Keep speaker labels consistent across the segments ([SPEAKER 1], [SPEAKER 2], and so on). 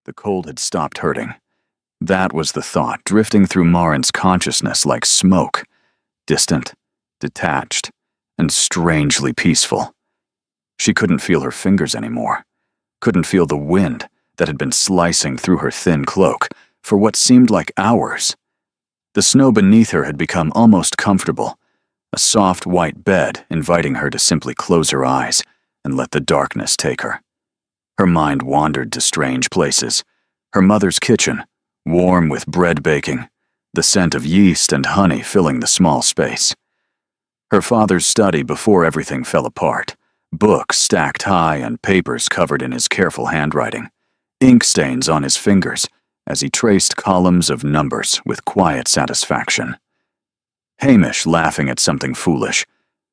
[SPEAKER 1] The cold had stopped hurting. That was the thought drifting through Marin's consciousness like smoke, distant, detached, and strangely peaceful. She couldn't feel her fingers anymore, couldn't feel the wind that had been slicing through her thin cloak for what seemed like hours. The snow beneath her had become almost comfortable, a soft white bed inviting her to simply close her eyes and let the darkness take her. Her mind wandered to strange places. Her mother's kitchen, warm with bread baking, the scent of yeast and honey filling the small space. Her father's study before everything fell apart, books stacked high and papers covered in his careful handwriting, ink stains on his fingers as he traced columns of numbers with quiet satisfaction. Hamish laughing at something foolish,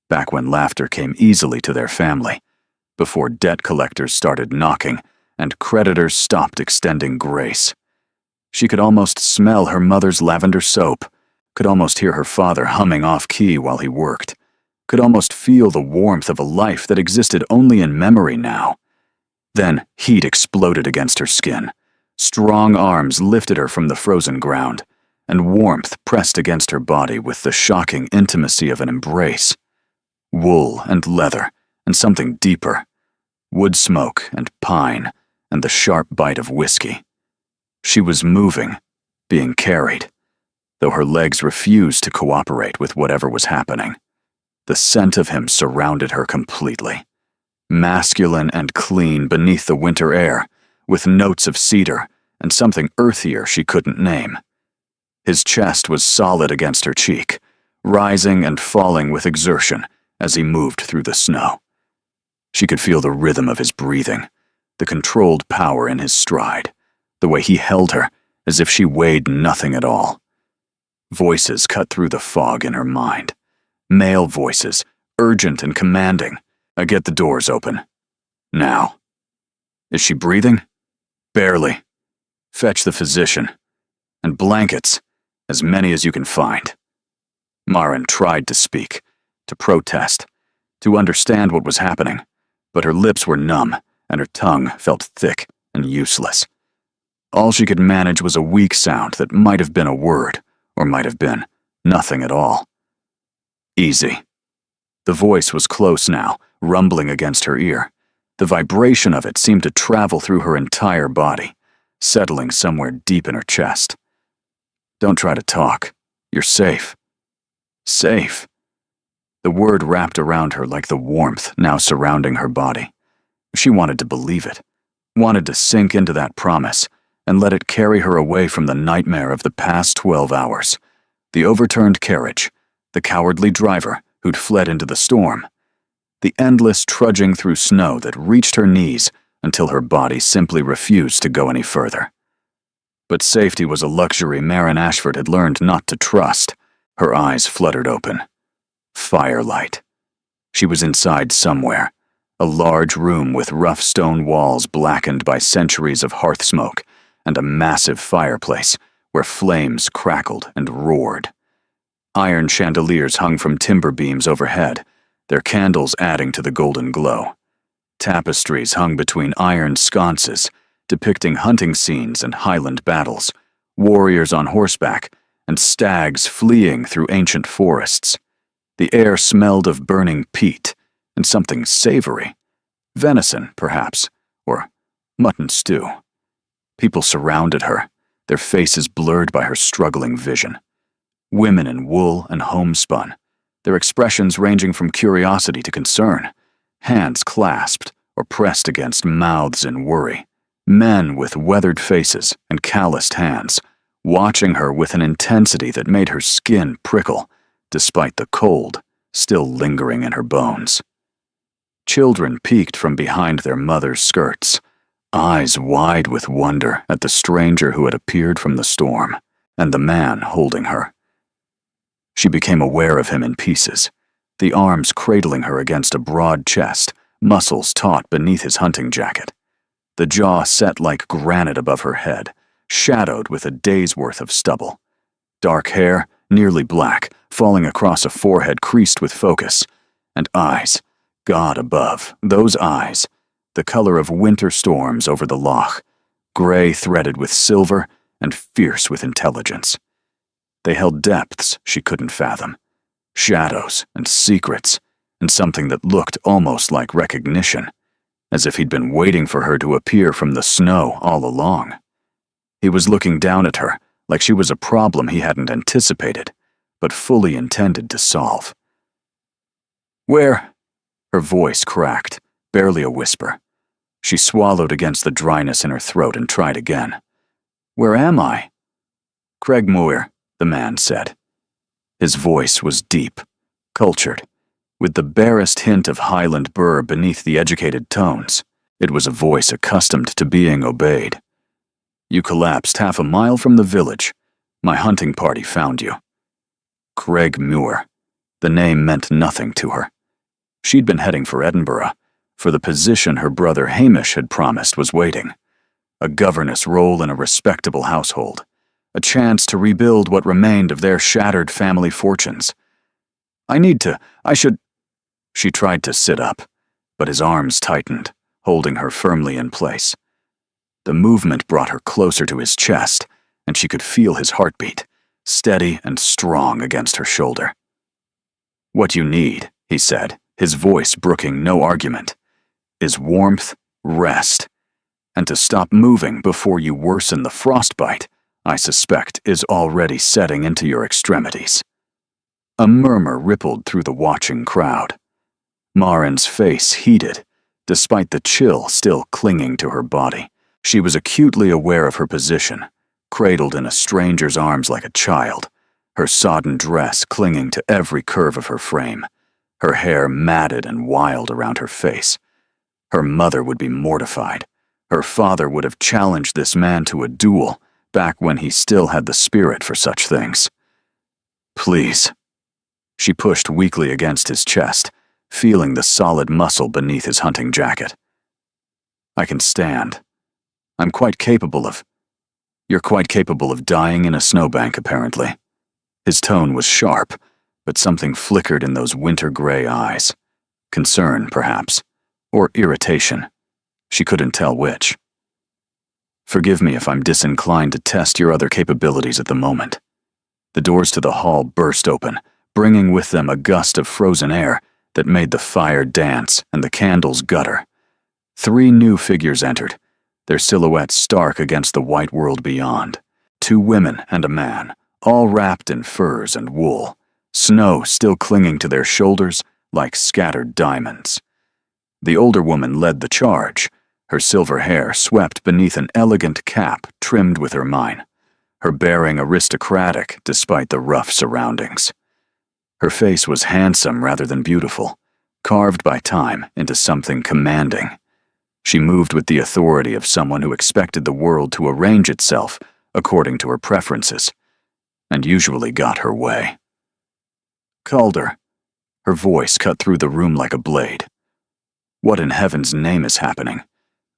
[SPEAKER 1] back when laughter came easily to their family, before debt collectors started knocking and creditors stopped extending grace. She could almost smell her mother's lavender soap, could almost hear her father humming off-key while he worked, could almost feel the warmth of a life that existed only in memory now. Then heat exploded against her skin. Strong arms lifted her from the frozen ground, and warmth pressed against her body with the shocking intimacy of an embrace. Wool and leather, and something deeper. Wood smoke and pine, and the sharp bite of whiskey. She was moving, being carried, though her legs refused to cooperate with whatever was happening. The scent of him surrounded her completely. Masculine and clean beneath the winter air, with notes of cedar and something earthier she couldn't name. His chest was solid against her cheek, rising and falling with exertion as he moved through the snow. She could feel the rhythm of his breathing, the controlled power in his stride, the way he held her as if she weighed nothing at all. Voices cut through the fog in her mind. Male voices, urgent and commanding. Get the doors open. Now. Is she breathing? Barely. Fetch the physician. And blankets, as many as you can find. Marin tried to speak, to protest, to understand what was happening, but her lips were numb and her tongue felt thick and useless. All she could manage was a weak sound that might have been a word, or might have been nothing at all. Easy. The voice was close now, rumbling against her ear. The vibration of it seemed to travel through her entire body, settling somewhere deep in her chest. Don't try to talk. You're safe. Safe. The word wrapped around her like the warmth now surrounding her body. She wanted to believe it, wanted to sink into that promise, and let it carry her away from the nightmare of the past 12 hours. The overturned carriage, the cowardly driver who'd fled into the storm, the endless trudging through snow that reached her knees until her body simply refused to go any further. But safety was a luxury Marin Ashford had learned not to trust. Her eyes fluttered open. Firelight. She was inside somewhere, a large room with rough stone walls blackened by centuries of hearth smoke, and a massive fireplace where flames crackled and roared. Iron chandeliers hung from timber beams overhead, their candles adding to the golden glow. Tapestries hung between iron sconces, depicting hunting scenes and Highland battles, warriors on horseback, and stags fleeing through ancient forests. The air smelled of burning peat and something savory. Venison, perhaps, or mutton stew. People surrounded her, their faces blurred by her struggling vision. Women in wool and homespun, their expressions ranging from curiosity to concern, hands clasped or pressed against mouths in worry. Men with weathered faces and calloused hands, watching her with an intensity that made her skin prickle, despite the cold still lingering in her bones. Children peeked from behind their mothers' skirts, eyes wide with wonder at the stranger who had appeared from the storm, and the man holding her. She became aware of him in pieces, the arms cradling her against a broad chest, muscles taut beneath his hunting jacket. The jaw set like granite above her head, shadowed with a day's worth of stubble. Dark hair, nearly black, falling across a forehead creased with focus, and eyes, God above, those eyes, the color of winter storms over the loch, gray threaded with silver and fierce with intelligence. They held depths she couldn't fathom, shadows and secrets, and something that looked almost like recognition, as if he'd been waiting for her to appear from the snow all along. He was looking down at her like she was a problem he hadn't anticipated, but fully intended to solve. "Where?" Her voice cracked, barely a whisper. She swallowed against the dryness in her throat and tried again. "Where am I?" "Craig Muir," the man said. His voice was deep, cultured, with the barest hint of Highland burr beneath the educated tones. It was a voice accustomed to being obeyed. "You collapsed half a mile from the village. My hunting party found you." Craig Muir. The name meant nothing to her. She'd been heading for Edinburgh, for the position her brother Hamish had promised was waiting. A governess role in a respectable household. A chance to rebuild what remained of their shattered family fortunes. I should... She tried to sit up, but his arms tightened, holding her firmly in place. The movement brought her closer to his chest, and she could feel his heartbeat, steady and strong against her shoulder. "What you need," he said, his voice brooking no argument, "is warmth, rest, and to stop moving before you worsen the frostbite I suspect is already setting into your extremities." A murmur rippled through the watching crowd. Marin's face heated, despite the chill still clinging to her body. She was acutely aware of her position, cradled in a stranger's arms like a child, her sodden dress clinging to every curve of her frame, her hair matted and wild around her face. Her mother would be mortified. Her father would have challenged this man to a duel back when he still had the spirit for such things. "Please." She pushed weakly against his chest, feeling the solid muscle beneath his hunting jacket. "I can stand. I'm quite capable of..." "You're quite capable of dying in a snowbank, apparently." His tone was sharp, but something flickered in those winter-gray eyes. Concern, perhaps, or irritation. She couldn't tell which. "Forgive me if I'm disinclined to test your other capabilities at the moment." The doors to the hall burst open, bringing with them a gust of frozen air that made the fire dance and the candles gutter. 3 new figures entered, their silhouettes stark against the white world beyond. 2 women and a man, all wrapped in furs and wool, snow still clinging to their shoulders like scattered diamonds. The older woman led the charge, her silver hair swept beneath an elegant cap trimmed with ermine, her bearing aristocratic despite the rough surroundings. Her face was handsome rather than beautiful, carved by time into something commanding. She moved with the authority of someone who expected the world to arrange itself according to her preferences, and usually got her way. "Calder." Her voice cut through the room like a blade. "What in heaven's name is happening?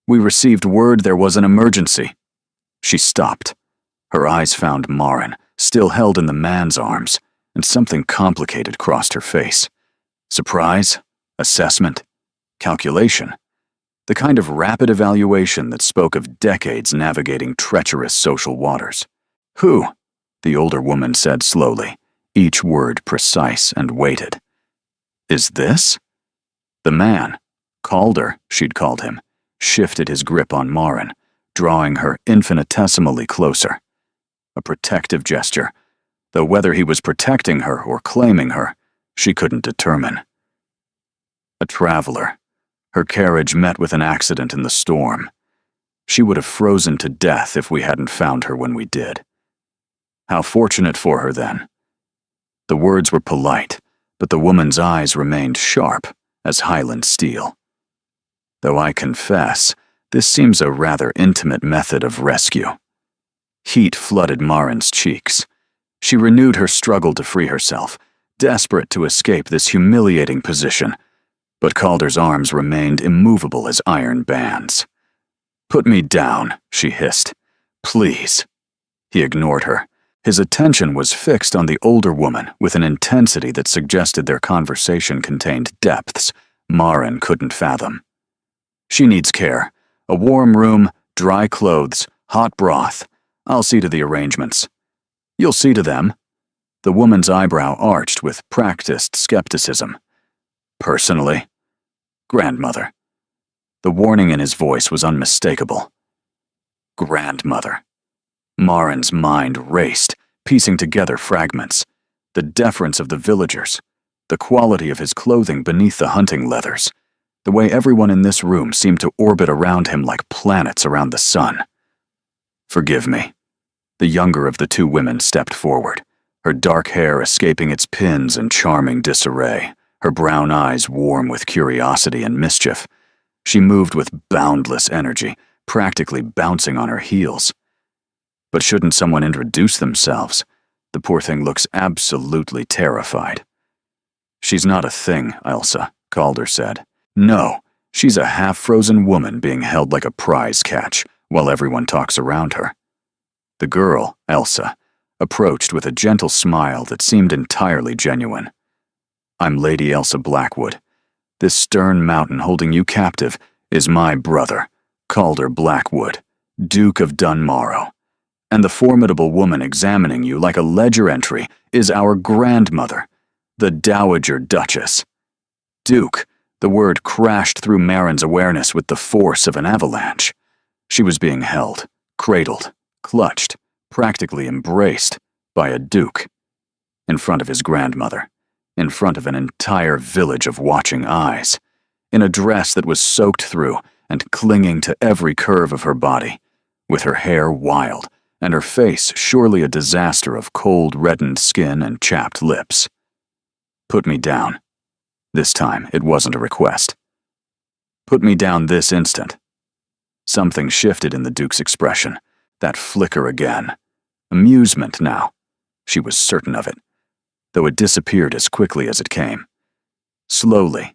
[SPEAKER 1] We received word there was an emergency." She stopped. Her eyes found Marin, still held in the man's arms, and something complicated crossed her face. Surprise, assessment, calculation. The kind of rapid evaluation that spoke of decades navigating treacherous social waters. "Who?" the older woman said slowly, each word precise and weighted. "Is this?" The man, Calder, she'd called him, shifted his grip on Marin, drawing her infinitesimally closer. A protective gesture, though whether he was protecting her or claiming her, she couldn't determine. A traveler. Her carriage met with an accident in the storm. She would have frozen to death if we hadn't found her when we did. How fortunate for her, then. The words were polite, but the woman's eyes remained sharp as Highland steel. Though I confess, this seems a rather intimate method of rescue. Heat flooded Marin's cheeks. She renewed her struggle to free herself, desperate to escape this humiliating position, but Calder's arms remained immovable as iron bands. "Put me down," she hissed. "Please." He ignored her. His attention was fixed on the older woman with an intensity that suggested their conversation contained depths Marin couldn't fathom. "She needs care. A warm room, dry clothes, hot broth. I'll see to the arrangements." "You'll see to them?" The woman's eyebrow arched with practiced skepticism. "Personally?" "Grandmother." The warning in his voice was unmistakable. Grandmother. Marin's mind raced, piecing together fragments. The deference of the villagers, the quality of his clothing beneath the hunting leathers, the way everyone in this room seemed to orbit around him like planets around the sun. "Forgive me." The younger of the two women stepped forward, her dark hair escaping its pins in charming disarray, her brown eyes warm with curiosity and mischief. She moved with boundless energy, practically bouncing on her heels. But shouldn't someone introduce themselves? The poor thing looks absolutely terrified. "She's not a thing, Elsa," Calder said. "No, she's a half-frozen woman being held like a prize catch while everyone talks around her." The girl, Elsa, approached with a gentle smile that seemed entirely genuine. "I'm Lady Elsa Blackwood. This stern mountain holding you captive is my brother, Calder Blackwood, Duke of Dunmorrow. And the formidable woman examining you like a ledger entry is our grandmother, the Dowager Duchess." Duke, the word crashed through Marin's awareness with the force of an avalanche. She was being held, cradled, clutched, practically embraced by a duke. In front of his grandmother, in front of an entire village of watching eyes, in a dress that was soaked through and clinging to every curve of her body, with her hair wild and her face surely a disaster of cold, reddened skin and chapped lips. "Put me down." This time, it wasn't a request. "Put me down this instant." Something shifted in the Duke's expression, that flicker again. Amusement now. She was certain of it, though it disappeared as quickly as it came. Slowly,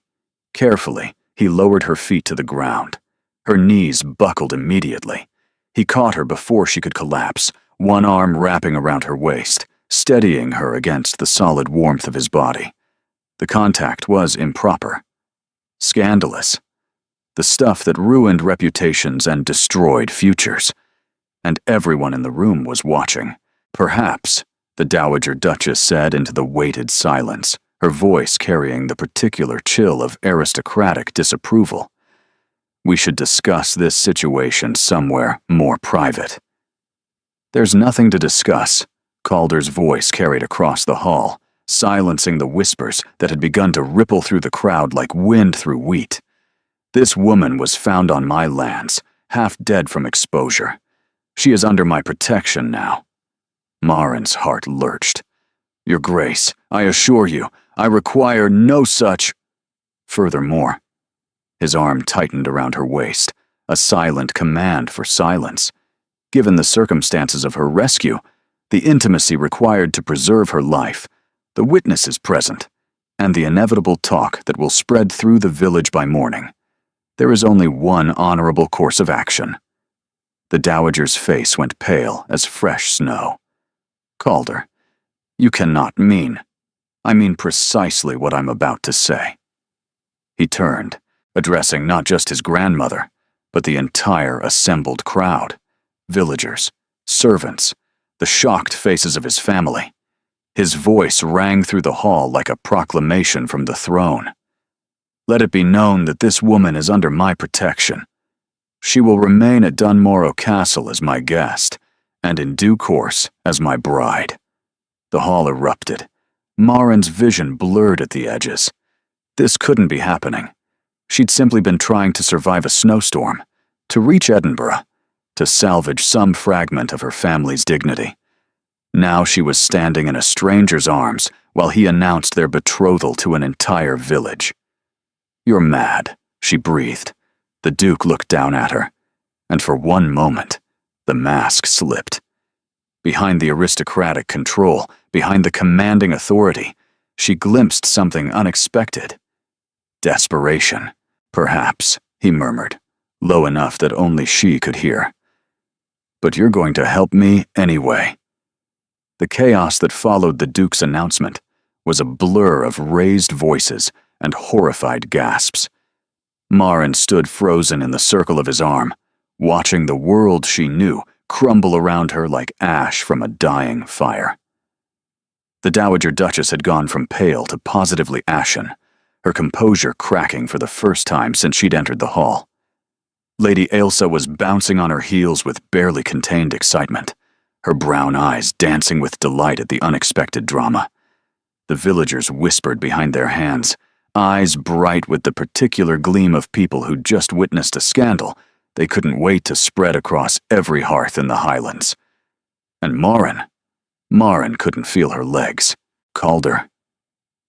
[SPEAKER 1] carefully, he lowered her feet to the ground. Her knees buckled immediately. He caught her before she could collapse, one arm wrapping around her waist, steadying her against the solid warmth of his body. The contact was improper. Scandalous. The stuff that ruined reputations and destroyed futures. And everyone in the room was watching. "Perhaps," the Dowager Duchess said into the weighted silence, her voice carrying the particular chill of aristocratic disapproval, "we should discuss this situation somewhere more private." "There's nothing to discuss," Calder's voice carried across the hall, silencing the whispers that had begun to ripple through the crowd like wind through wheat. "This woman was found on my lands, half dead from exposure. She is under my protection now." Marin's heart lurched. "Your Grace, I assure you, I require no such—" Furthermore, his arm tightened around her waist, a silent command for silence. Given the circumstances of her rescue, the intimacy required to preserve her life, the witnesses present, and the inevitable talk that will spread through the village by morning, there is only one honorable course of action. The Dowager's face went pale as fresh snow. "Calder, you cannot mean. I mean precisely what I'm about to say." He turned, addressing not just his grandmother, but the entire assembled crowd, villagers, servants, the shocked faces of his family. His voice rang through the hall like a proclamation from the throne. "Let it be known that this woman is under my protection. She will remain at Dunmorrow Castle as my guest, and in due course as my bride." The hall erupted. Marin's vision blurred at the edges. This couldn't be happening. She'd simply been trying to survive a snowstorm, to reach Edinburgh, to salvage some fragment of her family's dignity. Now she was standing in a stranger's arms while he announced their betrothal to an entire village. "You're mad," she breathed. The Duke looked down at her, and for one moment, the mask slipped. Behind the aristocratic control, behind the commanding authority, she glimpsed something unexpected. "Desperation, perhaps," he murmured, low enough that only she could hear. "But you're going to help me anyway." The chaos that followed the Duke's announcement was a blur of raised voices and horrified gasps. Marin stood frozen in the circle of his arm, watching the world she knew crumble around her like ash from a dying fire. The Dowager Duchess had gone from pale to positively ashen, her composure cracking for the first time since she'd entered the hall. Lady Ailsa was bouncing on her heels with barely contained excitement, her brown eyes dancing with delight at the unexpected drama. The villagers whispered behind their hands, eyes bright with the particular gleam of people who'd just witnessed a scandal they couldn't wait to spread across every hearth in the Highlands. And Marin couldn't feel her legs. Calder.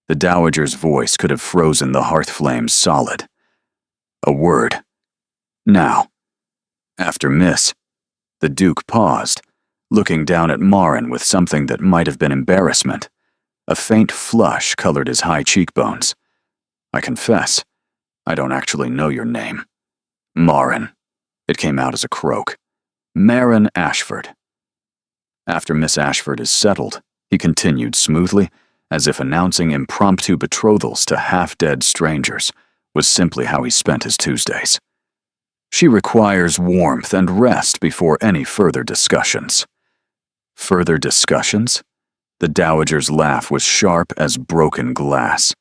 [SPEAKER 1] The Dowager's voice could have frozen the hearth flames solid. A word. Now. After Miss. The Duke paused, looking down at Marin with something that might have been embarrassment. A faint flush colored his high cheekbones. I confess, I don't actually know your name. Marin. It came out as a croak. Marin Ashford. After Miss Ashford is settled, he continued smoothly, as if announcing impromptu betrothals to half-dead strangers was simply how he spent his Tuesdays. She requires warmth and rest before any further discussions. Further discussions? The Dowager's laugh was sharp as broken glass.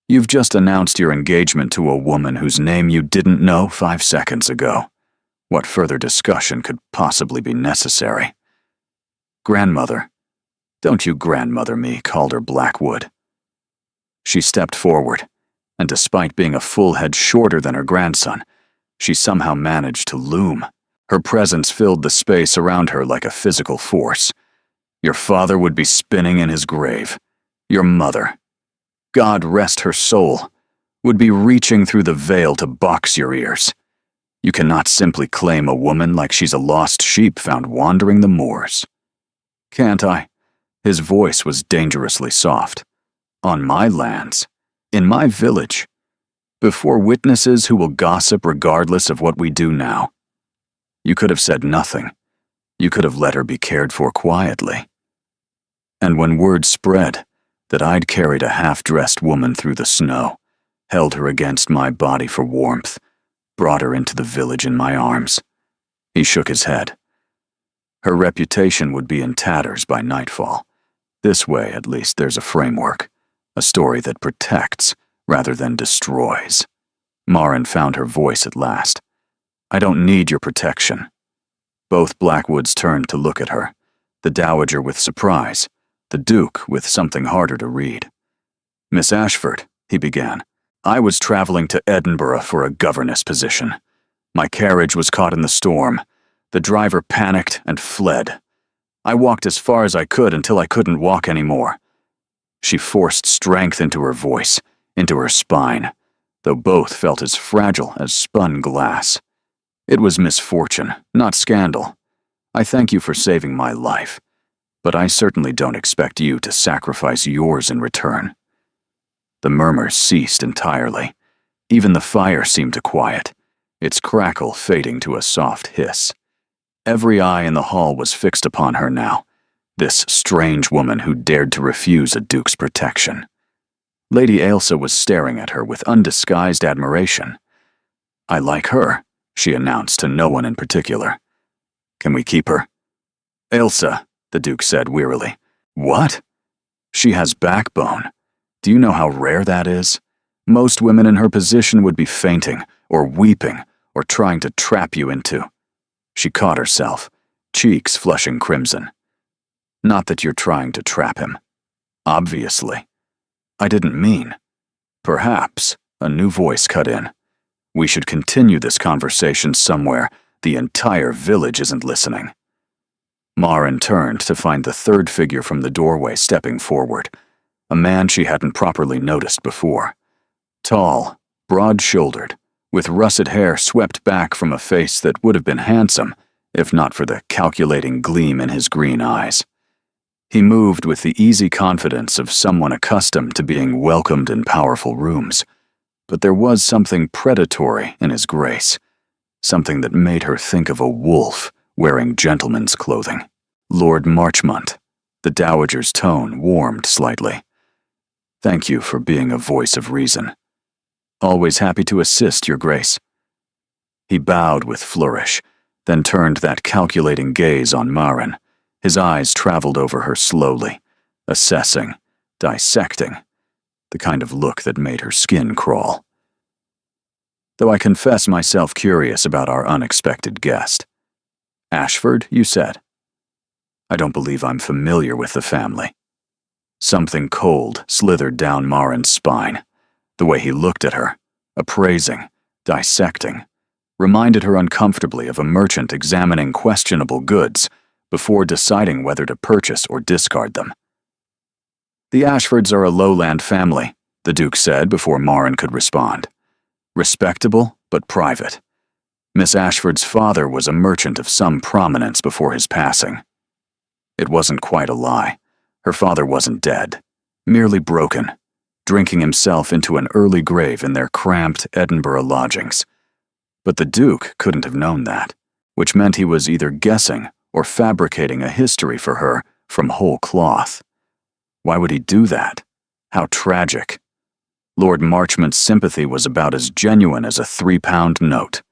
[SPEAKER 1] You've just announced your engagement to a woman whose name you didn't know 5 seconds ago. What further discussion could possibly be necessary? Grandmother. Don't you grandmother me, Calder Blackwood. She stepped forward, and despite being a full head shorter than her grandson, she somehow managed to loom. Her presence filled the space around her like a physical force. Your father would be spinning in his grave. Your mother, God rest her soul, would be reaching through the veil to box your ears. You cannot simply claim a woman like she's a lost sheep found wandering the moors. Can't I? His voice was dangerously soft. On my lands, in my village, before witnesses who will gossip regardless of what we do now. You could have said nothing. You could have let her be cared for quietly. And when word spread that I'd carried a half-dressed woman through the snow, held her against my body for warmth, brought her into the village in my arms, he shook his head. Her reputation would be in tatters by nightfall. This way, at least, there's a framework, a story that protects rather than destroys. Marin found her voice at last. I don't need your protection. Both Blackwoods turned to look at her, the Dowager with surprise, the Duke with something harder to read. Miss Ashford, he began, I was traveling to Edinburgh for a governess position. My carriage was caught in the storm. The driver panicked and fled. I walked as far as I could until I couldn't walk anymore. She forced strength into her voice, into her spine, though both felt as fragile as spun glass. It was misfortune, not scandal. I thank you for saving my life, but I certainly don't expect you to sacrifice yours in return. The murmurs ceased entirely. Even the fire seemed to quiet, its crackle fading to a soft hiss. Every eye in the hall was fixed upon her now, this strange woman who dared to refuse a duke's protection. Lady Ailsa was staring at her with undisguised admiration. I like her, she announced to no one in particular. Can we keep her? Ailsa, the Duke said wearily. What? She has backbone. Do you know how rare that is? Most women in her position would be fainting, or weeping, or trying to trap you into. She caught herself, cheeks flushing crimson. Not that you're trying to trap him. Obviously. I didn't mean. Perhaps, a new voice cut in. We should continue this conversation somewhere the entire village isn't listening. Marin turned to find the third figure from the doorway stepping forward, a man she hadn't properly noticed before. Tall, broad-shouldered, with russet hair swept back from a face that would have been handsome if not for the calculating gleam in his green eyes. He moved with the easy confidence of someone accustomed to being welcomed in powerful rooms, but there was something predatory in his grace, something that made her think of a wolf wearing gentleman's clothing. Lord Marchmont. The Dowager's tone warmed slightly. Thank you for being a voice of reason. Always happy to assist, Your Grace. He bowed with flourish, then turned that calculating gaze on Maren. His eyes traveled over her slowly, assessing, dissecting, the kind of look that made her skin crawl. Though I confess myself curious about our unexpected guest. Ashford, you said? I don't believe I'm familiar with the family. Something cold slithered down Maren's spine. The way he looked at her, appraising, dissecting, reminded her uncomfortably of a merchant examining questionable goods before deciding whether to purchase or discard them. The Ashfords are a lowland family, the Duke said before Maren could respond. Respectable, but private. Miss Ashford's father was a merchant of some prominence before his passing. It wasn't quite a lie. Her father wasn't dead, merely broken, drinking himself into an early grave in their cramped Edinburgh lodgings. But the Duke couldn't have known that, which meant he was either guessing or fabricating a history for her from whole cloth. Why would he do that? How tragic. Lord Marchmont's sympathy was about as genuine as a 3-pound note.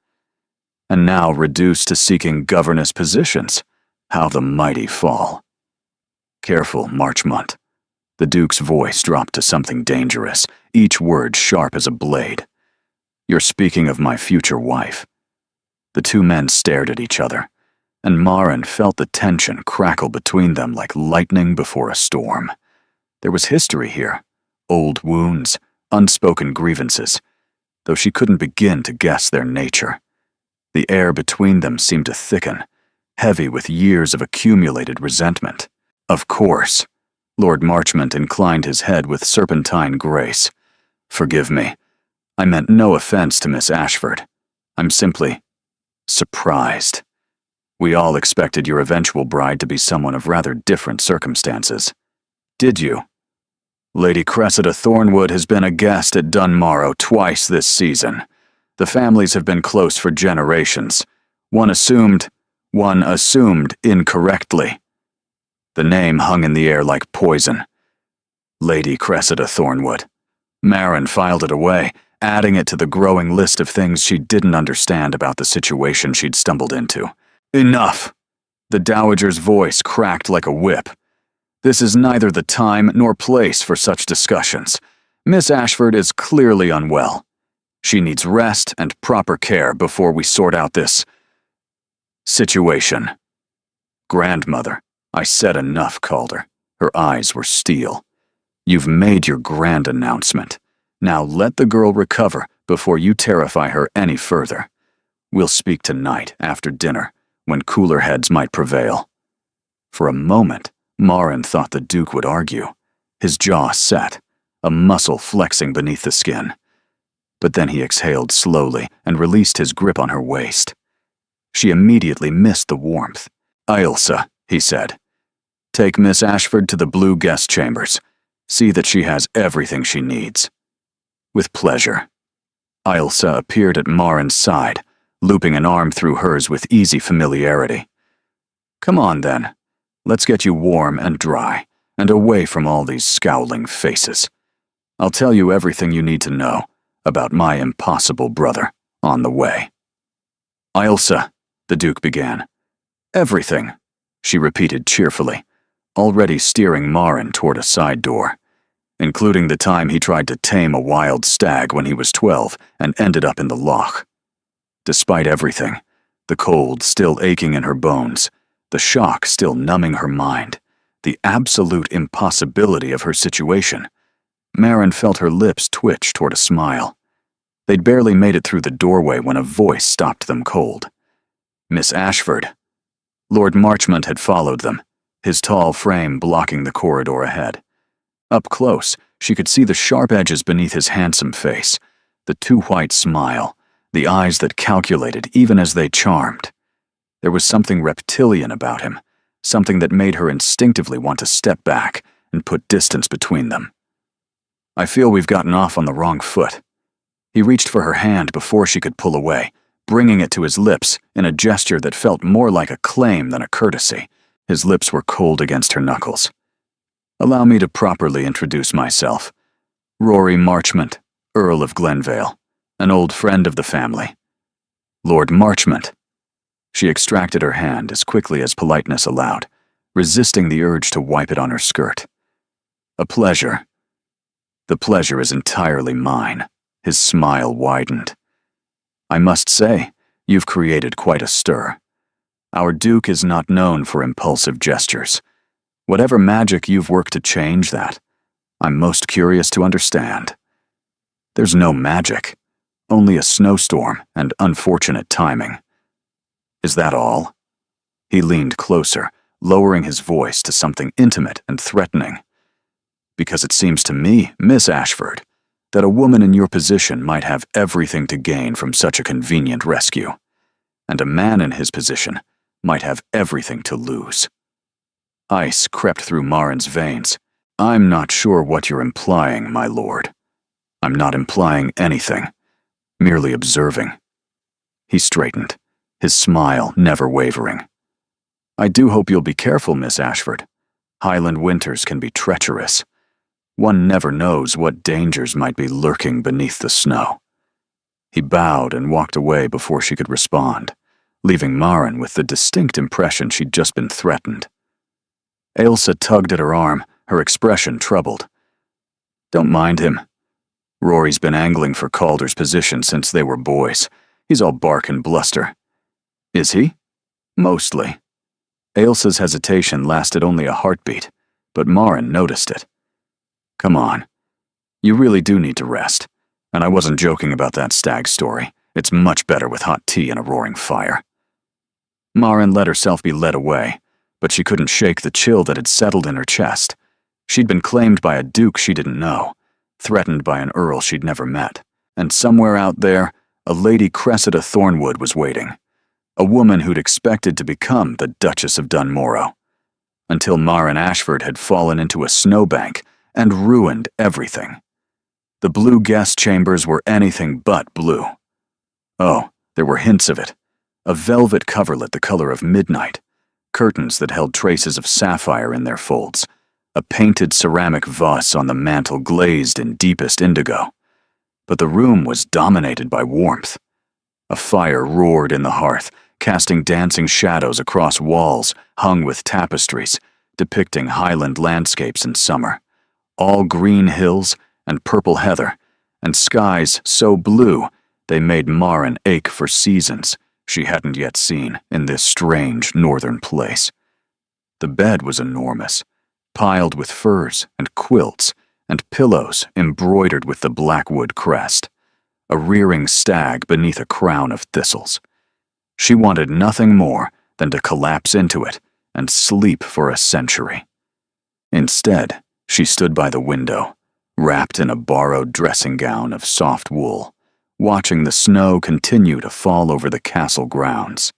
[SPEAKER 1] And now reduced to seeking governess positions, how the mighty fall. Careful, Marchmont. The Duke's voice dropped to something dangerous, each word sharp as a blade. You're speaking of my future wife. The two men stared at each other, and Maren felt the tension crackle between them like lightning before a storm. There was history here, old wounds, unspoken grievances, though she couldn't begin to guess their nature. The air between them seemed to thicken, heavy with years of accumulated resentment. Of course. Lord Marchmont inclined his head with serpentine grace. Forgive me. I meant no offense to Miss Ashford. I'm simply surprised. We all expected your eventual bride to be someone of rather different circumstances. Did you? Lady Cressida Thornwood has been a guest at Dunmorrow twice this season. The families have been close for generations. One assumed incorrectly. The name hung in the air like poison. Lady Cressida Thornwood. Maren filed it away, adding it to the growing list of things she didn't understand about the situation she'd stumbled into. Enough! The Dowager's voice cracked like a whip. This is neither the time nor place for such discussions. Miss Ashford is clearly unwell. She needs rest and proper care before we sort out this situation. Grandmother, I said enough, Calder. Her eyes were steel. You've made your grand announcement. Now let the girl recover before you terrify her any further. We'll speak tonight after dinner, when cooler heads might prevail. For a moment, Maren thought the Duke would argue, his jaw set, a muscle flexing beneath the skin. But then he exhaled slowly and released his grip on her waist. She immediately missed the warmth. Ailsa, he said, take Miss Ashford to the blue guest chambers. See that she has everything she needs. With pleasure. Ailsa appeared at Maren's side, looping an arm through hers with easy familiarity. Come on, then. Let's get you warm and dry, and away from all these scowling faces. I'll tell you everything you need to know about my impossible brother on the way. Ailsa, the Duke began. Everything, she repeated cheerfully, already steering Maren toward a side door, including the time he tried to tame a wild stag when he was 12 and ended up in the loch. Despite everything, the cold still aching in her bones, the shock still numbing her mind, the absolute impossibility of her situation, Maren felt her lips twitch toward a smile. They'd barely made it through the doorway when a voice stopped them cold. Miss Ashford. Lord Marchmont had followed them, his tall frame blocking the corridor ahead. Up close, she could see the sharp edges beneath his handsome face, the too-white smile, the eyes that calculated even as they charmed. There was something reptilian about him, something that made her instinctively want to step back and put distance between them. I feel we've gotten off on the wrong foot. He reached for her hand before she could pull away, bringing it to his lips in a gesture that felt more like a claim than a courtesy. His lips were cold against her knuckles. Allow me to properly introduce myself. Rory Marchmont, Earl of Glenvale, an old friend of the family. Lord Marchmont. She extracted her hand as quickly as politeness allowed, resisting the urge to wipe it on her skirt. A pleasure. The pleasure is entirely mine. His smile widened. I must say, you've created quite a stir. Our Duke is not known for impulsive gestures. Whatever magic you've worked to change that, I'm most curious to understand. There's no magic, only a snowstorm and unfortunate timing. Is that all? He leaned closer, lowering his voice to something intimate and threatening. Because it seems to me, Miss Ashford, that a woman in your position might have everything to gain from such a convenient rescue, and a man in his position might have everything to lose. Ice crept through Marin's veins. I'm not sure what you're implying, my lord. I'm not implying anything, merely observing. He straightened, his smile never wavering. I do hope you'll be careful, Miss Ashford. Highland winters can be treacherous. One never knows what dangers might be lurking beneath the snow. He bowed and walked away before she could respond, leaving Marin with the distinct impression she'd just been threatened. Ailsa tugged at her arm, her expression troubled. Don't mind him. Rory's been angling for Calder's position since they were boys. He's all bark and bluster. Is he? Mostly. Ailsa's hesitation lasted only a heartbeat, but Marin noticed it. Come on. You really do need to rest. And I wasn't joking about that stag story. It's much better with hot tea and a roaring fire. Marin let herself be led away, but she couldn't shake the chill that had settled in her chest. She'd been claimed by a duke she didn't know, threatened by an earl she'd never met, and somewhere out there, a Lady Cressida Thornwood was waiting, a woman who'd expected to become the Duchess of Dunmorrow, until Marin Ashford had fallen into a snowbank and ruined everything. The blue guest chambers were anything but blue. Oh, there were hints of it. A velvet coverlet the color of midnight, curtains that held traces of sapphire in their folds, a painted ceramic vase on the mantel glazed in deepest indigo. But the room was dominated by warmth. A fire roared in the hearth, casting dancing shadows across walls hung with tapestries depicting Highland landscapes in summer, all green hills and purple heather, and skies so blue they made Marin ache for seasons she hadn't yet seen in this strange northern place. The bed was enormous, piled with furs and quilts and pillows embroidered with the blackwood crest, a rearing stag beneath a crown of thistles. She wanted nothing more than to collapse into it and sleep for a century. Instead, she stood by the window, wrapped in a borrowed dressing gown of soft wool, watching the snow continue to fall over the castle grounds.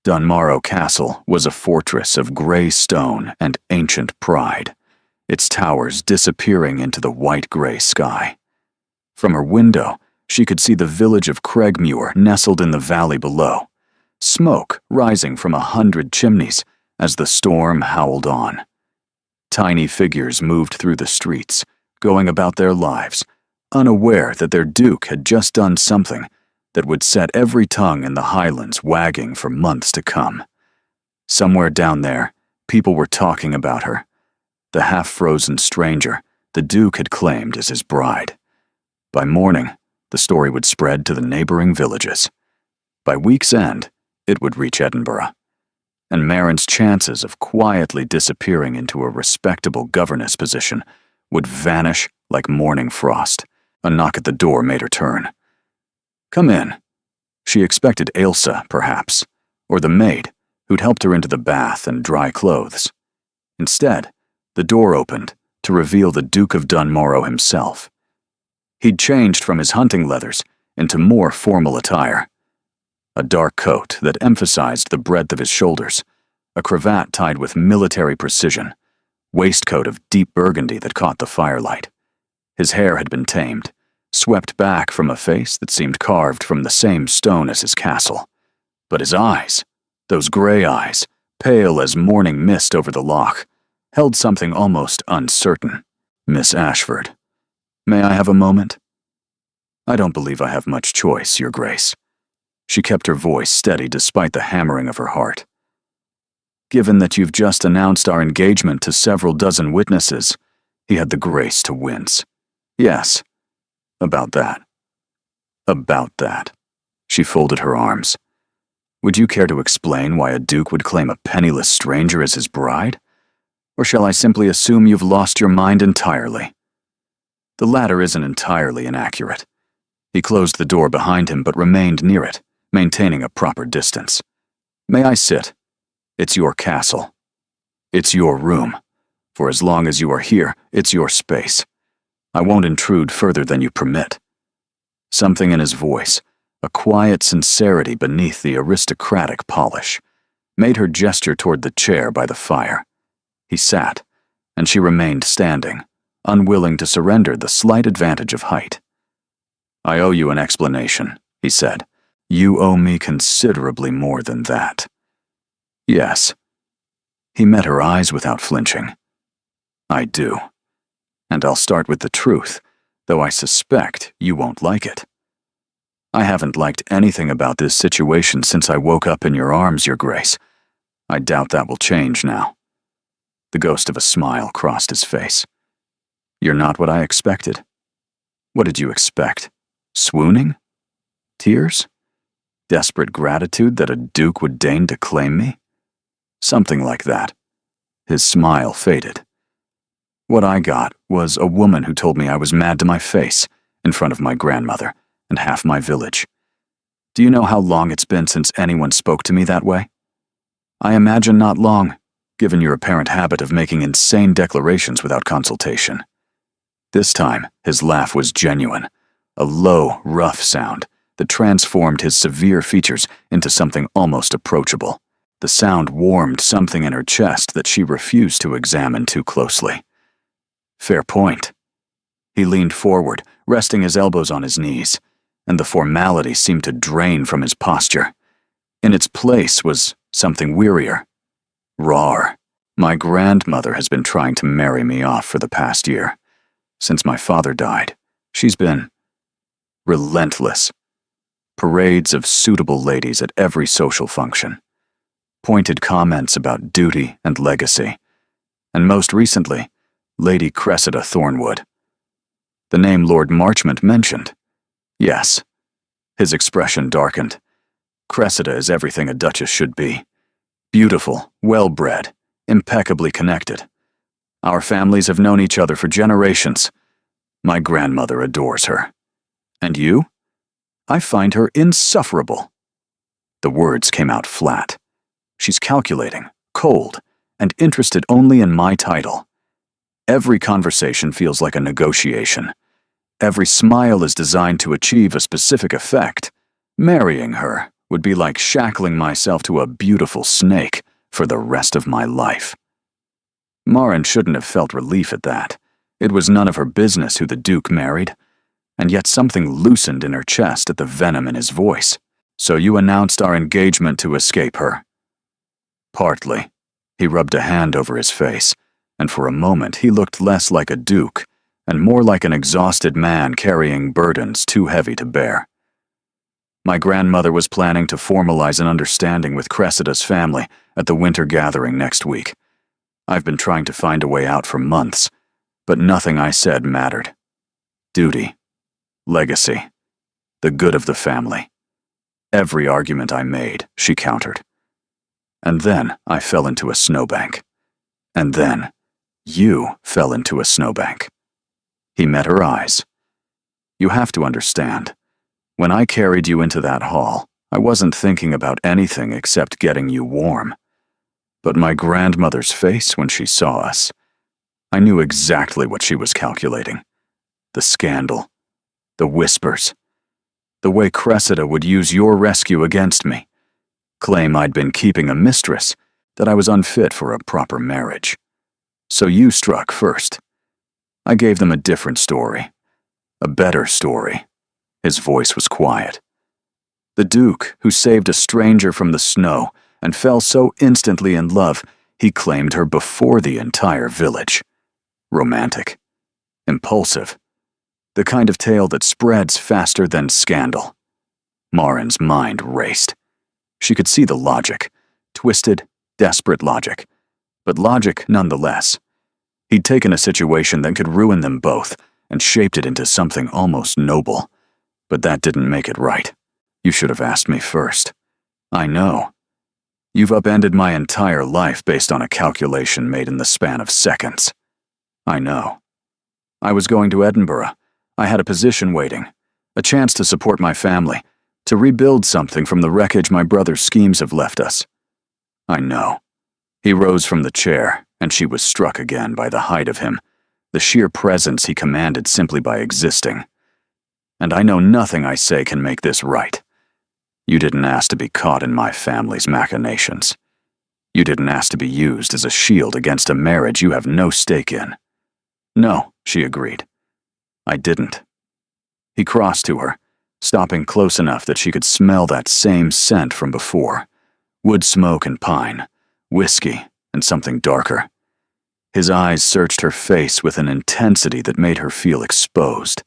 [SPEAKER 1] Dunmorrow Castle was a fortress of gray stone and ancient pride, its towers disappearing into the white-gray sky. From her window, she could see the village of Craigmuir nestled in the valley below, smoke rising from 100 chimneys as the storm howled on. Tiny figures moved through the streets, going about their lives, unaware that their duke had just done something that would set every tongue in the Highlands wagging for months to come. Somewhere down there, people were talking about her, the half-frozen stranger the duke had claimed as his bride. By morning, the story would spread to the neighboring villages. By week's end, it would reach Edinburgh, and Marin's chances of quietly disappearing into a respectable governess position would vanish like morning frost. A knock at the door made her turn. Come in. She expected Ailsa, perhaps, or the maid, who'd helped her into the bath and dry clothes. Instead, the door opened to reveal the Duke of Dunmorrow himself. He'd changed from his hunting leathers into more formal attire. A dark coat that emphasized the breadth of his shoulders, a cravat tied with military precision, waistcoat of deep burgundy that caught the firelight. His hair had been tamed, swept back from a face that seemed carved from the same stone as his castle. But his eyes, those gray eyes, pale as morning mist over the loch, held something almost uncertain. Miss Ashford, may I have a moment? I don't believe I have much choice, Your Grace. She kept her voice steady despite the hammering of her heart. Given that you've just announced our engagement to several dozen witnesses, he had the grace to wince. Yes, about that. About that. She folded her arms. Would you care to explain why a duke would claim a penniless stranger as his bride? Or shall I simply assume you've lost your mind entirely? The latter isn't entirely inaccurate. He closed the door behind him but remained near it, maintaining a proper distance. May I sit? It's your castle. It's your room. For as long as you are here, it's your space. I won't intrude further than you permit. Something in his voice, a quiet sincerity beneath the aristocratic polish, made her gesture toward the chair by the fire. He sat, and she remained standing, unwilling to surrender the slight advantage of height. I owe you an explanation, he said. You owe me considerably more than that. Yes. He met her eyes without flinching. I do. And I'll start with the truth, though I suspect you won't like it. I haven't liked anything about this situation since I woke up in your arms, Your Grace. I doubt that will change now. The ghost of a smile crossed his face. You're not what I expected. What did you expect? Swooning? Tears? Desperate gratitude that a duke would deign to claim me? Something like that. His smile faded. What I got was a woman who told me I was mad to my face in front of my grandmother and half my village. Do you know how long it's been since anyone spoke to me that way? I imagine not long, given your apparent habit of making insane declarations without consultation. This time, his laugh was genuine, a low, rough sound that transformed his severe features into something almost approachable. The sound warmed something in her chest that she refused to examine too closely. Fair point. He leaned forward, resting his elbows on his knees, and the formality seemed to drain from his posture. In its place was something wearier. Raw. My grandmother has been trying to marry me off for the past year. Since my father died, she's been relentless. Parades of suitable ladies at every social function. Pointed comments about duty and legacy. And most recently, Lady Cressida Thornwood. The name Lord Marchmont mentioned. Yes. His expression darkened. Cressida is everything a duchess should be. Beautiful, well-bred, impeccably connected. Our families have known each other for generations. My grandmother adores her. And you? I find her insufferable. The words came out flat. She's calculating, cold, and interested only in my title. Every conversation feels like a negotiation. Every smile is designed to achieve a specific effect. Marrying her would be like shackling myself to a beautiful snake for the rest of my life. Marin shouldn't have felt relief at that. It was none of her business who the Duke married, and yet something loosened in her chest at the venom in his voice. So you announced our engagement to escape her? Partly. He rubbed a hand over his face, and for a moment he looked less like a duke and more like an exhausted man carrying burdens too heavy to bear. My grandmother was planning to formalize an understanding with Cressida's family at the winter gathering next week. I've been trying to find a way out for months, but nothing I said mattered. Duty, legacy, the good of the family. Every argument I made, she countered. And then I fell into a snowbank. And then you fell into a snowbank. He met her eyes. You have to understand. When I carried you into that hall, I wasn't thinking about anything except getting you warm. But my grandmother's face when she saw us, I knew exactly what she was calculating. The scandal, the whispers, the way Cressida would use your rescue against me, claim I'd been keeping a mistress, that I was unfit for a proper marriage. So you struck first. I gave them a different story, a better story. His voice was quiet. The Duke, who saved a stranger from the snow and fell so instantly in love, he claimed her before the entire village. Romantic. Impulsive. The kind of tale that spreads faster than scandal. Marin's mind raced. She could see the logic. Twisted, desperate logic. But logic nonetheless. He'd taken a situation that could ruin them both and shaped it into something almost noble. But that didn't make it right. You should have asked me first. I know. You've upended my entire life based on a calculation made in the span of seconds. I know. I was going to Edinburgh. I had a position waiting, a chance to support my family, to rebuild something from the wreckage my brother's schemes have left us. I know. He rose from the chair, and she was struck again by the height of him, the sheer presence he commanded simply by existing. And I know nothing I say can make this right. You didn't ask to be caught in my family's machinations. You didn't ask to be used as a shield against a marriage you have no stake in. No, she agreed. I didn't. He crossed to her, stopping close enough that she could smell that same scent from before. Wood smoke and pine, whiskey and something darker. His eyes searched her face with an intensity that made her feel exposed,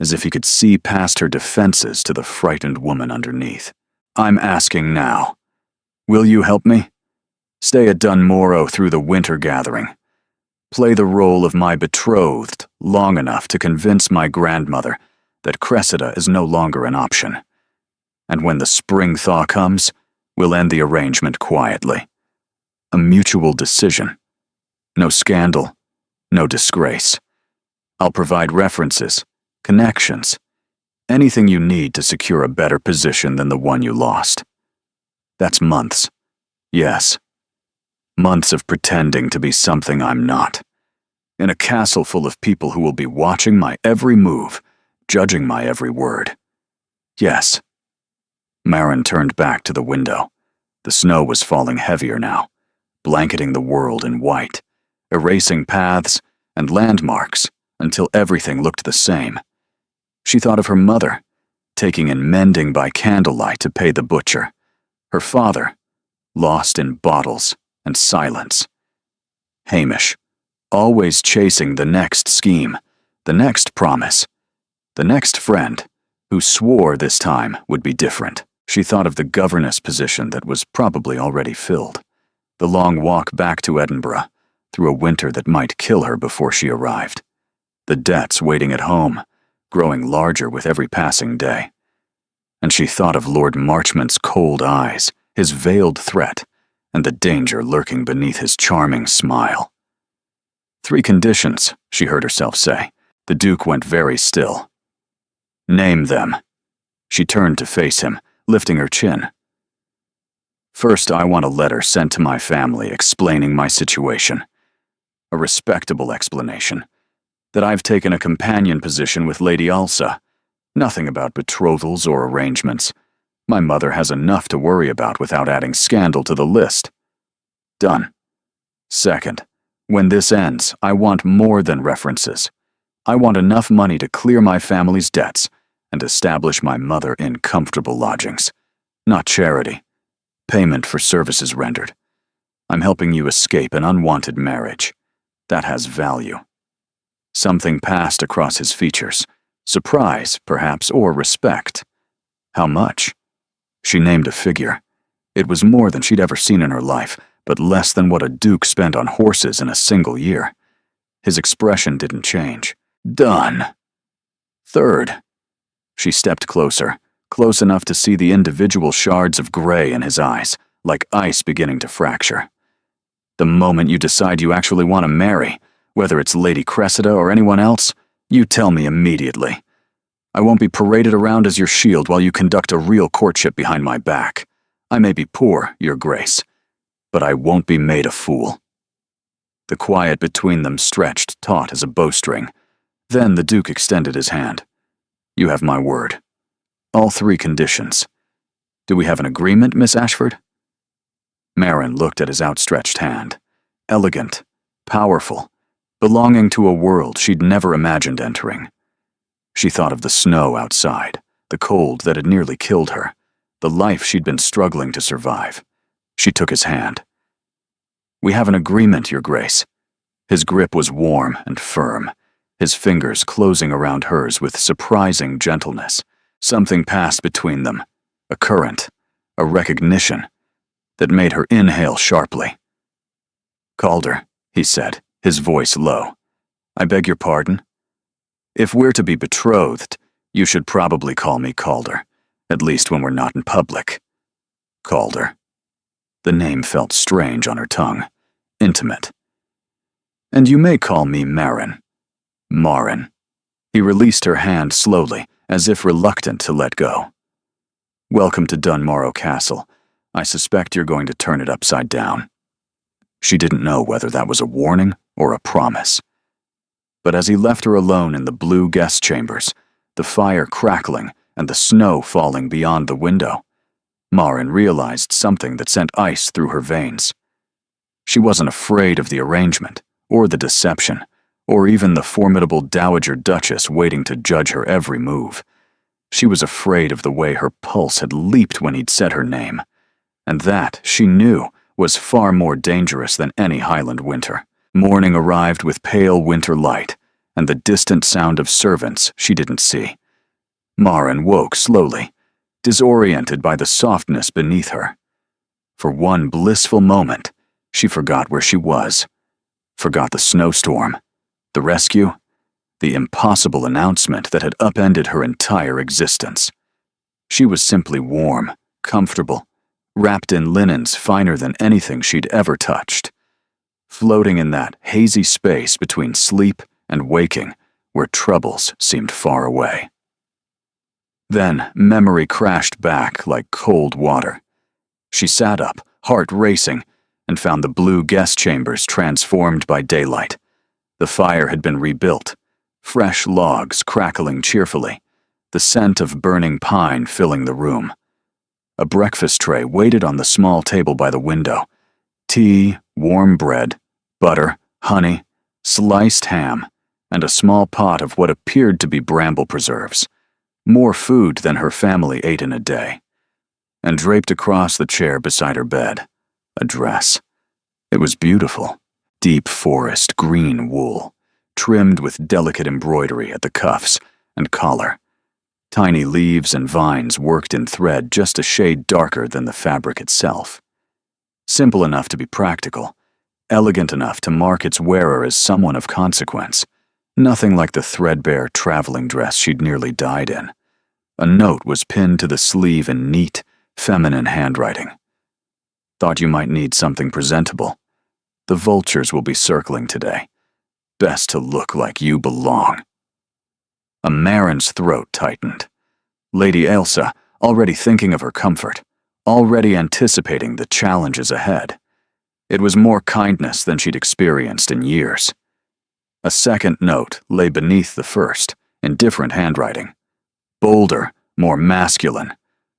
[SPEAKER 1] as if he could see past her defenses to the frightened woman underneath. I'm asking now. Will you help me? Stay at Dunmorrow through the winter gathering. Play the role of my betrothed long enough to convince my grandmother that Cressida is no longer an option. And when the spring thaw comes, we'll end the arrangement quietly. A mutual decision. No scandal, no disgrace. I'll provide references, connections, anything you need to secure a better position than the one you lost. That's months. Yes. Months of pretending to be something I'm not. In a castle full of people who will be watching my every move, judging my every word. Yes. Marin turned back to the window. The snow was falling heavier now, blanketing the world in white, erasing paths and landmarks until everything looked the same. She thought of her mother, taking in mending by candlelight to pay the butcher. Her father, lost in bottles and silence. Hamish, always chasing the next scheme, the next promise, the next friend, who swore this time would be different. She thought of the governess position that was probably already filled, the long walk back to Edinburgh, through a winter that might kill her before she arrived, the debts waiting at home, growing larger with every passing day. And she thought of Lord Marchmont's cold eyes, his veiled threat, and the danger lurking beneath his charming smile. 3 conditions, she heard herself say. The Duke went very still. Name them. She turned to face him, lifting her chin. First, I want a letter sent to my family explaining my situation. A respectable explanation. That I've taken a companion position with Lady Ulsa. Nothing about betrothals or arrangements. My mother has enough to worry about without adding scandal to the list. Done. Second, when this ends, I want more than references. I want enough money to clear my family's debts and establish my mother in comfortable lodgings. Not charity. Payment for services rendered. I'm helping you escape an unwanted marriage. That has value. Something passed across his features. Surprise, perhaps, or respect. How much? She named a figure. It was more than she'd ever seen in her life, but less than what a duke spent on horses in a single year. His expression didn't change. Done. Third. She stepped closer, close enough to see the individual shards of gray in his eyes, like ice beginning to fracture. The moment you decide you actually want to marry, whether it's Lady Cressida or anyone else, you tell me immediately. I won't be paraded around as your shield while you conduct a real courtship behind my back. I may be poor, Your Grace, but I won't be made a fool. The quiet between them stretched taut as a bowstring. Then the Duke extended his hand. You have my word. All 3 conditions. Do we have an agreement, Miss Ashford? Marin looked at his outstretched hand. Elegant, powerful, belonging to a world she'd never imagined entering. She thought of the snow outside, the cold that had nearly killed her, the life she'd been struggling to survive. She took his hand. We have an agreement, Your Grace. His grip was warm and firm, his fingers closing around hers with surprising gentleness. Something passed between them, A current, a recognition, that made her inhale sharply. "Calder," he said, his voice low. "I beg your pardon? If we're to be betrothed, you should probably call me Calder, at least when we're not in public." Calder. The name felt strange on her tongue, intimate. "And you may call me Marin." Marin. He released her hand slowly, as if reluctant to let go. "Welcome to Dunmorrow Castle. I suspect you're going to turn it upside down." She didn't know whether that was a warning or a promise. But as he left her alone in the blue guest chambers, the fire crackling and the snow falling beyond the window, Marin realized something that sent ice through her veins. She wasn't afraid of the arrangement, or the deception, or even the formidable Dowager Duchess waiting to judge her every move. She was afraid of the way her pulse had leaped when he'd said her name, and that, she knew, was far more dangerous than any Highland winter. Morning arrived with pale winter light, and the distant sound of servants she didn't see. Marin woke slowly, disoriented by the softness beneath her. For one blissful moment, she forgot where she was, forgot the snowstorm, the rescue, the impossible announcement that had upended her entire existence. She was simply warm, comfortable, wrapped in linens finer than anything she'd ever touched, floating in that hazy space between sleep and waking where troubles seemed far away. Then memory crashed back like cold water. She sat up, heart racing, and found the blue guest chambers transformed by daylight. The fire had been rebuilt, fresh logs crackling cheerfully, the scent of burning pine filling the room. A breakfast tray waited on the small table by the window. Tea, warm bread, butter, honey, sliced ham, and a small pot of what appeared to be bramble preserves. More food than her family ate in a day. And draped across the chair beside her bed, a dress. It was beautiful. Deep forest green wool, trimmed with delicate embroidery at the cuffs and collar. Tiny leaves and vines worked in thread just a shade darker than the fabric itself. Simple enough to be practical, elegant enough to mark its wearer as someone of consequence. Nothing like the threadbare traveling dress she'd nearly died in. A note was pinned to the sleeve in neat, feminine handwriting. "Thought you might need something presentable. The vultures will be circling today. Best to look like you belong." A Marin's throat tightened. Lady Ailsa, already thinking of her comfort, already anticipating the challenges ahead. It was more kindness than she'd experienced in years. A second note lay beneath the first, in different handwriting. Bolder, more masculine,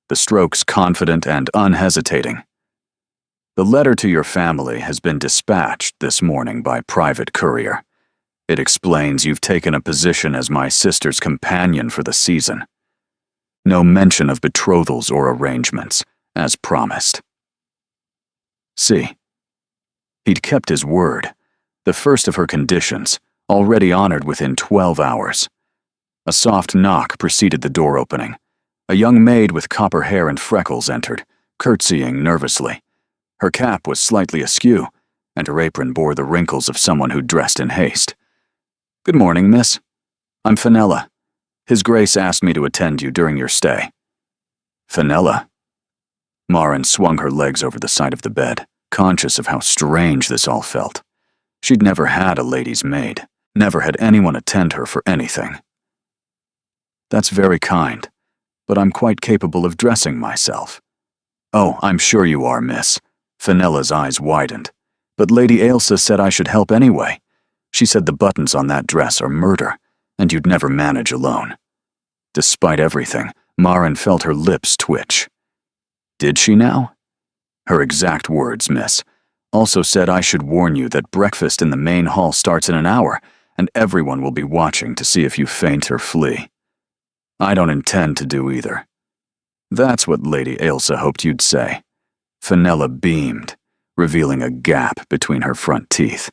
[SPEAKER 1] the strokes confident and unhesitating. "The letter to your family has been dispatched this morning by private courier. It explains you've taken a position as my sister's companion for the season. No mention of betrothals or arrangements, as promised." See. He'd kept his word, the first of her conditions, already honored within 12 hours. A soft knock preceded the door opening. A young maid with copper hair and freckles entered, curtsying nervously. Her cap was slightly askew, and her apron bore the wrinkles of someone who dressed in haste. "Good morning, miss. I'm Fenella. His Grace asked me to attend you during your stay." Fenella? Marin swung her legs over the side of the bed, conscious of how strange this all felt. She'd never had a lady's maid, never had anyone attend her for anything. "That's very kind, but I'm quite capable of dressing myself." "Oh, I'm sure you are, miss." Fenella's eyes widened. "But Lady Ailsa said I should help anyway. She said the buttons on that dress are murder, and you'd never manage alone." Despite everything, Marin felt her lips twitch. Did she now? "Her exact words, miss. Also said I should warn you that breakfast in the main hall starts in an hour, and everyone will be watching to see if you faint or flee." "I don't intend to do either." "That's what Lady Ailsa hoped you'd say." Fenella beamed, revealing a gap between her front teeth.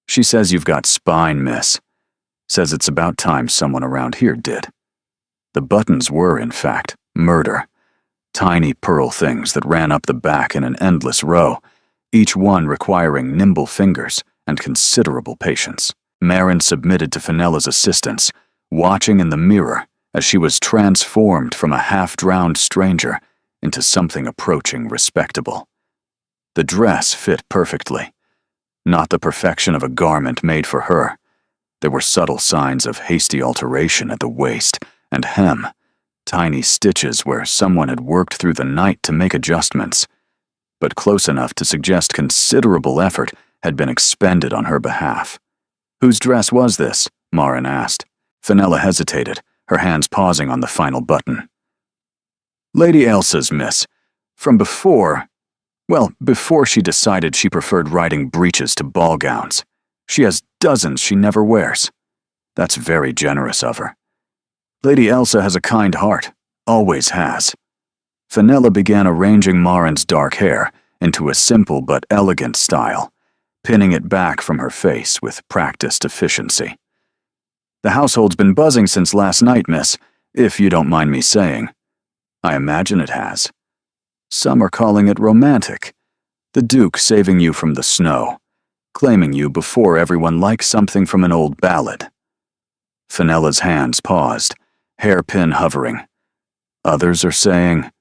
[SPEAKER 1] "She says you've got spine, miss. Says it's about time someone around here did." The buttons were, in fact, murder. tiny pearl things that ran up the back in an endless row, each one requiring nimble fingers and considerable patience. Marin submitted to Fenella's assistance, watching in the mirror as she was transformed from a half-drowned stranger into something approaching respectable. The dress fit perfectly, not the perfection of a garment made for her. There were subtle signs of hasty alteration at the waist and hem, tiny stitches where someone had worked through the night to make adjustments, but close enough to suggest considerable effort had been expended on her behalf. "Whose dress was this?" Marin asked. Fenella hesitated, her hands pausing on the final button. "Lady Elsa's, miss. From before she decided she preferred riding breeches to ball gowns. She has dozens she never wears." "That's very generous of her." "Lady Elsa has a kind heart. Always has." Fenella began arranging Marin's dark hair into a simple but elegant style, pinning it back from her face with practiced efficiency. "The household's been buzzing since last night, miss, if you don't mind me saying." "I imagine it has. Some are calling it romantic. The Duke saving you from the snow, claiming you before everyone like something from an old ballad." Fenella's hands paused, hairpin hovering. "Others are saying,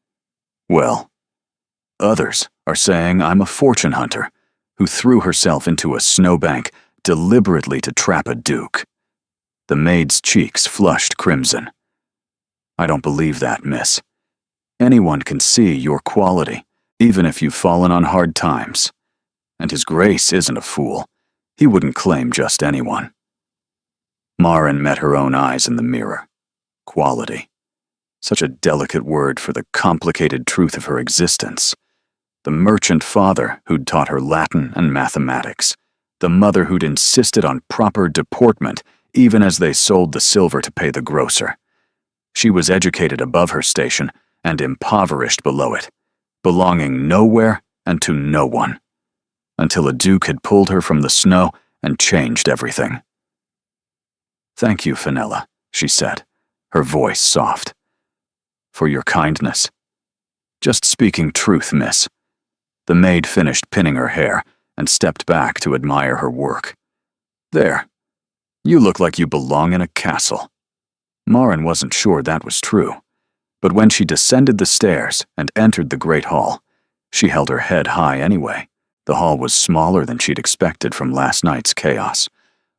[SPEAKER 1] others are saying I'm a fortune hunter who threw herself into a snowbank deliberately to trap a duke." The maid's cheeks flushed crimson. "I don't believe that, miss. Anyone can see your quality, even if you've fallen on hard times. And His Grace isn't a fool. He wouldn't claim just anyone." Marin met her own eyes in the mirror. Quality. Such a delicate word for the complicated truth of her existence. The merchant father who'd taught her Latin and mathematics. The mother who'd insisted on proper deportment even as they sold the silver to pay the grocer. She was educated above her station and impoverished below it, belonging nowhere and to no one, until a duke had pulled her from the snow and changed everything. "Thank you, Fenella," she said, her voice soft. "For your kindness. Just speaking truth, miss." The maid finished pinning her hair and stepped back to admire her work. "There. You look like you belong in a castle." Marin wasn't sure that was true, but when she descended the stairs and entered the great hall, she held her head high anyway. The hall was smaller than she'd expected from last night's chaos,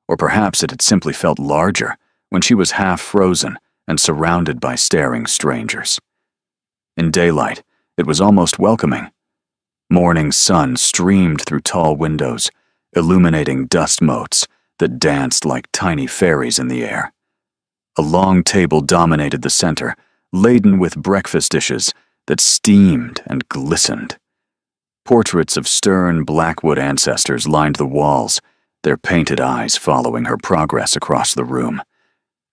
[SPEAKER 1] or perhaps it had simply felt larger when she was half frozen and surrounded by staring strangers. In daylight, it was almost welcoming. Morning sun streamed through tall windows, illuminating dust motes that danced like tiny fairies in the air. A long table dominated the center, laden with breakfast dishes that steamed and glistened. Portraits of stern Blackwood ancestors lined the walls, their painted eyes following her progress across the room.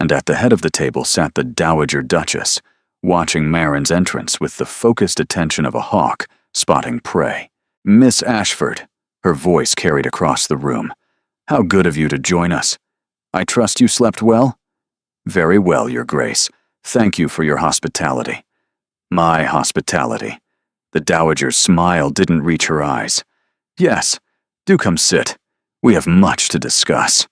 [SPEAKER 1] And at the head of the table sat the Dowager Duchess, watching Marin's entrance with the focused attention of a hawk spotting prey. "Miss Ashford," her voice carried across the room. "How good of you to join us. I trust you slept well?" "Very well, Your Grace. Thank you for your hospitality." "My hospitality." The Dowager's smile didn't reach her eyes. "Yes, do come sit. We have much to discuss."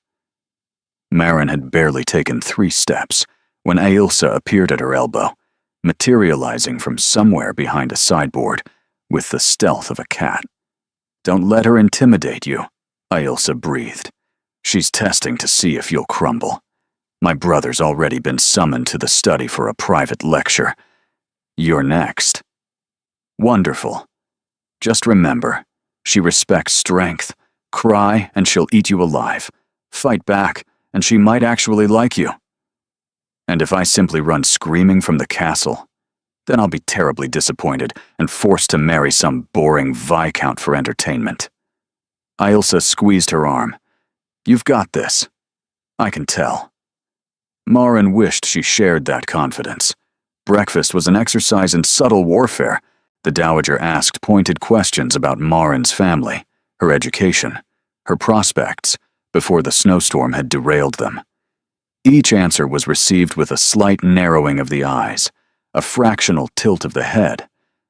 [SPEAKER 1] Marin had barely taken 3 steps when Ailsa appeared at her elbow, materializing from somewhere behind a sideboard with the stealth of a cat. "Don't let her intimidate you," Ailsa breathed. "She's testing to see if you'll crumble. My brother's already been summoned to the study for a private lecture. You're next." "Wonderful. Just remember, she respects strength. Cry and she'll eat you alive. Fight back and she might actually like you. And if I simply run screaming from the castle, then I'll be terribly disappointed and forced to marry some boring viscount for entertainment." Ailsa squeezed her arm. "You've got this. I can tell." Marin wished she shared that confidence. Breakfast was an exercise in subtle warfare. The Dowager asked pointed questions about Marin's family, her education, her prospects, before the snowstorm had derailed them. Each answer was received with a slight narrowing of the eyes, a fractional tilt of the head,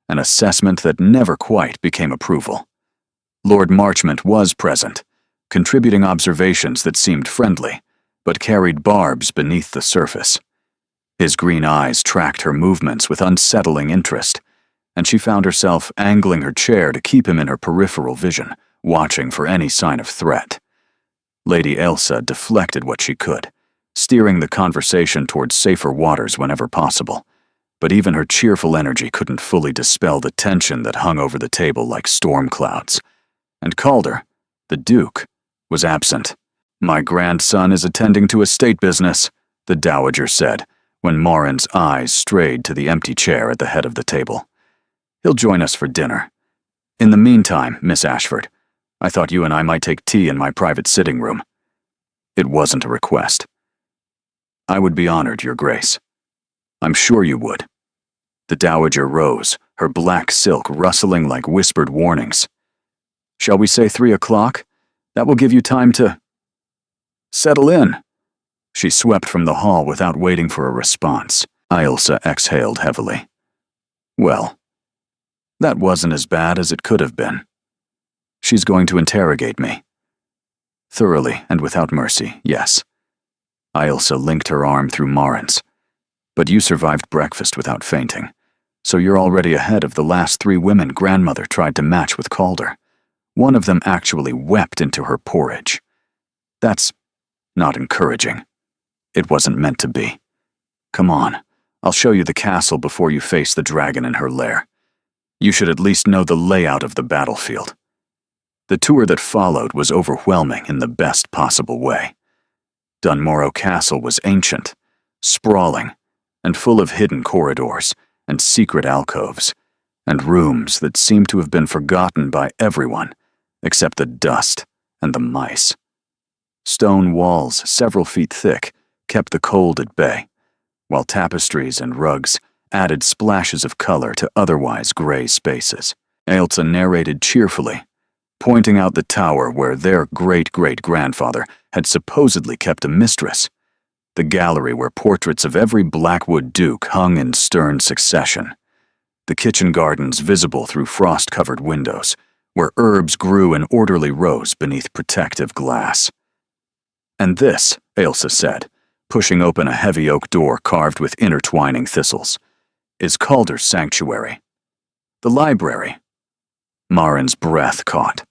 [SPEAKER 1] an assessment that never quite became approval. Lord Marchmont was present, contributing observations that seemed friendly, but carried barbs beneath the surface. His green eyes tracked her movements with unsettling interest, and she found herself angling her chair to keep him in her peripheral vision, watching for any sign of threat. Lady Ailsa deflected what she could, steering the conversation towards safer waters whenever possible, but even her cheerful energy couldn't fully dispel the tension that hung over the table like storm clouds. And Calder, the Duke, was absent. "My grandson is attending to estate business," the Dowager said, when Morin's eyes strayed to the empty chair at the head of the table. "He'll join us for dinner. In the meantime, Miss Ashford, I thought you and I might take tea in my private sitting room." It wasn't a request. "I would be honored, Your Grace." "I'm sure you would." The Dowager rose, her black silk rustling like whispered warnings. "Shall we say 3 o'clock? That will give you time to settle in." She swept from the hall without waiting for a response. Ailsa exhaled heavily. Well, that wasn't as bad as it could have been. She's going to interrogate me. Thoroughly and without mercy, yes. Ailsa linked her arm through Morin's. But you survived breakfast without fainting, so you're already ahead of the last 3 women grandmother tried to match with Calder. One of them actually wept into her porridge. That's not encouraging. It wasn't meant to be. Come on, I'll show you the castle before you face the dragon in her lair. You should at least know the layout of the battlefield. The tour that followed was overwhelming in the best possible way. Dunmorrow Castle was ancient, sprawling, and full of hidden corridors and secret alcoves, and rooms that seemed to have been forgotten by everyone except the dust and the mice. Stone walls several feet thick kept the cold at bay, while tapestries and rugs added splashes of color to otherwise gray spaces. Ailsa narrated cheerfully, pointing out the tower where their great-great-grandfather had supposedly kept a mistress, the gallery where portraits of every Blackwood duke hung in stern succession, the kitchen gardens visible through frost-covered windows, where herbs grew in orderly rows beneath protective glass. "And this," Ailsa said, pushing open a heavy oak door carved with intertwining thistles, "is Calder's sanctuary. The library." Morin's breath caught.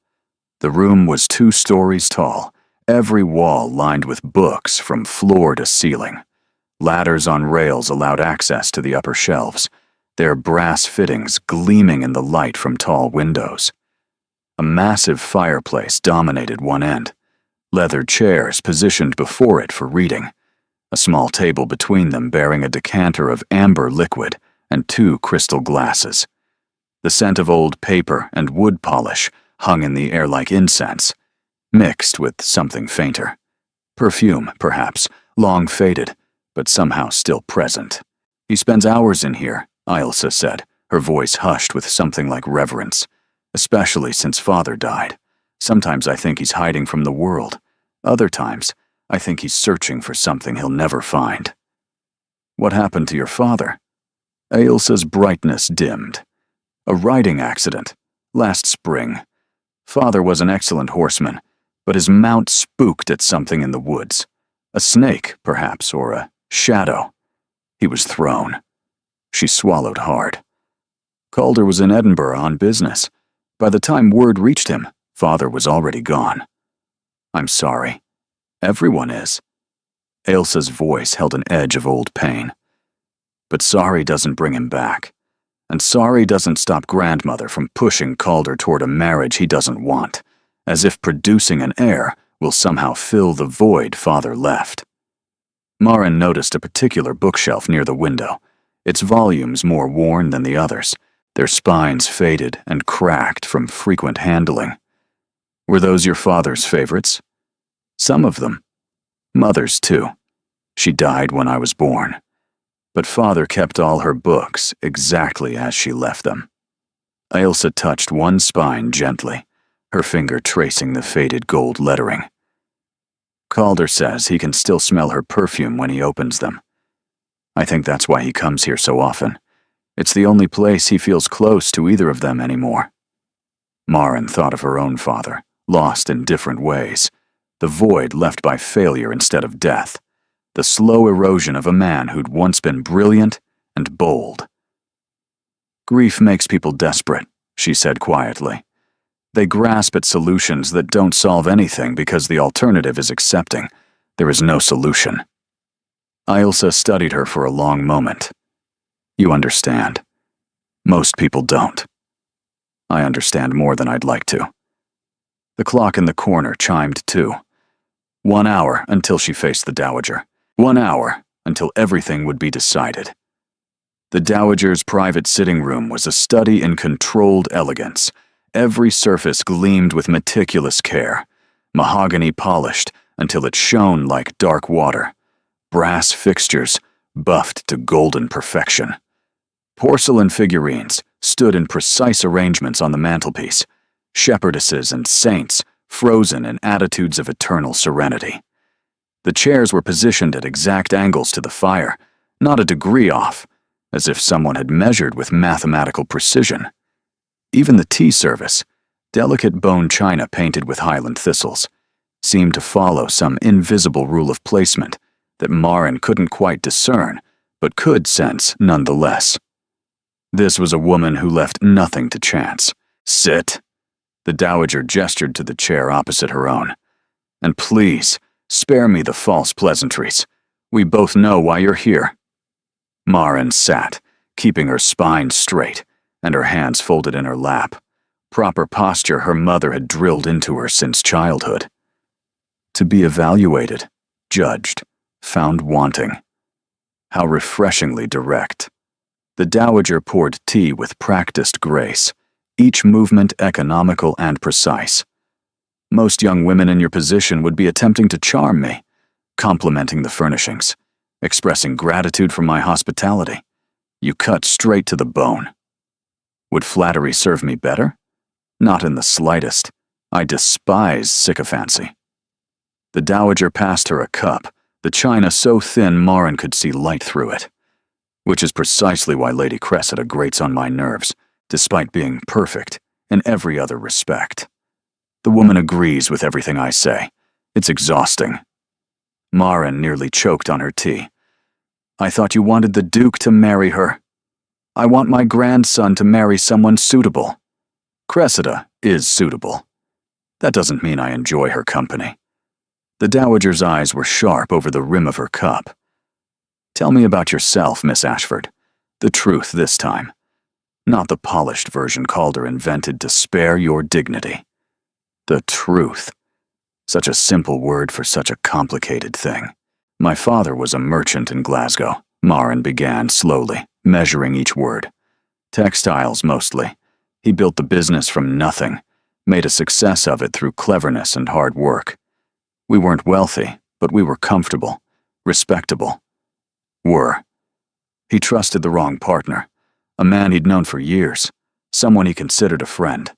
[SPEAKER 1] The room was 2 stories tall, every wall lined with books from floor to ceiling. Ladders on rails allowed access to the upper shelves, their brass fittings gleaming in the light from tall windows. A massive fireplace dominated one end, leather chairs positioned before it for reading, a small table between them bearing a decanter of amber liquid and 2 crystal glasses. The scent of old paper and wood polish hung in the air like incense, mixed with something fainter. Perfume, perhaps, long faded, but somehow still present. "He spends hours in here," Ailsa said, her voice hushed with something like reverence. "Especially since Father died. Sometimes I think he's hiding from the world. Other times, I think he's searching for something he'll never find." "What happened to your father?" Ailsa's brightness dimmed. "A riding accident, last spring. Father was an excellent horseman, but his mount spooked at something in the woods. A snake, perhaps, or a shadow. He was thrown." She swallowed hard. "Calder was in Edinburgh on business. By the time word reached him, Father was already gone." "I'm sorry. Everyone is." Ailsa's voice held an edge of old pain. "But sorry doesn't bring him back. And sorry doesn't stop grandmother from pushing Calder toward a marriage he doesn't want, as if producing an heir will somehow fill the void Father left." Morin noticed a particular bookshelf near the window, its volumes more worn than the others, their spines faded and cracked from frequent handling. "Were those your father's favorites?" "Some of them. Mother's, too. She died when I was born. But Father kept all her books exactly as she left them." Ailsa touched one spine gently, her finger tracing the faded gold lettering. "Calder says he can still smell her perfume when he opens them. I think that's why he comes here so often. It's the only place he feels close to either of them anymore. Maren thought of her own father, lost in different ways, the void left by failure instead of death, the slow erosion of a man who'd once been brilliant and bold. Grief makes people desperate, she said quietly. They grasp at solutions that don't solve anything because the alternative is accepting there is no solution. Ailsa studied her for a long moment. You understand. Most people don't. I understand more than I'd like to. The clock in the corner chimed 2. 1 hour until she faced the Dowager. 1 hour until everything would be decided. The Dowager's private sitting room was a study in controlled elegance. Every surface gleamed with meticulous care, mahogany polished until it shone like dark water, brass fixtures buffed to golden perfection. Porcelain figurines stood in precise arrangements on the mantelpiece, shepherdesses and saints frozen in attitudes of eternal serenity. The chairs were positioned at exact angles to the fire, not a degree off, as if someone had measured with mathematical precision. Even the tea service, delicate bone china painted with Highland thistles, seemed to follow some invisible rule of placement that Maren couldn't quite discern, but could sense nonetheless. This was a woman who left nothing to chance. Sit. The Dowager gestured to the chair opposite her own. And please, spare me the false pleasantries. We both know why you're here. Maren sat, keeping her spine straight, and her hands folded in her lap. Proper posture her mother had drilled into her since childhood. To be evaluated, judged, found wanting. How refreshingly direct. The Dowager poured tea with practiced grace, each movement economical and precise. Most young women in your position would be attempting to charm me, complimenting the furnishings, expressing gratitude for my hospitality. You cut straight to the bone. Would flattery serve me better? Not in the slightest. I despise sycophancy. The Dowager passed her a cup, the china so thin Maren could see light through it. Which is precisely why Lady Cressida grates on my nerves, despite being perfect in every other respect. The woman agrees with everything I say. It's exhausting. Maren nearly choked on her tea. I thought you wanted the Duke to marry her. I want my grandson to marry someone suitable. Cressida is suitable. That doesn't mean I enjoy her company. The Dowager's eyes were sharp over the rim of her cup. Tell me about yourself, Miss Ashford. The truth this time. Not the polished version Calder invented to spare your dignity. The truth. Such a simple word for such a complicated thing. My father was a merchant in Glasgow, Maren began slowly, measuring each word. Textiles mostly. He built the business from nothing, made a success of it through cleverness and hard work. We weren't wealthy, but we were comfortable, respectable. He trusted the wrong partner, a man he'd known for years, someone he considered a friend.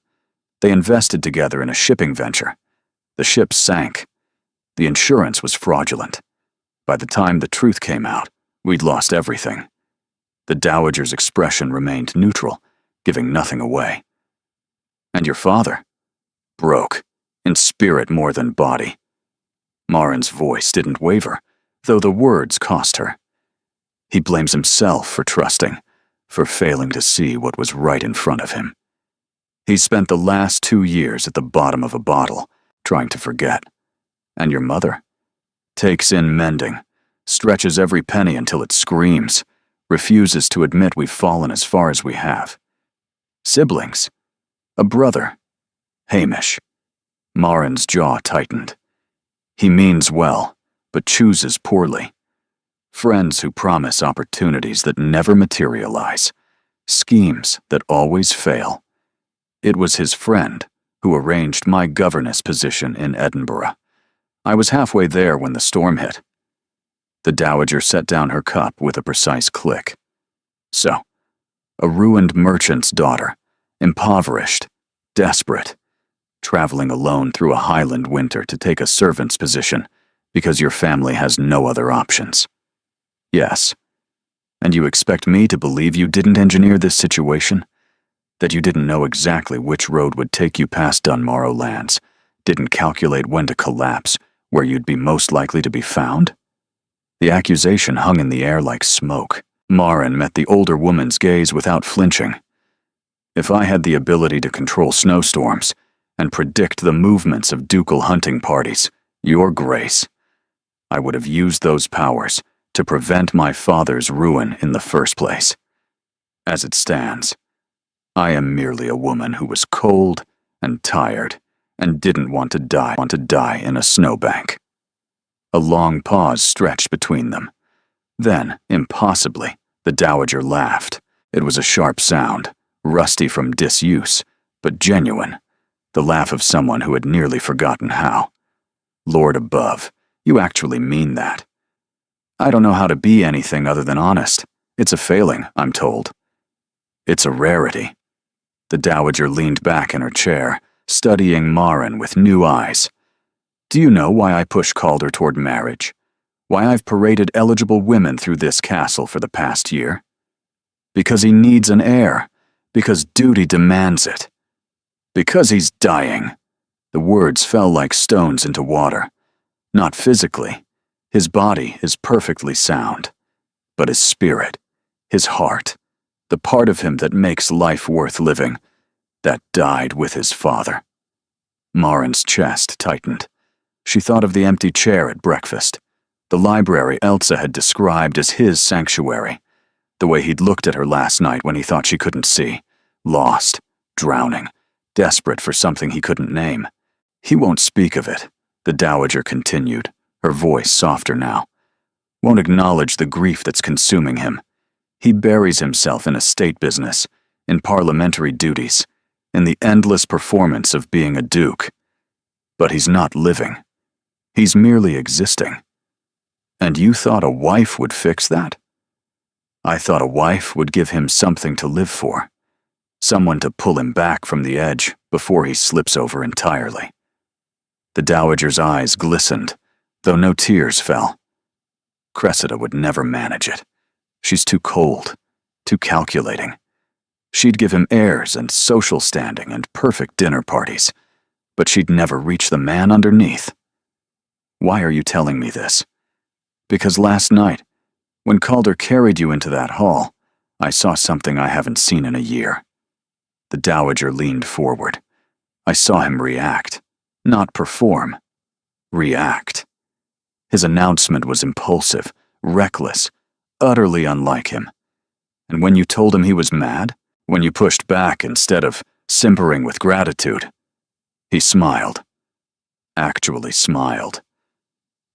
[SPEAKER 1] They invested together in a shipping venture. The ship sank. The insurance was fraudulent. By the time the truth came out, we'd lost everything. The Dowager's expression remained neutral, giving nothing away. And your father? Broke, in spirit more than body. Maren's voice didn't waver, though the words cost her. He blames himself for trusting, for failing to see what was right in front of him. He spent the last 2 years at the bottom of a bottle, trying to forget. And your mother? Takes in mending, stretches every penny until it screams, refuses to admit we've fallen as far as we have. Siblings? A brother? Hamish. Maren's jaw tightened. He means well, but chooses poorly. Friends who promise opportunities that never materialize. Schemes that always fail. It was his friend who arranged my governess position in Edinburgh. I was halfway there when the storm hit. The Dowager set down her cup with a precise click. So, a ruined merchant's daughter, impoverished, desperate, traveling alone through a Highland winter to take a servant's position because your family has no other options. Yes. And you expect me to believe you didn't engineer this situation? That you didn't know exactly which road would take you past Dunmorrow lands, didn't calculate when to collapse, where you'd be most likely to be found? The accusation hung in the air like smoke. Marin met the older woman's gaze without flinching. If I had the ability to control snowstorms and predict the movements of ducal hunting parties, Your Grace, I would have used those powers to prevent my father's ruin in the first place. As it stands, I am merely a woman who was cold and tired and didn't want to die in a snowbank. A long pause stretched between them. Then, impossibly, the Dowager laughed. It was a sharp sound, rusty from disuse, but genuine, the laugh of someone who had nearly forgotten how. Lord above, you actually mean that. I don't know how to be anything other than honest. It's a failing, I'm told. It's a rarity. The Dowager leaned back in her chair, studying Marin with new eyes. Do you know why I push Calder toward marriage? Why I've paraded eligible women through this castle for the past year? Because he needs an heir. Because duty demands it. Because he's dying. The words fell like stones into water. Not physically. His body is perfectly sound. But his spirit, his heart, the part of him that makes life worth living, that died with his father. Marin's chest tightened. She thought of the empty chair at breakfast, the library Elsa had described as his sanctuary, the way he'd looked at her last night when he thought she couldn't see, lost, drowning, desperate for something he couldn't name. He won't speak of it, the Dowager continued, her voice softer now. Won't acknowledge the grief that's consuming him. He buries himself in a state business, in parliamentary duties, in the endless performance of being a duke. But he's not living. He's merely existing. And you thought a wife would fix that? I thought a wife would give him something to live for, someone to pull him back from the edge before he slips over entirely. The Dowager's eyes glistened, though no tears fell. Cressida would never manage it. She's too cold, too calculating. She'd give him heirs and social standing and perfect dinner parties, but she'd never reach the man underneath. Why are you telling me this? Because last night, when Calder carried you into that hall, I saw something I haven't seen in a year. The Dowager leaned forward. I saw him react, not perform. React. His announcement was impulsive, reckless, utterly unlike him. And when you told him he was mad, when you pushed back instead of simpering with gratitude, he smiled. Actually smiled.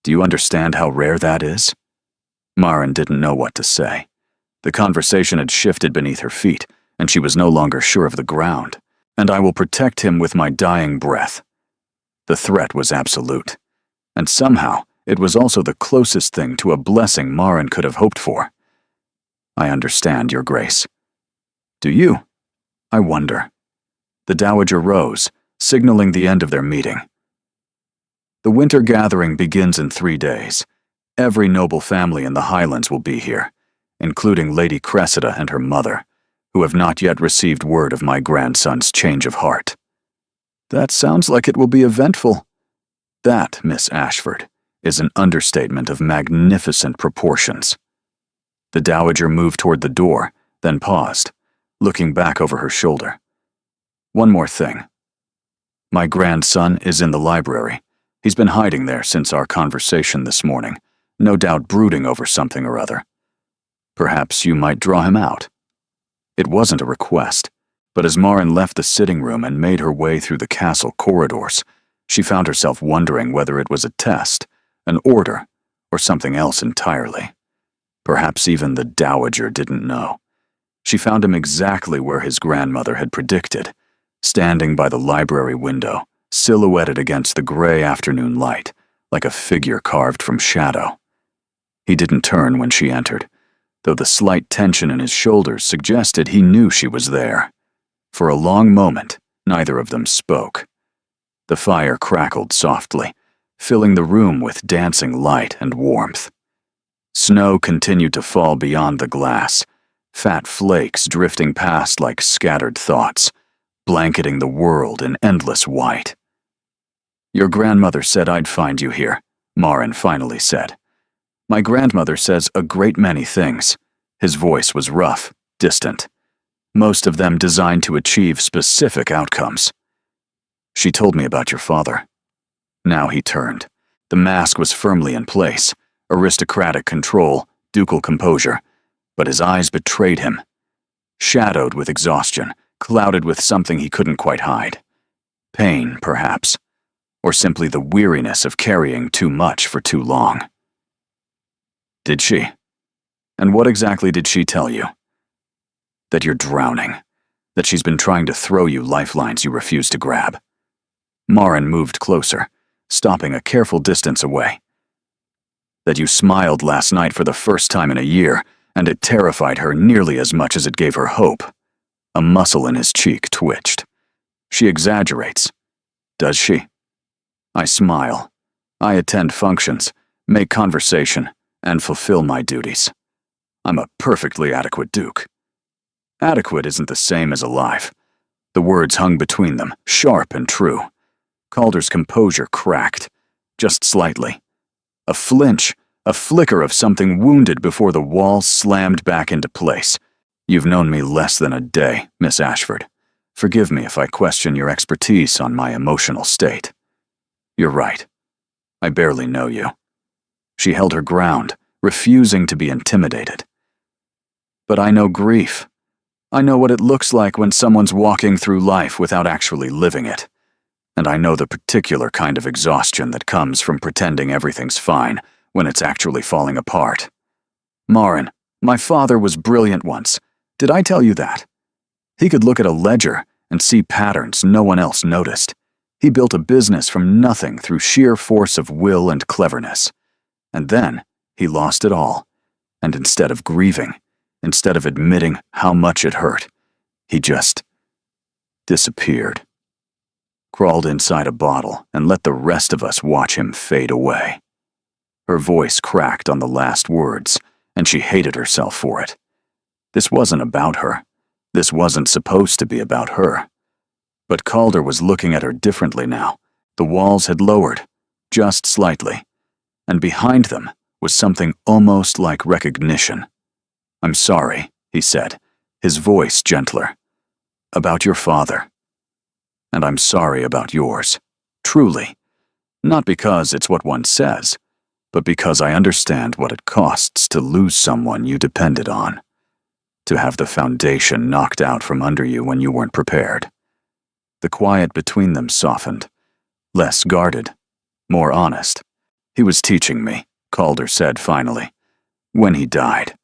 [SPEAKER 1] Do you understand how rare that is? Marin didn't know what to say. The conversation had shifted beneath her feet, and she was no longer sure of the ground. And I will protect him with my dying breath. The threat was absolute. And somehow, it was also the closest thing to a blessing Marin could have hoped for. I understand, Your Grace. Do you? I wonder. The Dowager rose, signaling the end of their meeting. The winter gathering begins in 3 days. Every noble family in the Highlands will be here, including Lady Cressida and her mother, who have not yet received word of my grandson's change of heart. That sounds like it will be eventful. That, Miss Ashford, is an understatement of magnificent proportions. The Dowager moved toward the door, then paused, looking back over her shoulder. One more thing. My grandson is in the library. He's been hiding there since our conversation this morning, no doubt brooding over something or other. Perhaps you might draw him out. It wasn't a request, but as Marin left the sitting room and made her way through the castle corridors, she found herself wondering whether it was a test, an order, or something else entirely. Perhaps even the Dowager didn't know. She found him exactly where his grandmother had predicted, standing by the library window, silhouetted against the gray afternoon light, like a figure carved from shadow. He didn't turn when she entered, though the slight tension in his shoulders suggested he knew she was there. For a long moment, neither of them spoke. The fire crackled softly, filling the room with dancing light and warmth. Snow continued to fall beyond the glass, fat flakes drifting past like scattered thoughts, blanketing the world in endless white. "Your grandmother said I'd find you here," Marin finally said. "My grandmother says a great many things." His voice was rough, distant, most of them designed to achieve specific outcomes. "She told me about your father." Now he turned. The mask was firmly in place, aristocratic control, ducal composure, but his eyes betrayed him. Shadowed with exhaustion, clouded with something he couldn't quite hide. Pain, perhaps, or simply the weariness of carrying too much for too long. "Did she? And what exactly did she tell you?" "That you're drowning. That she's been trying to throw you lifelines you refuse to grab." Marin moved closer, stopping a careful distance away. "That you smiled last night for the first time in a year, and it terrified her nearly as much as it gave her hope." A muscle in his cheek twitched. "She exaggerates." "Does she?" "I smile. I attend functions, make conversation, and fulfill my duties. I'm a perfectly adequate Duke." Adequate isn't the same as alive. The words hung between them, sharp and true. Calder's composure cracked, just slightly. A flinch, a flicker of something wounded before the walls slammed back into place. "You've known me less than a day, Miss Ashford. Forgive me if I question your expertise on my emotional state." "You're right. I barely know you." She held her ground, refusing to be intimidated. "But I know grief. I know what it looks like when someone's walking through life without actually living it. And I know the particular kind of exhaustion that comes from pretending everything's fine when it's actually falling apart. Marin, my father was brilliant once. Did I tell you that? He could look at a ledger and see patterns no one else noticed. He built a business from nothing through sheer force of will and cleverness. And then he lost it all. And instead of grieving, instead of admitting how much it hurt, he just disappeared. Crawled inside a bottle and let the rest of us watch him fade away." Her voice cracked on the last words, and she hated herself for it. This wasn't about her. This wasn't supposed to be about her. But Calder was looking at her differently now. The walls had lowered, just slightly, and behind them was something almost like recognition. "I'm sorry," he said, his voice gentler. "About your father. And I'm sorry about yours. Truly. Not because it's what one says, but because I understand what it costs to lose someone you depended on. To have the foundation knocked out from under you when you weren't prepared." The quiet between them softened. Less guarded. More honest. "He was teaching me," Calder said finally. "When he died,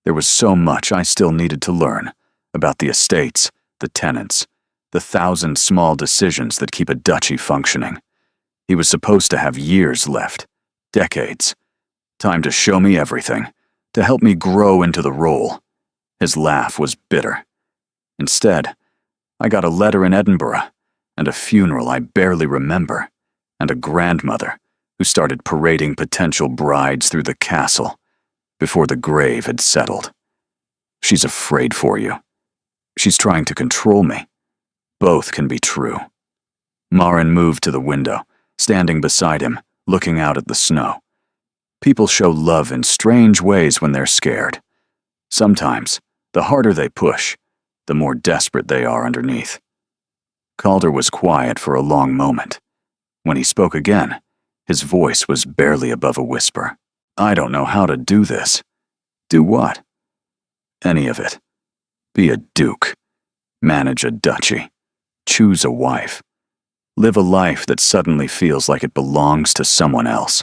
[SPEAKER 1] there was so much I still needed to learn about the estates, the tenants, the 1,000 small decisions that keep a duchy functioning. He was supposed to have years left, decades. Time to show me everything, to help me grow into the role." His laugh was bitter. "Instead, I got a letter in Edinburgh, and a funeral I barely remember, and a grandmother who started parading potential brides through the castle before the grave had settled. She's afraid for you. She's trying to control me. Both can be true." Marin moved to the window, standing beside him, looking out at the snow. People show love in strange ways when they're scared. Sometimes, the harder they push, the more desperate they are underneath. Calder was quiet for a long moment. When he spoke again, his voice was barely above a whisper. "I don't know how to do this." "Do what?" "Any of it. Be a duke. Manage a duchy. Choose a wife. Live a life that suddenly feels like it belongs to someone else."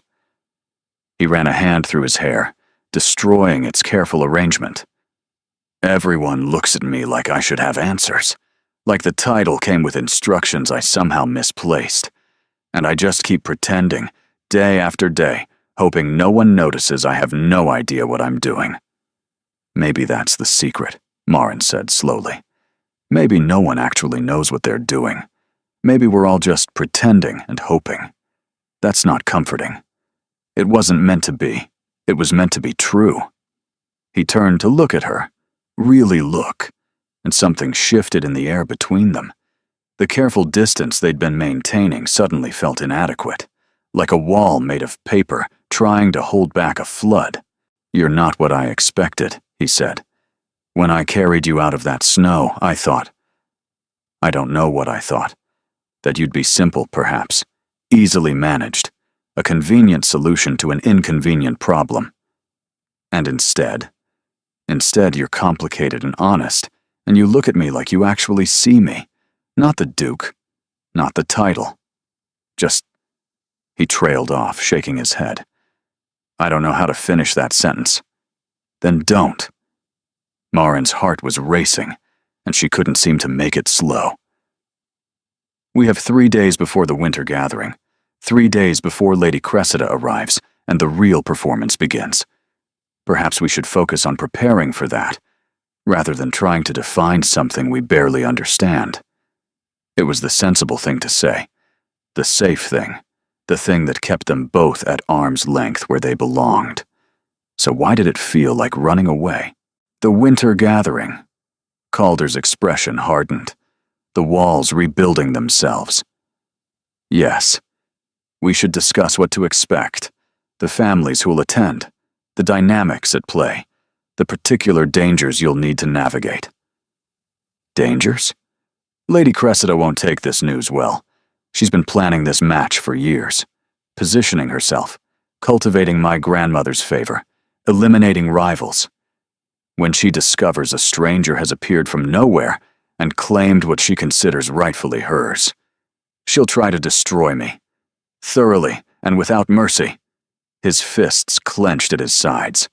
[SPEAKER 1] He ran a hand through his hair, destroying its careful arrangement. "Everyone looks at me like I should have answers, like the title came with instructions I somehow misplaced. And I just keep pretending, day after day, hoping no one notices I have no idea what I'm doing." "Maybe that's the secret," Marin said slowly. "Maybe no one actually knows what they're doing. Maybe we're all just pretending and hoping. That's not comforting. It wasn't meant to be. It was meant to be true. He turned to look at her, really look, and something shifted in the air between them. The careful distance they'd been maintaining suddenly felt inadequate, like a wall made of paper trying to hold back a flood. "You're not what I expected," he said. "When I carried you out of that snow, I don't know what I thought. That you'd be simple, perhaps, easily managed, a convenient solution to an inconvenient problem. And instead you're complicated and honest, and you look at me like you actually see me. Not the Duke, not the title. Just—" He trailed off, shaking his head. "I don't know how to finish that sentence." "Then don't." Marin's heart was racing, and she couldn't seem to make it slow. "We have 3 days before the winter gathering, 3 days before Lady Cressida arrives and the real performance begins. Perhaps we should focus on preparing for that, rather than trying to define something we barely understand." It was the sensible thing to say, the safe thing, the thing that kept them both at arm's length where they belonged. So why did it feel like running away? The winter gathering. Calder's expression hardened, the walls rebuilding themselves. "Yes, we should discuss what to expect, the families who will attend, the dynamics at play, the particular dangers you'll need to navigate." "Dangers?" "Lady Cressida won't take this news well. She's been planning this match for years, positioning herself, cultivating my grandmother's favor, eliminating rivals. When she discovers a stranger has appeared from nowhere and claimed what she considers rightfully hers, she'll try to destroy me, thoroughly and without mercy." His fists clenched at his sides.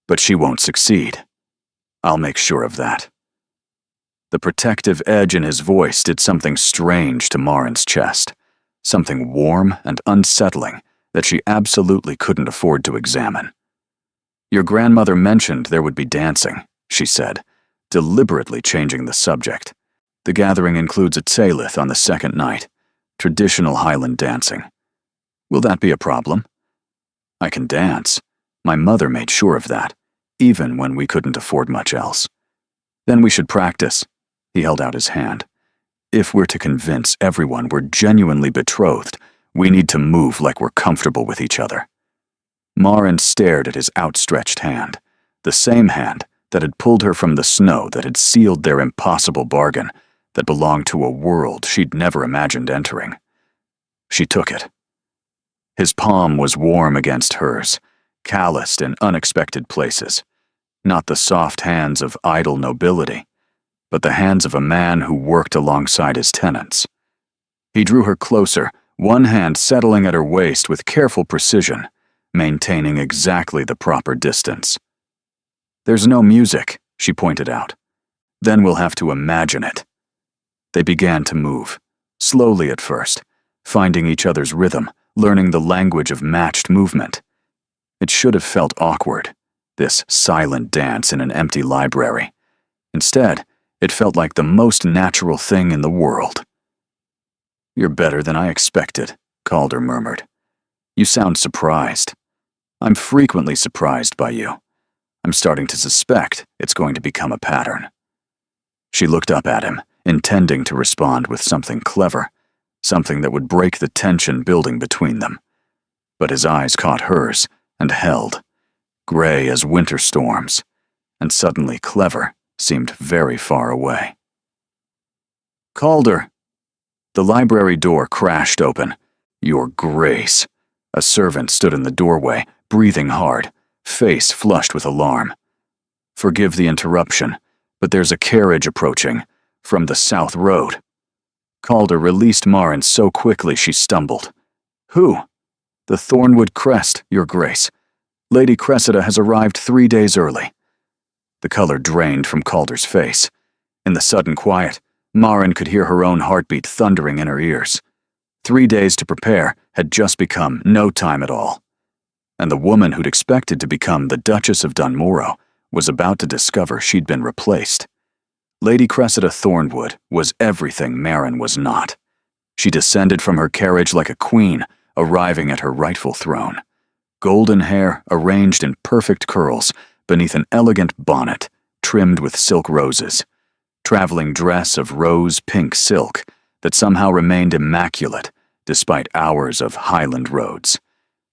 [SPEAKER 1] "But she won't succeed. I'll make sure of that." The protective edge in his voice did something strange to Marin's chest, something warm and unsettling that she absolutely couldn't afford to examine. "Your grandmother mentioned there would be dancing," she said, deliberately changing the subject. "The gathering includes a tseilith on the second night, traditional Highland dancing. Will that be a problem?" "I can dance. My mother made sure of that, even when we couldn't afford much else." "Then we should practice." He held out his hand. "If we're to convince everyone we're genuinely betrothed, we need to move like we're comfortable with each other." Marin stared at his outstretched hand, the same hand that had pulled her from the snow, that had sealed their impossible bargain, that belonged to a world she'd never imagined entering. She took it. His palm was warm against hers, calloused in unexpected places. Not the soft hands of idle nobility, but the hands of a man who worked alongside his tenants. He drew her closer, one hand settling at her waist with careful precision, maintaining exactly the proper distance. "There's no music," she pointed out. "Then we'll have to imagine it." They began to move, slowly at first, finding each other's rhythm, learning the language of matched movement. It should have felt awkward, this silent dance in an empty library. Instead, it felt like the most natural thing in the world. "You're better than I expected," Calder murmured. "You sound surprised." "I'm frequently surprised by you. I'm starting to suspect it's going to become a pattern." She looked up at him, intending to respond with something clever, something that would break the tension building between them. But his eyes caught hers and held, gray as winter storms, and suddenly clever seemed very far away. "Calder!" The library door crashed open. "Your Grace." A servant stood in the doorway, breathing hard, face flushed with alarm. "Forgive the interruption, but there's a carriage approaching, from the South Road." Calder released Marin so quickly she stumbled. "Who?" "The Thornwood Crest, Your Grace. Lady Cressida has arrived 3 days early." The color drained from Calder's face. In the sudden quiet, Marin could hear her own heartbeat thundering in her ears. 3 days to prepare had just become no time at all. And the woman who'd expected to become the Duchess of Dunmorrow was about to discover she'd been replaced. Lady Cressida Thornwood was everything Marin was not. She descended from her carriage like a queen, arriving at her rightful throne. golden hair arranged in perfect curls beneath an elegant bonnet trimmed with silk roses, traveling dress of rose-pink silk that somehow remained immaculate despite hours of Highland roads,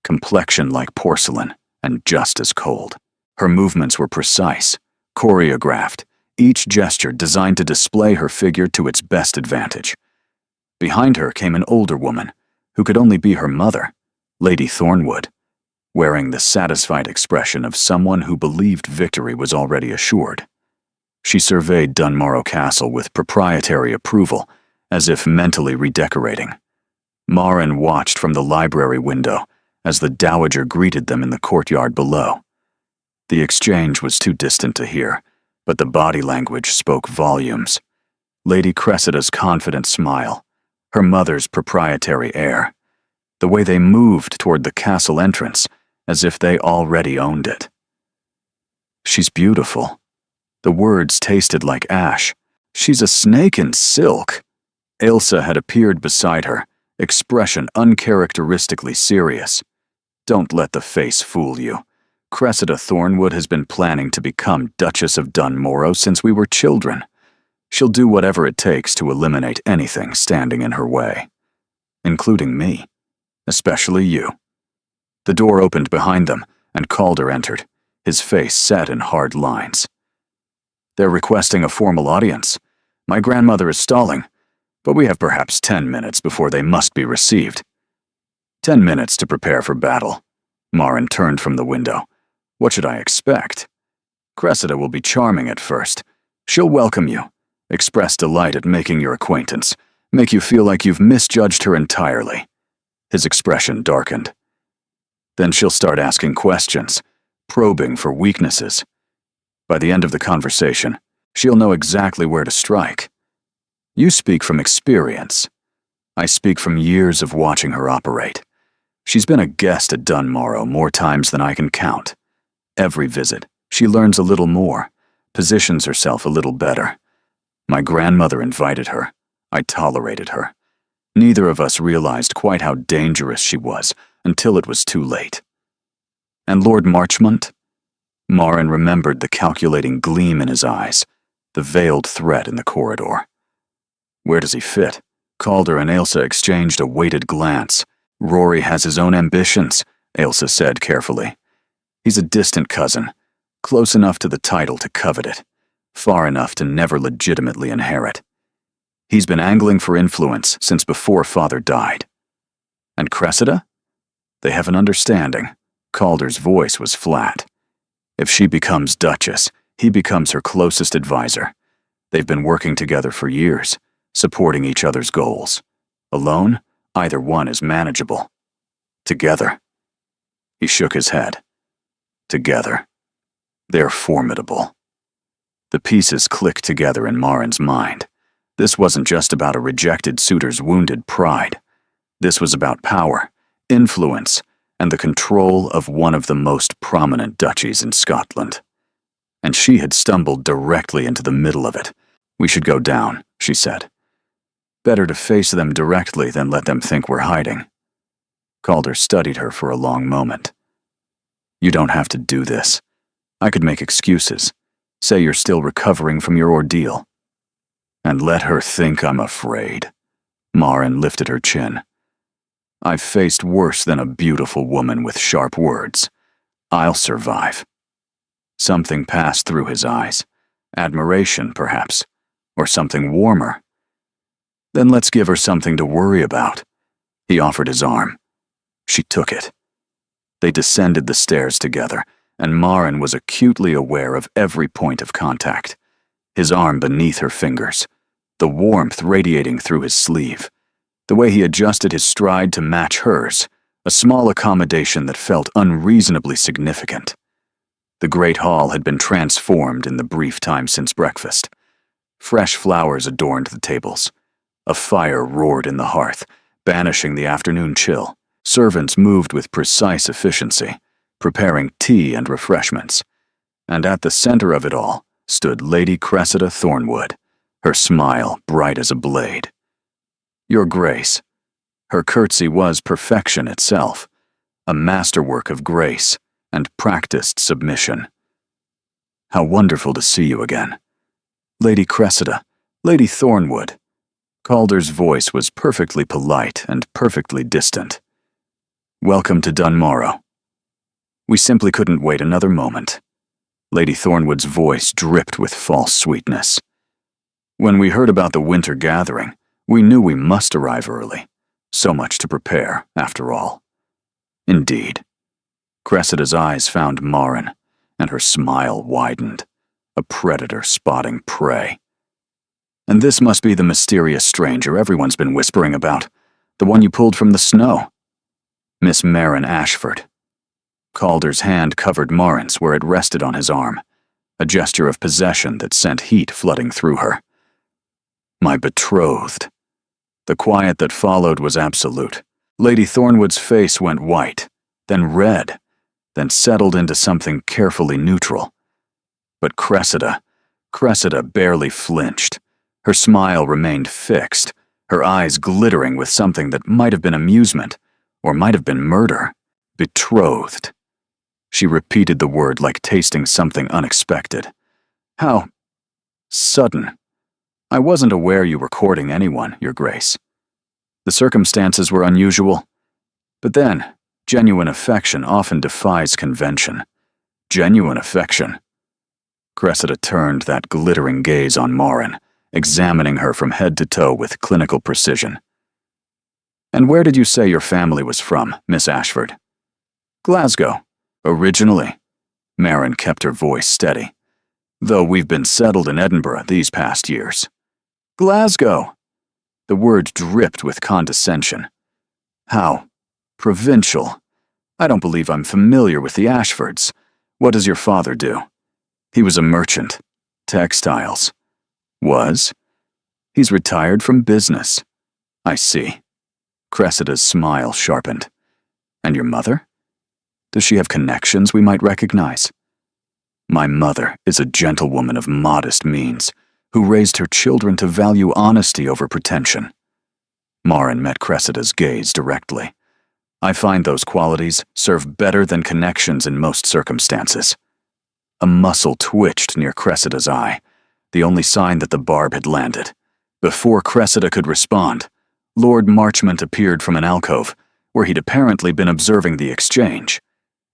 [SPEAKER 1] complexion like porcelain and just as cold. Her movements were precise, choreographed, each gesture designed to display her figure to its best advantage. Behind her came an older woman, who could only be her mother, Lady Thornwood, wearing the satisfied expression of someone who believed victory was already assured. She surveyed Dunmorrow Castle with proprietary approval, as if mentally redecorating. Marin watched from the library window as the dowager greeted them in the courtyard below. The exchange was too distant to hear, but the body language spoke volumes. Lady Cressida's confident smile, her mother's proprietary air, the way they moved toward the castle entrance as if they already owned it. She's beautiful. The words tasted like ash. She's a snake in silk. Ailsa had appeared beside her, expression uncharacteristically serious. Don't let the face fool you. Cressida Thornwood has been planning to become Duchess of Dunmorrow since we were children. She'll do whatever it takes to eliminate anything standing in her way, including me, especially you. The door opened behind them, and Calder entered, his face set in hard lines. They're requesting a formal audience. My grandmother is stalling, but we have perhaps 10 minutes before they must be received. 10 minutes to prepare for battle. Marin turned from the window. What should I expect? Cressida will be charming at first. She'll welcome you, express delight at making your acquaintance, make you feel like you've misjudged her entirely. His expression darkened. Then she'll start asking questions, probing for weaknesses. By the end of the conversation, she'll know exactly where to strike. You speak from experience. I speak from years of watching her operate. She's been a guest at Dunmorrow more times than I can count. Every visit, she learns a little more, positions herself a little better. My grandmother invited her. I tolerated her. Neither of us realized quite how dangerous she was until it was too late. And Lord Marchmont? Marin remembered the calculating gleam in his eyes, the veiled threat in the corridor. Where does he fit? Calder and Ailsa exchanged a weighted glance. Rory has his own ambitions, Ailsa said carefully. He's a distant cousin, close enough to the title to covet it, far enough to never legitimately inherit. He's been angling for influence since before Father died. And Cressida? They have an understanding. Calder's voice was flat. If she becomes Duchess, he becomes her closest advisor. They've been working together for years, supporting each other's goals. Alone, either one is manageable. Together. He shook his head. Together. They're formidable. The pieces clicked together in Marin's mind. This wasn't just about a rejected suitor's wounded pride. This was about power, influence, and the control of one of the most prominent duchies in Scotland. And she had stumbled directly into the middle of it. We should go down, she said. Better to face them directly than let them think we're hiding. Calder studied her for a long moment. You don't have to do this. I could make excuses. Say you're still recovering from your ordeal. And let her think I'm afraid. Marin lifted her chin. I've faced worse than a beautiful woman with sharp words. I'll survive. Something passed through his eyes. Admiration, perhaps, or something warmer. Then let's give her something to worry about. He offered his arm. She took it. They descended the stairs together, and Marin was acutely aware of every point of contact. His arm beneath her fingers, the warmth radiating through his sleeve, the way he adjusted his stride to match hers, a small accommodation that felt unreasonably significant. The great hall had been transformed in the brief time since breakfast. Fresh flowers adorned the tables. A fire roared in the hearth, banishing the afternoon chill. Servants moved with precise efficiency, preparing tea and refreshments. And at the center of it all stood Lady Cressida Thornwood, her smile bright as a blade. Your Grace. Her curtsy was perfection itself, a masterwork of grace and practiced submission. How wonderful to see you again. Lady Cressida, Lady Thornwood. Calder's voice was perfectly polite and perfectly distant. Welcome to Dunmorrow. We simply couldn't wait another moment. Lady Thornwood's voice dripped with false sweetness. When we heard about the winter gathering, we knew we must arrive early. So much to prepare, after all. Indeed. Cressida's eyes found Marin, and her smile widened, a predator spotting prey. And this must be the mysterious stranger everyone's been whispering about, the one you pulled from the snow. Miss Marin Ashford. Calder's hand covered Marin's where it rested on his arm, a gesture of possession that sent heat flooding through her. My betrothed. The quiet that followed was absolute. Lady Thornwood's face went white, then red, then settled into something carefully neutral. But Cressida barely flinched. Her smile remained fixed, her eyes glittering with something that might have been amusement, or might have been murder. Betrothed. She repeated the word like tasting something unexpected. How sudden. I wasn't aware you were courting anyone, Your Grace. The circumstances were unusual. But then, genuine affection often defies convention. Genuine affection. Cressida turned that glittering gaze on Marin, examining her from head to toe with clinical precision. And where did you say your family was from, Miss Ashford? Glasgow. Originally. Marin kept her voice steady. Though we've been settled in Edinburgh these past years. Glasgow. The word dripped with condescension. How? Provincial. I don't believe I'm familiar with the Ashfords. What does your father do? He was a merchant. Textiles. Was? He's retired from business. I see. Cressida's smile sharpened. And your mother? Does she have connections we might recognize? My mother is a gentlewoman of modest means, who raised her children to value honesty over pretension. Marin met Cressida's gaze directly. I find those qualities serve better than connections in most circumstances. A muscle twitched near Cressida's eye, the only sign that the barb had landed. Before Cressida could respond, Lord Marchmont appeared from an alcove, where he'd apparently been observing the exchange.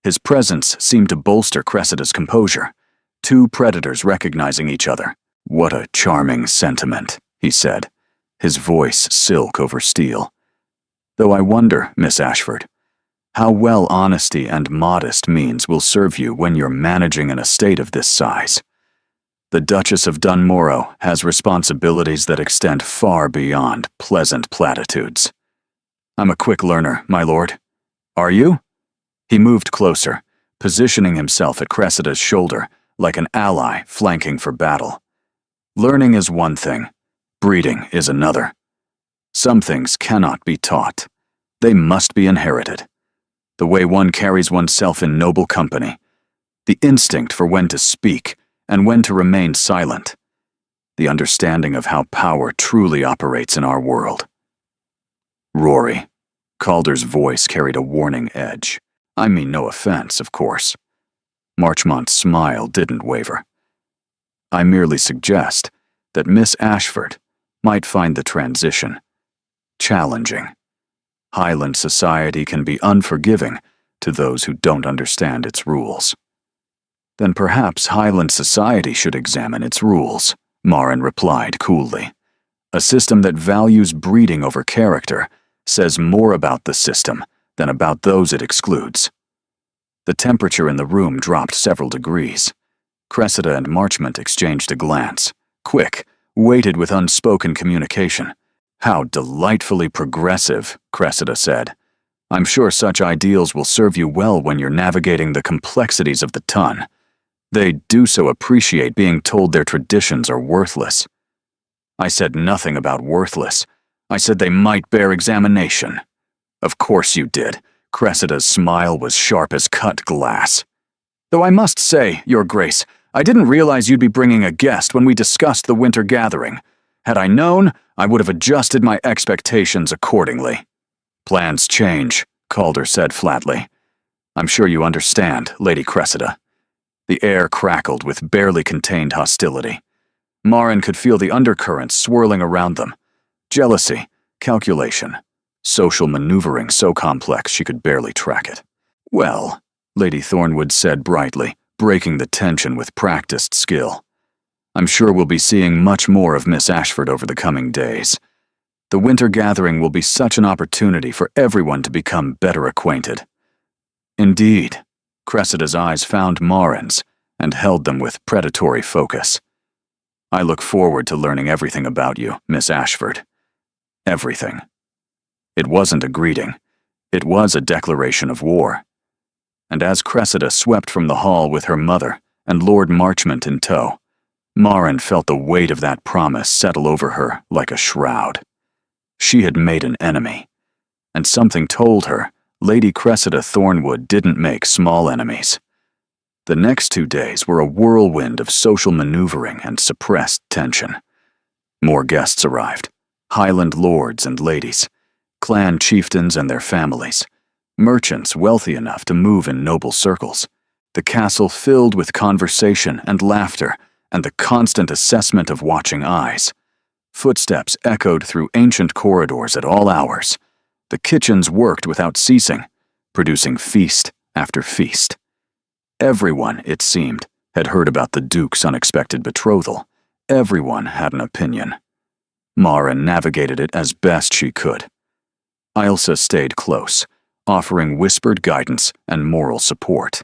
[SPEAKER 1] His presence seemed to bolster Cressida's composure, two predators recognizing each other. What a charming sentiment, he said, his voice silk over steel. Though I wonder, Miss Ashford, how well honesty and modest means will serve you when you're managing an estate of this size. The Duchess of Dunmorrow has responsibilities that extend far beyond pleasant platitudes. I'm a quick learner, my lord. Are you? He moved closer, positioning himself at Cressida's shoulder like an ally flanking for battle. Learning is one thing, breeding is another. Some things cannot be taught. They must be inherited. The way one carries oneself in noble company, the instinct for when to speak and when to remain silent, the understanding of how power truly operates in our world. Rory. Calder's voice carried a warning edge. I mean no offense, of course. Marchmont's smile didn't waver. I merely suggest that Miss Ashford might find the transition challenging. Highland society can be unforgiving to those who don't understand its rules. Then perhaps Highland society should examine its rules, Marin replied coolly. A system that values breeding over character says more about the system than about those it excludes. The temperature in the room dropped several degrees. Cressida and Marchmont exchanged a glance, quick, weighted with unspoken communication. How delightfully progressive, Cressida said. I'm sure such ideals will serve you well when you're navigating the complexities of the ton. They do so appreciate being told their traditions are worthless. I said nothing about worthless. I said they might bear examination. Of course you did. Cressida's smile was sharp as cut glass. Though I must say, Your Grace, I didn't realize you'd be bringing a guest when we discussed the winter gathering. Had I known, I would have adjusted my expectations accordingly. Plans change, Calder said flatly. I'm sure you understand, Lady Cressida." The air crackled with barely contained hostility. Marin could feel the undercurrents swirling around them. Jealousy, calculation, social maneuvering so complex she could barely track it. "Well," Lady Thornwood said brightly, breaking the tension with practiced skill. "I'm sure we'll be seeing much more of Miss Ashford over the coming days. The winter gathering will be such an opportunity for everyone to become better acquainted." Indeed, Cressida's eyes found Marin's and held them with predatory focus. "I look forward to learning everything about you, Miss Ashford. Everything." It wasn't a greeting. It was a declaration of war. And as Cressida swept from the hall with her mother and Lord Marchmont in tow, Marin felt the weight of that promise settle over her like a shroud. She had made an enemy, and something told her Lady Cressida Thornwood didn't make small enemies. The next 2 days were a whirlwind of social maneuvering and suppressed tension. More guests arrived, Highland lords and ladies, clan chieftains and their families, merchants wealthy enough to move in noble circles, the castle filled with conversation and laughter and the constant assessment of watching eyes. Footsteps echoed through ancient corridors at all hours. The kitchens worked without ceasing, producing feast after feast. Everyone, it seemed, had heard about the Duke's unexpected betrothal. Everyone had an opinion. Marin navigated it as best she could. Ailsa stayed close, offering whispered guidance and moral support.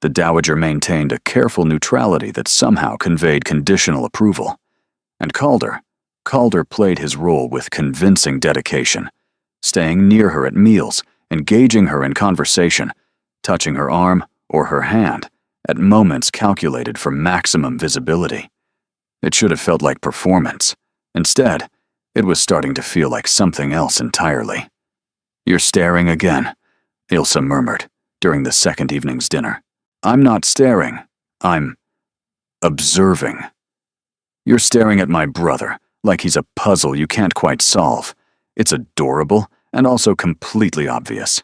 [SPEAKER 1] The Dowager maintained a careful neutrality that somehow conveyed conditional approval. And Calder played his role with convincing dedication, staying near her at meals, engaging her in conversation, touching her arm or her hand at moments calculated for maximum visibility. It should have felt like performance. Instead, it was starting to feel like something else entirely. "You're staring again," Ailsa murmured during the second evening's dinner. "I'm not staring. I'm observing. You're staring at my brother like he's a puzzle you can't quite solve. It's adorable and also completely obvious."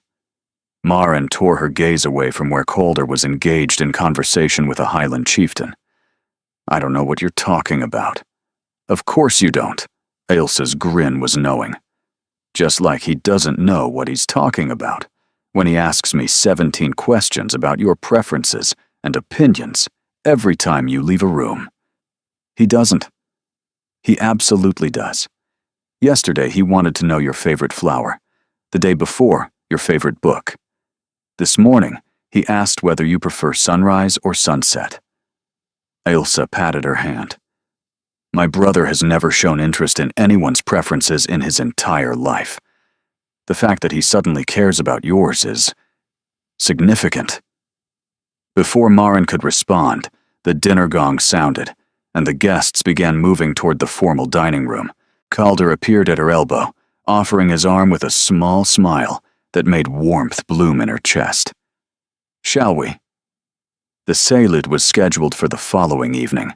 [SPEAKER 1] Marin tore her gaze away from where Calder was engaged in conversation with a Highland chieftain. "I don't know what you're talking about." "Of course you don't." Ailsa's grin was knowing. "Just like he doesn't know what he's talking about when he asks me 17 questions about your preferences and opinions every time you leave a room. He doesn't. He absolutely does. Yesterday he wanted to know your favorite flower. The day before, your favorite book. This morning, he asked whether you prefer sunrise or sunset." Ailsa patted her hand. "My brother has never shown interest in anyone's preferences in his entire life. The fact that he suddenly cares about yours is significant." Before Marin could respond, the dinner gong sounded, and the guests began moving toward the formal dining room. Calder appeared at her elbow, offering his arm with a small smile that made warmth bloom in her chest. "Shall we?" The Seilid was scheduled for the following evening,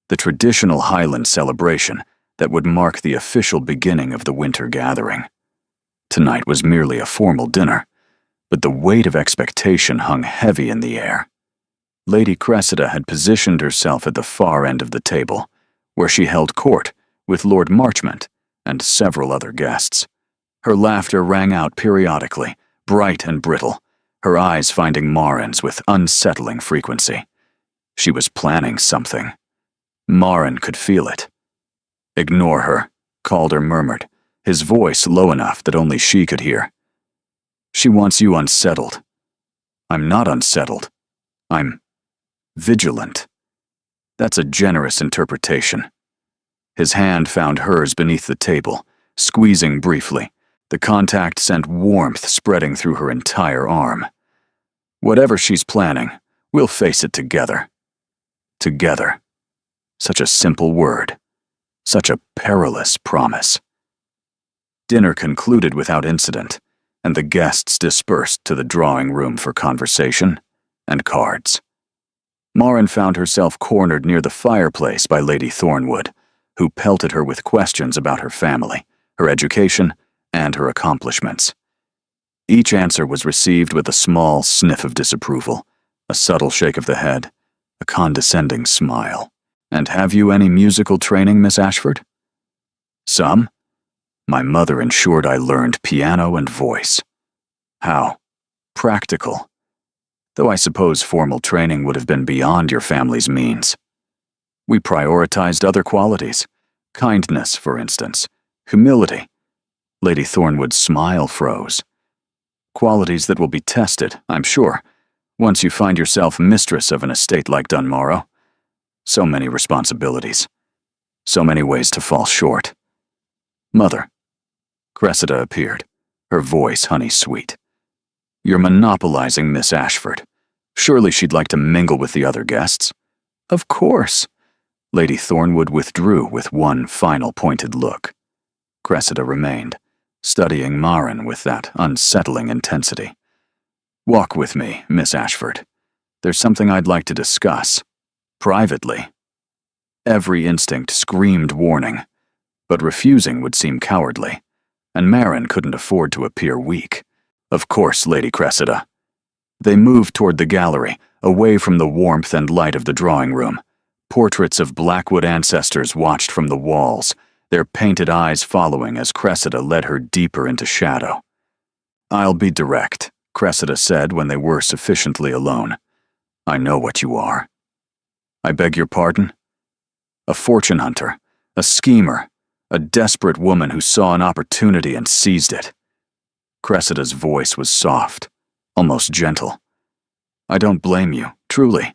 [SPEAKER 1] the traditional Highland celebration that would mark the official beginning of the winter gathering. Tonight was merely a formal dinner, but the weight of expectation hung heavy in the air. Lady Cressida had positioned herself at the far end of the table, where she held court with Lord Marchmont and several other guests. Her laughter rang out periodically, bright and brittle, her eyes finding Marin's with unsettling frequency. She was planning something. Marin could feel it. "Ignore her," Calder murmured, his voice low enough that only she could hear. "She wants you unsettled." "I'm not unsettled. I'm vigilant." That's a generous interpretation. His hand found hers beneath the table, squeezing briefly. The contact sent warmth spreading through her entire arm. "Whatever she's planning, we'll face it together." Together. Such a simple word. Such a perilous promise. Dinner concluded without incident, and the guests dispersed to the drawing room for conversation and cards. Marin found herself cornered near the fireplace by Lady Thornwood, who pelted her with questions about her family, her education, and her accomplishments. Each answer was received with a small sniff of disapproval, a subtle shake of the head, a condescending smile. "And have you any musical training, Miss Ashford?" "Some. My mother ensured I learned piano and voice." "How? Practical. Though I suppose formal training would have been beyond your family's means." "We prioritized other qualities. Kindness, for instance. Humility." Lady Thornwood's smile froze. "Qualities that will be tested, I'm sure, once you find yourself mistress of an estate like Dunmorrow. So many responsibilities. So many ways to fall short." "Mother." Cressida appeared, her voice honey-sweet. "You're monopolizing Miss Ashford. Surely she'd like to mingle with the other guests." "Of course." Lady Thornwood withdrew with one final pointed look. Cressida remained, studying Marin with that unsettling intensity. "Walk with me, Miss Ashford. There's something I'd like to discuss. Privately." Every instinct screamed warning, but refusing would seem cowardly, and Marin couldn't afford to appear weak. "Of course, Lady Cressida." They moved toward the gallery, away from the warmth and light of the drawing room. Portraits of Blackwood ancestors watched from the walls, their painted eyes following as Cressida led her deeper into shadow. "I'll be direct," Cressida said when they were sufficiently alone. "I know what you are." "I beg your pardon?" "A fortune hunter, a schemer, a desperate woman who saw an opportunity and seized it." Cressida's voice was soft, almost gentle. "I don't blame you, truly.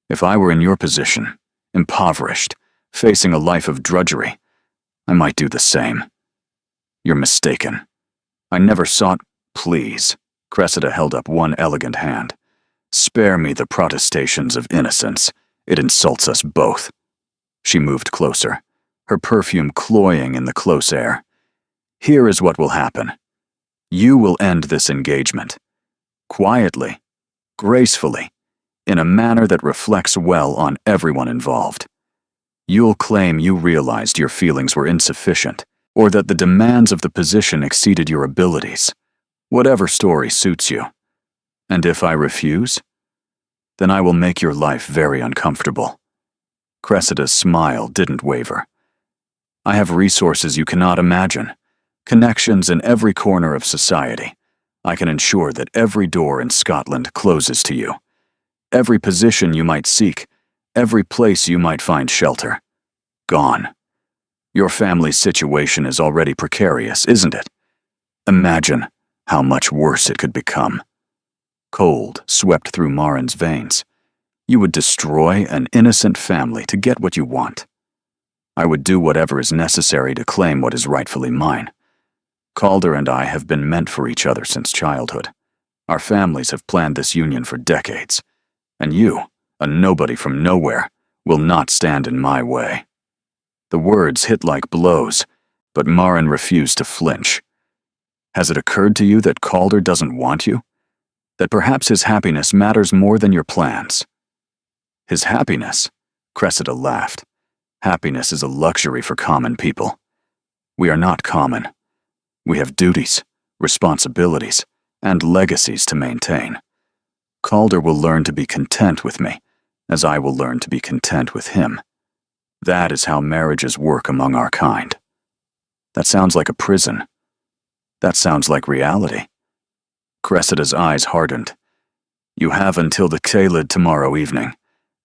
[SPEAKER 1] If I were in your position, impoverished, facing a life of drudgery, I might do the same." "You're mistaken. I never sought—" "Please." Cressida held up one elegant hand. "Spare me the protestations of innocence. It insults us both." She moved closer, her perfume cloying in the close air. "Here is what will happen. You will end this engagement. Quietly, gracefully, in a manner that reflects well on everyone involved. You'll claim you realized your feelings were insufficient, or that the demands of the position exceeded your abilities. Whatever story suits you. And if I refuse, then I will make your life very uncomfortable." Cressida's smile didn't waver. "I have resources you cannot imagine, connections in every corner of society. I can ensure that every door in Scotland closes to you. Every position you might seek, every place you might find shelter. Gone. Your family's situation is already precarious, isn't it? Imagine how much worse it could become." Cold swept through Marin's veins. "You would destroy an innocent family to get what you want. I would do whatever is necessary to claim what is rightfully mine. Calder and I have been meant for each other since childhood. Our families have planned this union for decades. And you, a nobody from nowhere, will not stand in my way." The words hit like blows, but Marin refused to flinch. "Has it occurred to you that Calder doesn't want you? That perhaps his happiness matters more than your plans?" "His happiness?" Cressida laughed. "Happiness is a luxury for common people. We are not common. We have duties, responsibilities, and legacies to maintain. Calder will learn to be content with me, as I will learn to be content with him. That is how marriages work among our kind." "That sounds like a prison. That sounds like reality." Cressida's eyes hardened. "You have until the Highland tomorrow evening.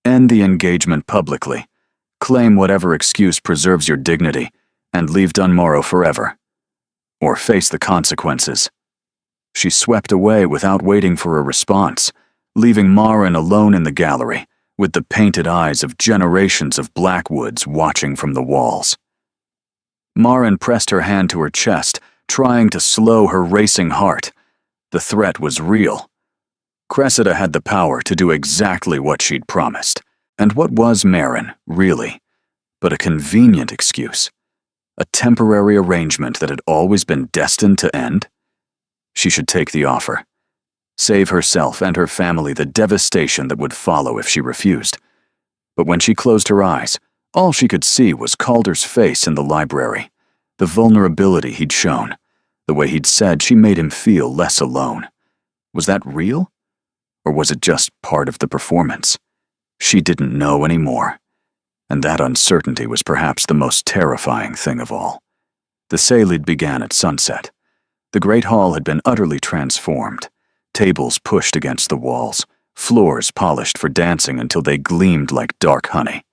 [SPEAKER 1] End the engagement publicly. Claim whatever excuse preserves your dignity, and leave Dunmorrow forever. Or face the consequences." She swept away without waiting for a response, leaving Marin alone in the gallery, with the painted eyes of generations of Blackwoods watching from the walls. Marin pressed her hand to her chest, trying to slow her racing heart. The threat was real. Cressida had the power to do exactly what she'd promised. And what was Marin, really, but a convenient excuse? A temporary arrangement that had always been destined to end? She should take the offer. Save herself and her family the devastation that would follow if she refused. But when she closed her eyes, all she could see was Calder's face in the library, the vulnerability he'd shown, The way he'd said she made him feel less alone. Was that real? Or was it just part of the performance? She didn't know anymore. And that uncertainty was perhaps the most terrifying thing of all. The Seilid began at sunset. The great hall had been utterly transformed. Tables pushed against the walls, floors polished for dancing until they gleamed like dark honey.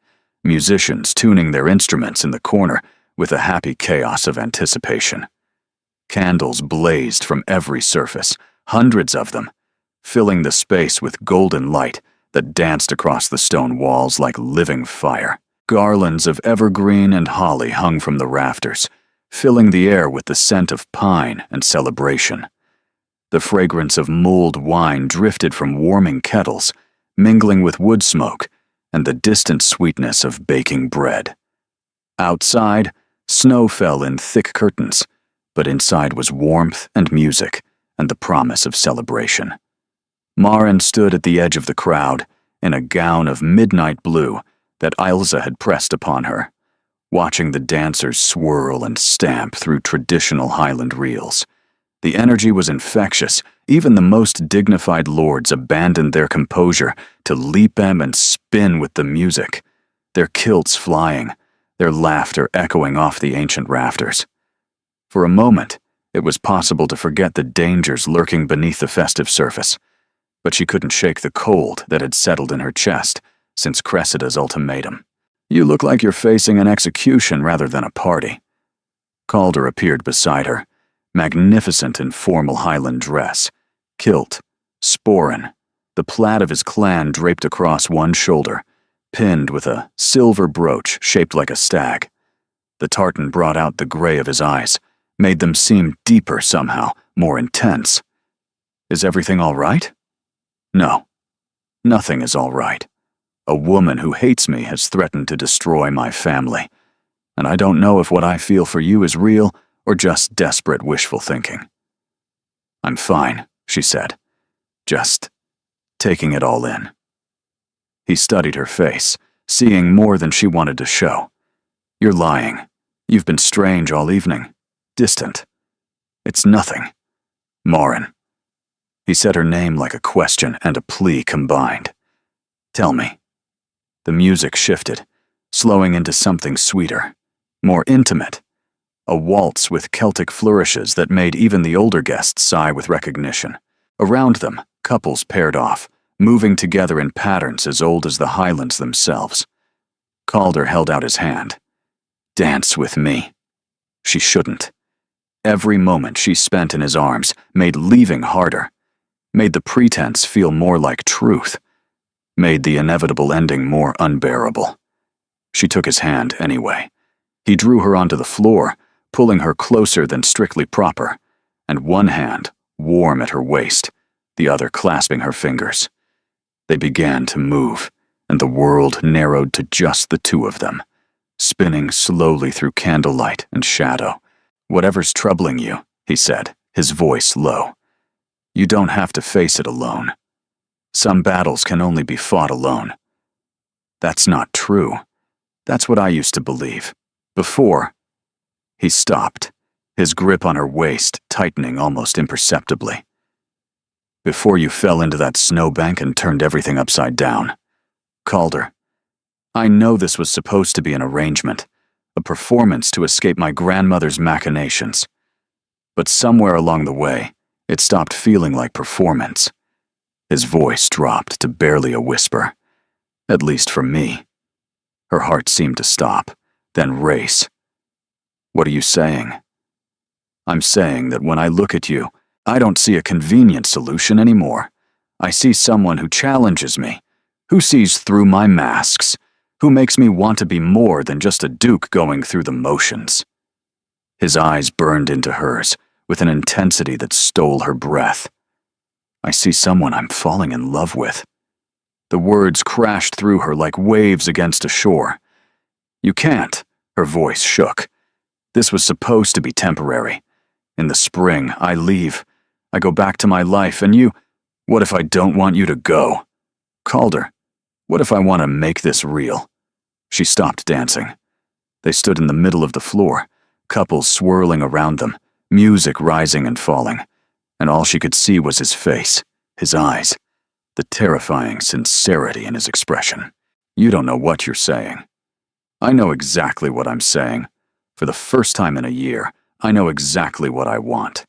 [SPEAKER 1] Musicians tuning their instruments in the corner with a happy chaos of anticipation. Candles blazed from every surface, hundreds of them, filling the space with golden light that danced across the stone walls like living fire. Garlands of evergreen and holly hung from the rafters, filling the air with the scent of pine and celebration. The fragrance of mulled wine drifted from warming kettles, mingling with wood smoke and the distant sweetness of baking bread. Outside, snow fell in thick curtains, but inside was warmth and music and the promise of celebration. Maren stood at the edge of the crowd in a gown of midnight blue that Ilsa had pressed upon her, watching the dancers swirl and stamp through traditional Highland reels. The energy was infectious. Even the most dignified lords abandoned their composure to leap and spin with the music, their kilts flying, their laughter echoing off the ancient rafters. For a moment, it was possible to forget the dangers lurking beneath the festive surface, but she couldn't shake the cold that had settled in her chest since Cressida's ultimatum. "You look like you're facing an execution rather than a party." Calder appeared beside her, magnificent in formal Highland dress, kilt, sporran, the plaid of his clan draped across one shoulder, pinned with a silver brooch shaped like a stag. The tartan brought out the gray of his eyes, made them seem deeper somehow, more intense. "Is everything all right?" "No, nothing is all right. A woman who hates me has threatened to destroy my family, and I don't know if what I feel for you is real or just desperate wishful thinking." "I'm fine," she said, just taking it all in. He studied her face, seeing more than she wanted to show. "You're lying. You've been strange all evening. Distant. It's nothing. Maren." He said her name like a question and a plea combined. "Tell me." The music shifted, slowing into something sweeter, more intimate. A waltz with Celtic flourishes that made even the older guests sigh with recognition. Around them, couples paired off, moving together in patterns as old as the Highlands themselves. Calder held out his hand. "Dance with me." She shouldn't. Every moment she spent in his arms made leaving harder, made the pretense feel more like truth, made the inevitable ending more unbearable. She took his hand anyway. He drew her onto the floor, pulling her closer than strictly proper, and one hand warm at her waist, the other clasping her fingers. They began to move, and the world narrowed to just the two of them, spinning slowly through candlelight and shadow. "Whatever's troubling you," he said, his voice low, "you don't have to face it alone. Some battles can only be fought alone." "That's not true. That's what I used to believe. Before." He stopped, his grip on her waist tightening almost imperceptibly. "Before you fell into that snowbank and turned everything upside down. Calder, I know this was supposed to be an arrangement, a performance to escape my grandmother's machinations. But somewhere along the way, it stopped feeling like performance." His voice dropped to barely a whisper. "At least for me." Her heart seemed to stop, then race. "What are you saying?" "I'm saying that when I look at you, I don't see a convenient solution anymore. I see someone who challenges me, who sees through my masks, who makes me want to be more than just a duke going through the motions." His eyes burned into hers with an intensity that stole her breath. "I see someone I'm falling in love with." The words crashed through her like waves against a shore. "You can't," her voice shook. "This was supposed to be temporary. In the spring, I leave. I go back to my life, and you— what if I don't want you to go? Calder, what if I want to make this real?" She stopped dancing. They stood in the middle of the floor, couples swirling around them, music rising and falling, and all she could see was his face, his eyes, the terrifying sincerity in his expression. You don't know what you're saying. I know exactly what I'm saying. For the first time in a year, I know exactly what I want.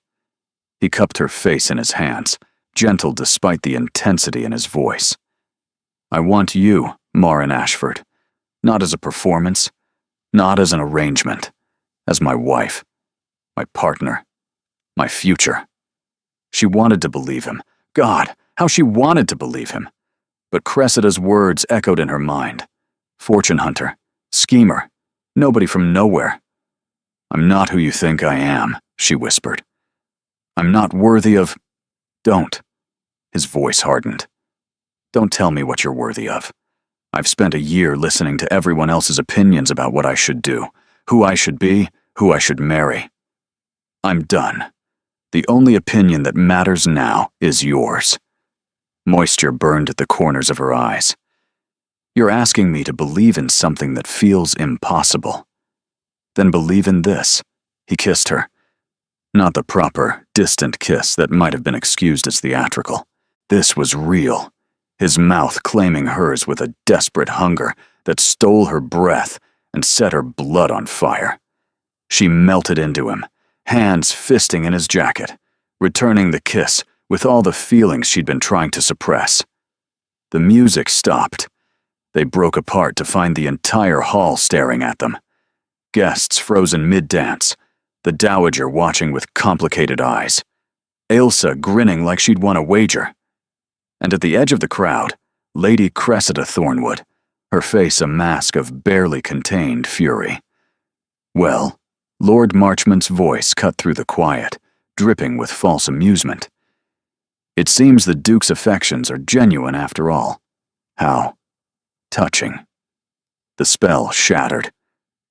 [SPEAKER 1] He cupped her face in his hands, gentle despite the intensity in his voice. I want you, Marin Ashford, not as a performance, not as an arrangement, as my wife, my partner, my future. She wanted to believe him. God, how she wanted to believe him. But Cressida's words echoed in her mind. Fortune hunter, schemer, nobody from nowhere. I'm not who you think I am, she whispered. I'm not worthy of... Don't. His voice hardened. Don't tell me what you're worthy of. I've spent a year listening to everyone else's opinions about what I should do, who I should be, who I should marry. I'm done. The only opinion that matters now is yours. Moisture burned at the corners of her eyes. You're asking me to believe in something that feels impossible. Then believe in this. He kissed her. Not the proper, distant kiss that might have been excused as theatrical. This was real. His mouth claiming hers with a desperate hunger that stole her breath and set her blood on fire. She melted into him, hands fisting in his jacket, returning the kiss with all the feelings she'd been trying to suppress. The music stopped. They broke apart to find the entire hall staring at them. Guests frozen mid-dance, the dowager watching with complicated eyes, Ailsa grinning like she'd won a wager. And at the edge of the crowd, Lady Cressida Thornwood, her face a mask of barely contained fury. Well, Lord Marchmont's voice cut through the quiet, dripping with false amusement. It seems the Duke's affections are genuine after all. How touching. The spell shattered.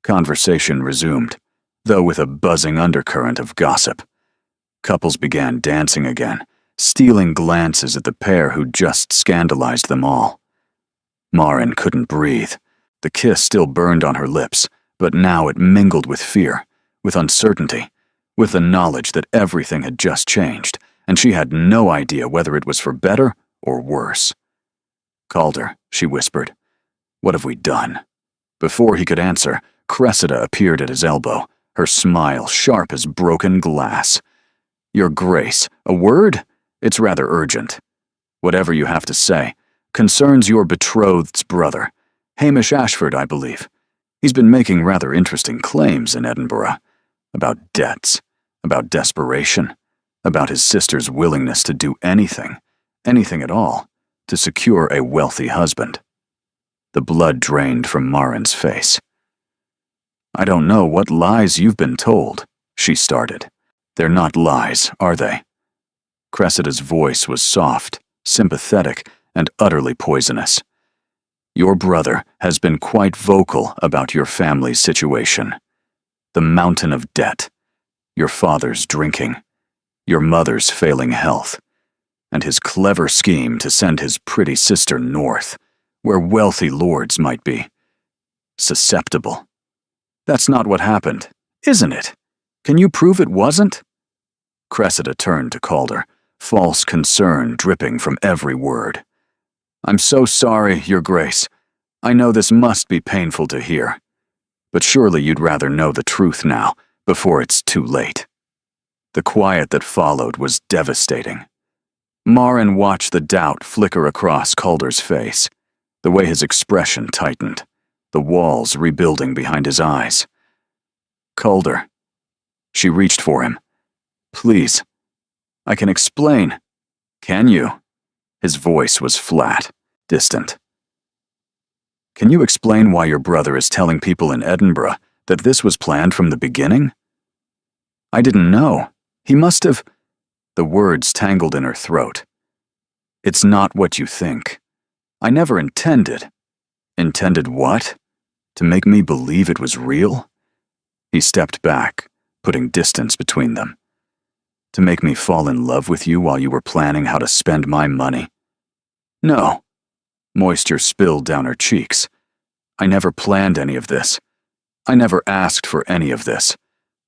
[SPEAKER 1] Conversation resumed, though with a buzzing undercurrent of gossip. Couples began dancing again, stealing glances at the pair who'd just scandalized them all. Marin couldn't breathe. The kiss still burned on her lips, but now it mingled with fear, with uncertainty, with the knowledge that everything had just changed, and she had no idea whether it was for better or worse. Calder, she whispered. What have we done? Before he could answer, Cressida appeared at his elbow, her smile sharp as broken glass. Your Grace, a word? It's rather urgent. Whatever you have to say concerns your betrothed's brother, Hamish Ashford, I believe. He's been making rather interesting claims in Edinburgh. About debts, about desperation, about his sister's willingness to do anything at all, to secure a wealthy husband. The blood drained from Marin's face. I don't know what lies you've been told, she started. They're not lies, are they? Cressida's voice was soft, sympathetic, and utterly poisonous. Your brother has been quite vocal about your family's situation. The mountain of debt, your father's drinking, your mother's failing health, and his clever scheme to send his pretty sister north, where wealthy lords might be. Susceptible. That's not what happened, isn't it? Can you prove it wasn't? Cressida turned to Calder, false concern dripping from every word. I'm so sorry, Your Grace. I know this must be painful to hear. But surely you'd rather know the truth now, before it's too late. The quiet that followed was devastating. Marin watched the doubt flicker across Calder's face, the way his expression tightened, the walls rebuilding behind his eyes. Calder. She reached for him. Please. I can explain. Can you? His voice was flat, distant. Can you explain why your brother is telling people in Edinburgh that this was planned from the beginning? I didn't know. He must have... The words tangled in her throat. It's not what you think. I never intended. Intended what? To make me believe it was real? He stepped back, putting distance between them. To make me fall in love with you while you were planning how to spend my money? No. Moisture spilled down her cheeks. I never planned any of this. I never asked for any of this.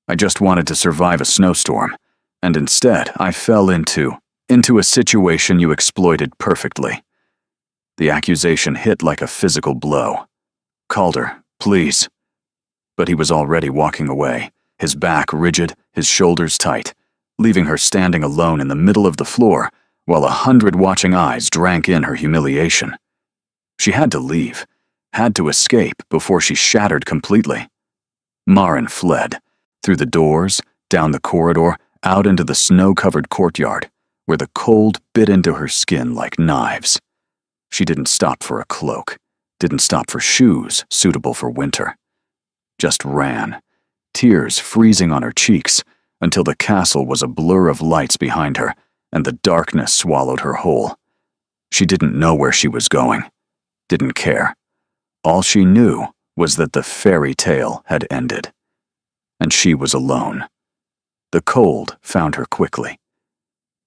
[SPEAKER 1] I just wanted to survive a snowstorm, and instead I fell into a situation you exploited perfectly. The accusation hit like a physical blow. Calder, please. But he was already walking away, his back rigid, his shoulders tight, leaving her standing alone in the middle of the floor while 100 watching eyes drank in her humiliation. She had to leave, had to escape before she shattered completely. Maren fled, through the doors, down the corridor, out into the snow-covered courtyard, where the cold bit into her skin like knives. She didn't stop for a cloak, didn't stop for shoes suitable for winter. Just ran, tears freezing on her cheeks, until the castle was a blur of lights behind her, and the darkness swallowed her whole. She didn't know where she was going, didn't care. All she knew was that the fairy tale had ended. And she was alone. The cold found her quickly.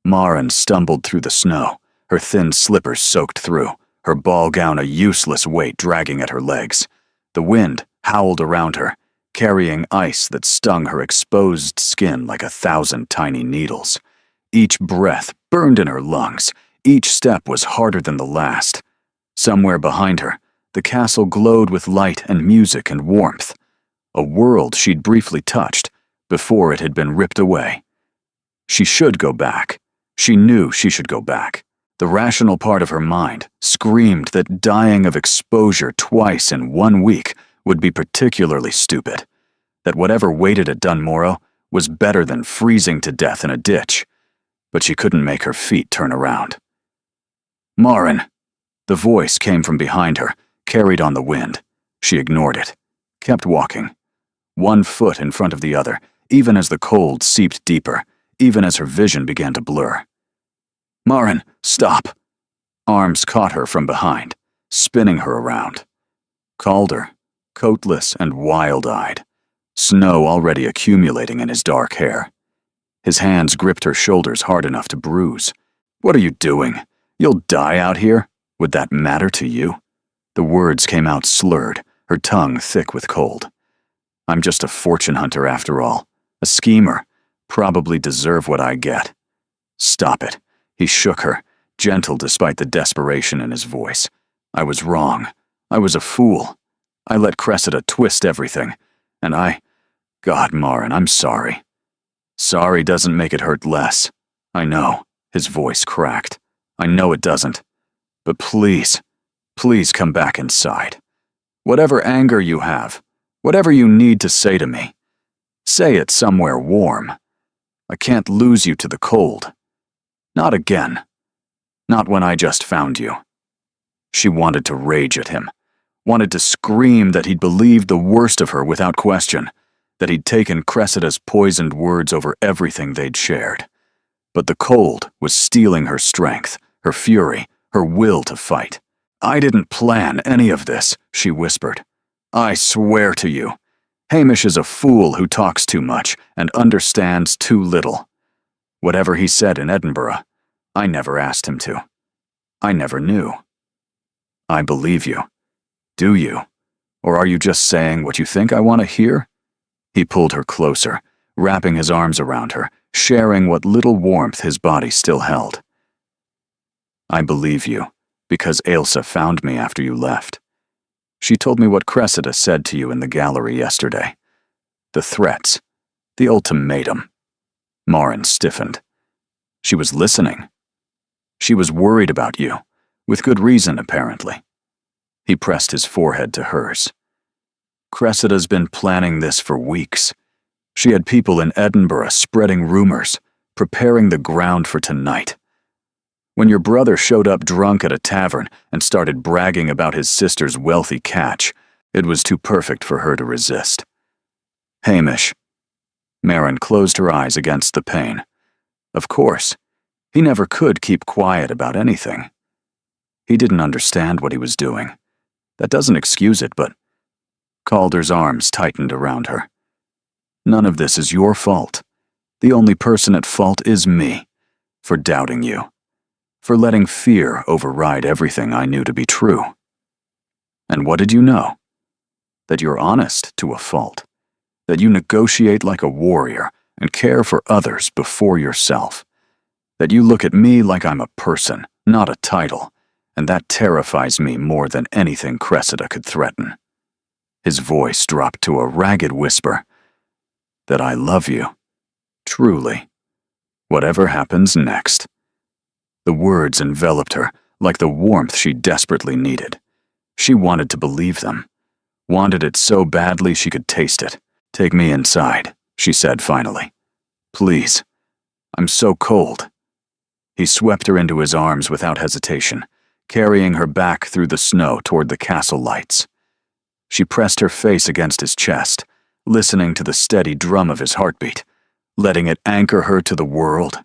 [SPEAKER 1] Maren stumbled through the snow, her thin slippers soaked through, her ball gown a useless weight dragging at her legs. The wind howled around her, carrying ice that stung her exposed skin like 1,000 tiny needles. Each breath burned in her lungs, each step was harder than the last. Somewhere behind her, the castle glowed with light and music and warmth, a world she'd briefly touched before it had been ripped away. She should go back. She knew she should go back. The rational part of her mind screamed that dying of exposure twice in 1 week would be particularly stupid, that whatever waited at Dunmorrow was better than freezing to death in a ditch, but she couldn't make her feet turn around. Maren! The voice came from behind her, carried on the wind. She ignored it, kept walking, 1 foot in front of the other, even as the cold seeped deeper, even as her vision began to blur. Maren, stop! Arms caught her from behind, spinning her around. Calder, coatless and wild-eyed, snow already accumulating in his dark hair. His hands gripped her shoulders hard enough to bruise. What are you doing? You'll die out here? Would that matter to you? The words came out slurred, her tongue thick with cold. I'm just a fortune hunter after all, a schemer, probably deserve what I get. Stop it. He shook her, gentle despite the desperation in his voice. I was wrong. I was a fool. I let Cressida twist everything, and God, Maren, I'm sorry. Sorry doesn't make it hurt less. I know, his voice cracked. I know it doesn't. But please, please come back inside. Whatever anger you have, whatever you need to say to me, say it somewhere warm. I can't lose you to the cold. Not again. Not when I just found you. She wanted to rage at him, wanted to scream that he'd believed the worst of her without question, that he'd taken Cressida's poisoned words over everything they'd shared. But the cold was stealing her strength, her fury, her will to fight. I didn't plan any of this, she whispered. I swear to you. Hamish is a fool who talks too much and understands too little. Whatever he said in Edinburgh, I never asked him to. I never knew. I believe you. Do you? Or are you just saying what you think I want to hear? He pulled her closer, wrapping his arms around her, sharing what little warmth his body still held. I believe you, because Ailsa found me after you left. She told me what Cressida said to you in the gallery yesterday. The threats, the ultimatum. Maren stiffened. She was listening. She was worried about you, with good reason, apparently. He pressed his forehead to hers. Cressida's been planning this for weeks. She had people in Edinburgh spreading rumors, preparing the ground for tonight. When your brother showed up drunk at a tavern and started bragging about his sister's wealthy catch, it was too perfect for her to resist. Hamish. Maren closed her eyes against the pain. Of course, he never could keep quiet about anything. He didn't understand what he was doing. That doesn't excuse it, but... Calder's arms tightened around her. None of this is your fault. The only person at fault is me, for doubting you, for letting fear override everything I knew to be true. And what did you know? That you're honest to a fault. That you negotiate like a warrior and care for others before yourself. That you look at me like I'm a person, not a title, and that terrifies me more than anything Cressida could threaten." His voice dropped to a ragged whisper. "That I love you. Truly. Whatever happens next." The words enveloped her like the warmth she desperately needed. She wanted to believe them. Wanted it so badly she could taste it. "Take me inside," she said finally. "Please. I'm so cold." He swept her into his arms without hesitation, carrying her back through the snow toward the castle lights. She pressed her face against his chest, listening to the steady drum of his heartbeat, letting it anchor her to the world.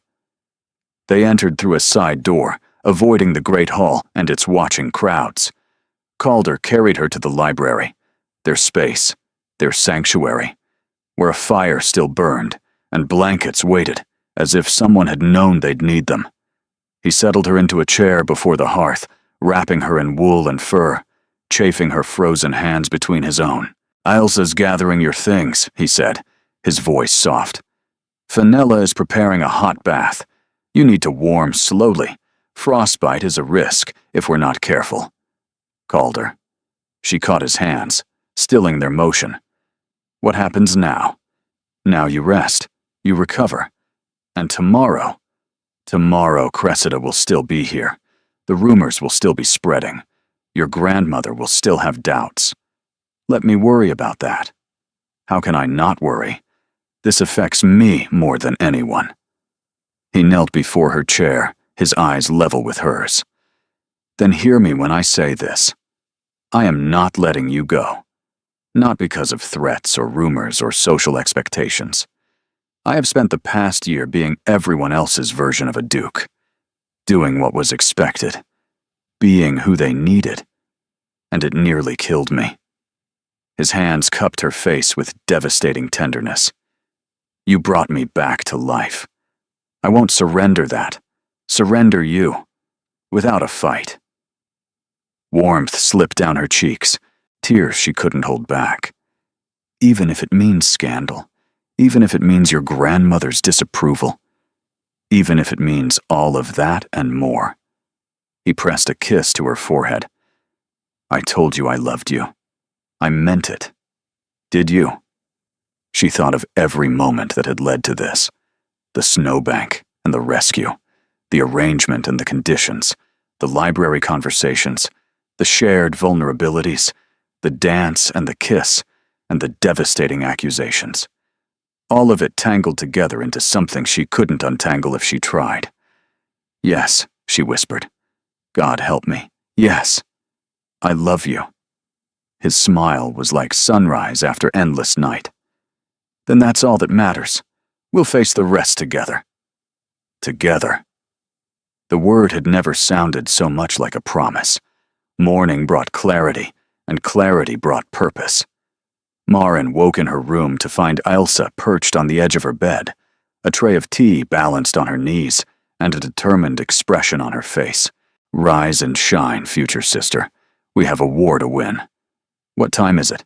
[SPEAKER 1] They entered through a side door, avoiding the great hall and its watching crowds. Calder carried her to the library, their space, their sanctuary, where a fire still burned and blankets waited as if someone had known they'd need them. He settled her into a chair before the hearth, wrapping her in wool and fur, chafing her frozen hands between his own. "Ailsa's gathering your things," he said, his voice soft. "Fenella is preparing a hot bath. You need to warm slowly. Frostbite is a risk if we're not careful." Calder. She caught his hands, stilling their motion. "What happens now? Now you rest, you recover. And tomorrow Cressida will still be here. The rumors will still be spreading. Your grandmother will still have doubts. Let me worry about that. How can I not worry? This affects me more than anyone." He knelt before her chair, his eyes level with hers. "Then hear me when I say this. I am not letting you go. Not because of threats or rumors or social expectations. I have spent the past year being everyone else's version of a duke, doing what was expected, being who they needed, and it nearly killed me." His hands cupped her face with devastating tenderness. "You brought me back to life. I won't surrender that. Surrender you. Without a fight." Warmth slipped down her cheeks, tears she couldn't hold back. "Even if it means scandal. Even if it means your grandmother's disapproval. Even if it means all of that and more." He pressed a kiss to her forehead. "I told you I loved you. I meant it. Did you?" She thought of every moment that had led to this. The snowbank and the rescue, the arrangement and the conditions, the library conversations, the shared vulnerabilities, the dance and the kiss, and the devastating accusations. All of it tangled together into something she couldn't untangle if she tried. "Yes," she whispered. "God help me. Yes. I love you." His smile was like sunrise after endless night. "Then that's all that matters. We'll face the rest together." Together. The word had never sounded so much like a promise. Morning brought clarity, and clarity brought purpose. Marin woke in her room to find Ailsa perched on the edge of her bed, a tray of tea balanced on her knees, and a determined expression on her face. "Rise and shine, future sister. We have a war to win. What time is it?"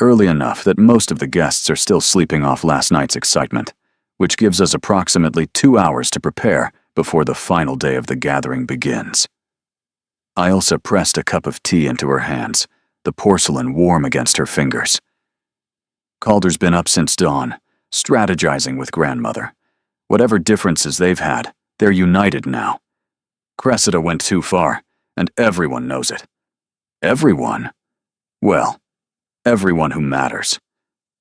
[SPEAKER 1] "Early enough that most of the guests are still sleeping off last night's excitement, which gives us approximately 2 hours to prepare before the final day of the gathering begins." Ailsa pressed a cup of tea into her hands, the porcelain warm against her fingers. "Calder's been up since dawn, strategizing with grandmother. Whatever differences they've had, they're united now. Cressida went too far, and everyone knows it." "Everyone?" "Well, everyone who matters.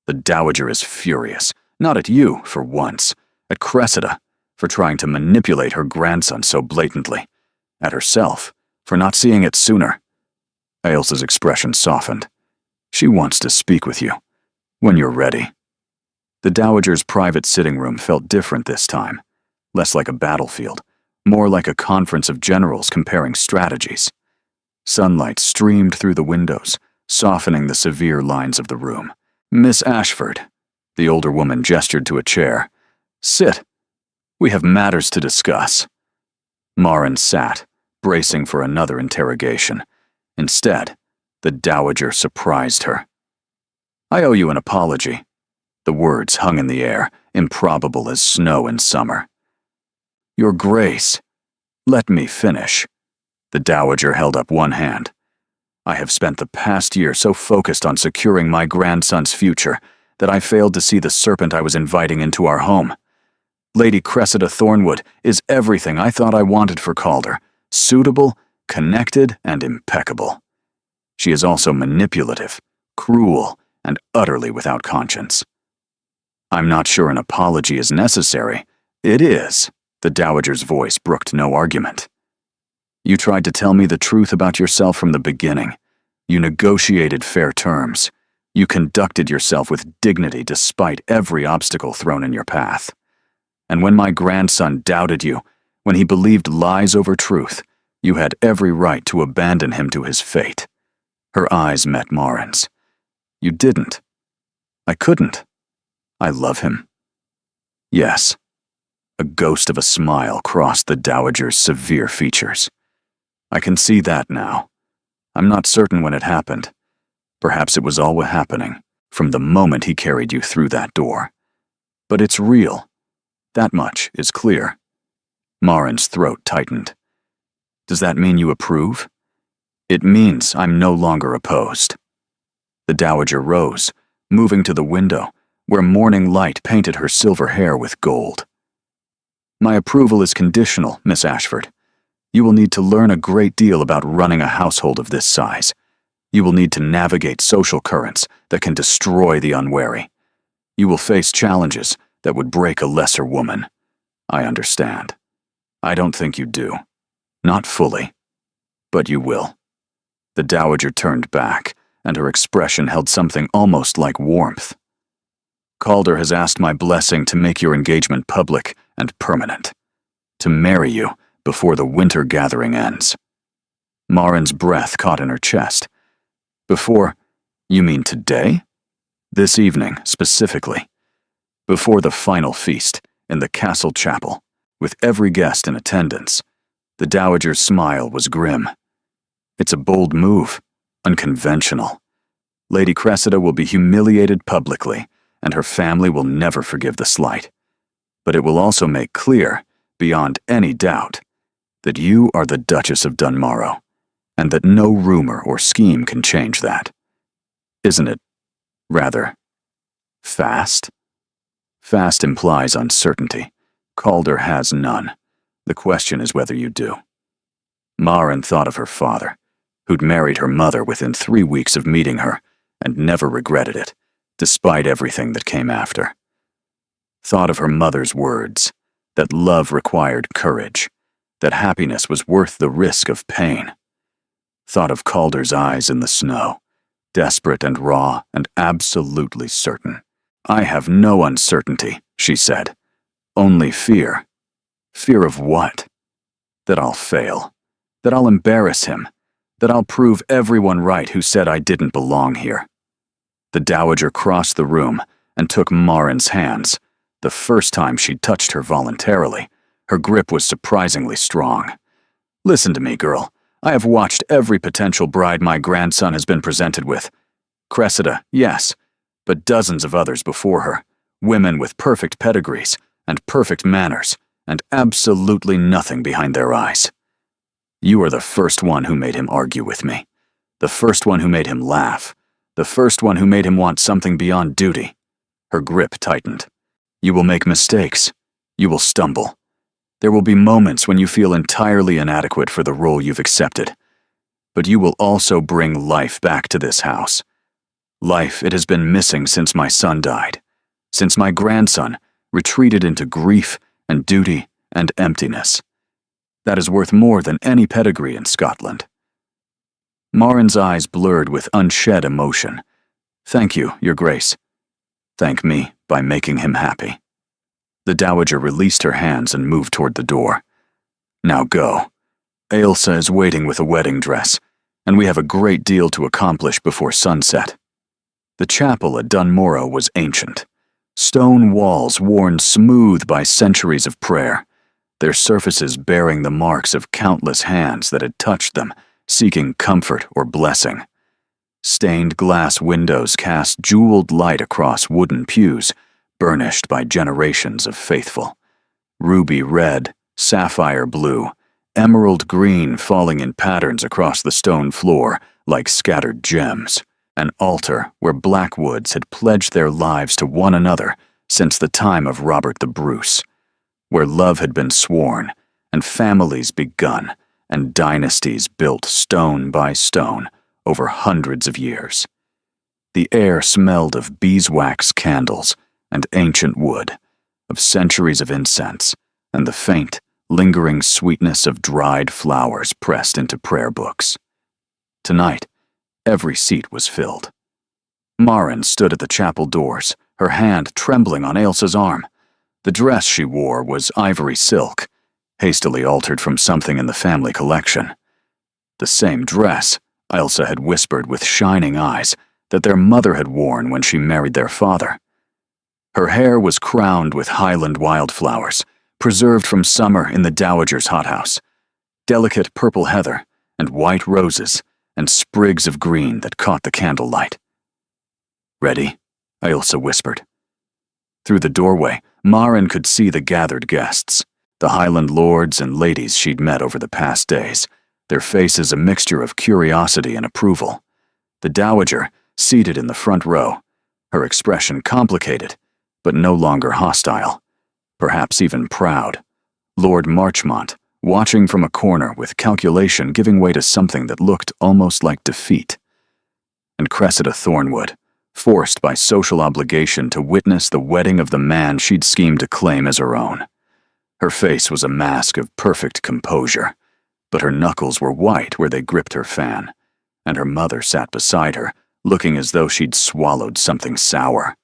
[SPEAKER 1] The Dowager is furious, not at you, for once, at Cressida, for trying to manipulate her grandson so blatantly, at herself, for not seeing it sooner." Ailsa's expression softened. "She wants to speak with you, when you're ready." The Dowager's private sitting room felt different this time, less like a battlefield, more like a conference of generals comparing strategies. Sunlight streamed through the windows, softening the severe lines of the room. "Miss Ashford," the older woman gestured to a chair. "Sit. We have matters to discuss." Marin sat, bracing for another interrogation. Instead, the Dowager surprised her. "I owe you an apology," The words hung in the air, improbable as snow in summer. "Your Grace, let me finish." The Dowager held up one hand. "I have spent the past year so focused on securing my grandson's future that I failed to see the serpent I was inviting into our home. Lady Cressida Thornwood is everything I thought I wanted for Calder: suitable, connected, and impeccable. She is also manipulative, cruel, and utterly without conscience. I'm not sure an apology is necessary." "It is." The Dowager's voice brooked no argument. "You tried to tell me the truth about yourself from the beginning. You negotiated fair terms. You conducted yourself with dignity despite every obstacle thrown in your path. And when my grandson doubted you, when he believed lies over truth, you had every right to abandon him to his fate." Her eyes met Marin's. "You didn't. I couldn't. I love him." "Yes." A ghost of a smile crossed the Dowager's severe features. "I can see that now. I'm not certain when it happened. Perhaps it was all happening from the moment he carried you through that door. But it's real. That much is clear." Marin's throat tightened. "Does that mean you approve?" "It means I'm no longer opposed." The Dowager rose, moving to the window, where morning light painted her silver hair with gold. "My approval is conditional, Miss Ashford. You will need to learn a great deal about running a household of this size. You will need to navigate social currents that can destroy the unwary. You will face challenges that would break a lesser woman. I understand. I don't think you do. Not fully. But you will." The Dowager turned back, and her expression held something almost like warmth. "Calder has asked my blessing to make your engagement public and permanent. To marry you before the winter gathering ends." Marin's breath caught in her chest. "Before, you mean today?" "This evening, specifically. Before the final feast, in the castle chapel, with every guest in attendance." The Dowager's smile was grim. "It's a bold move, unconventional. Lady Cressida will be humiliated publicly, and her family will never forgive the slight. But it will also make clear, beyond any doubt, that you are the Duchess of Dunmorrow, and that no rumor or scheme can change that. Isn't it, rather, fast?" "Fast implies uncertainty. Calder has none. The question is whether you do." Marin thought of her father, who'd married her mother within 3 weeks of meeting her, and never regretted it, despite everything that came after. Thought of her mother's words, that love required courage, that happiness was worth the risk of pain. Thought of Calder's eyes in the snow, desperate and raw and absolutely certain. "I have no uncertainty," she said. "Only fear." "Fear of what?" "That I'll fail. That I'll embarrass him. That I'll prove everyone right who said I didn't belong here." The Dowager crossed the room and took Marin's hands. The first time she'd touched her voluntarily, her grip was surprisingly strong. "Listen to me, girl. I have watched every potential bride my grandson has been presented with. Cressida, yes, but dozens of others before her. Women with perfect pedigrees and perfect manners, and absolutely nothing behind their eyes. You are the first one who made him argue with me. The first one who made him laugh. The first one who made him want something beyond duty." Her grip tightened. "You will make mistakes. You will stumble. There will be moments when you feel entirely inadequate for the role you've accepted. But you will also bring life back to this house. Life it has been missing since my son died. Since my grandson retreated into grief and duty and emptiness. That is worth more than any pedigree in Scotland." Marin's eyes blurred with unshed emotion. "Thank you, Your Grace." "Thank me by making him happy." The Dowager released her hands and moved toward the door. "Now go. Ailsa is waiting with a wedding dress, and we have a great deal to accomplish before sunset." The chapel at Dunmorrow was ancient. Stone walls worn smooth by centuries of prayer, their surfaces bearing the marks of countless hands that had touched them, seeking comfort or blessing. Stained glass windows cast jeweled light across wooden pews, burnished by generations of faithful. Ruby red, sapphire blue, emerald green falling in patterns across the stone floor like scattered gems. An altar where Blackwoods had pledged their lives to one another since the time of Robert the Bruce, where love had been sworn, and families begun, and dynasties built stone by stone over hundreds of years. The air smelled of beeswax candles and ancient wood, of centuries of incense, and the faint, lingering sweetness of dried flowers pressed into prayer books. Tonight, every seat was filled. Maren stood at the chapel doors, her hand trembling on Ailsa's arm. The dress she wore was ivory silk, hastily altered from something in the family collection. The same dress, Ailsa had whispered with shining eyes, that their mother had worn when she married their father. Her hair was crowned with Highland wildflowers, preserved from summer in the dowager's hothouse, delicate purple heather and white roses and sprigs of green that caught the candlelight. "Ready?" Ailsa whispered. Through the doorway, Maren could see the gathered guests, the Highland lords and ladies she'd met over the past days, their faces a mixture of curiosity and approval. The dowager, seated in the front row, her expression complicated, but no longer hostile, perhaps even proud. Lord Marchmont, watching from a corner with calculation giving way to something that looked almost like defeat. And Cressida Thornwood, forced by social obligation to witness the wedding of the man she'd schemed to claim as her own. Her face was a mask of perfect composure, but her knuckles were white where they gripped her fan, and her mother sat beside her, looking as though she'd swallowed something sour.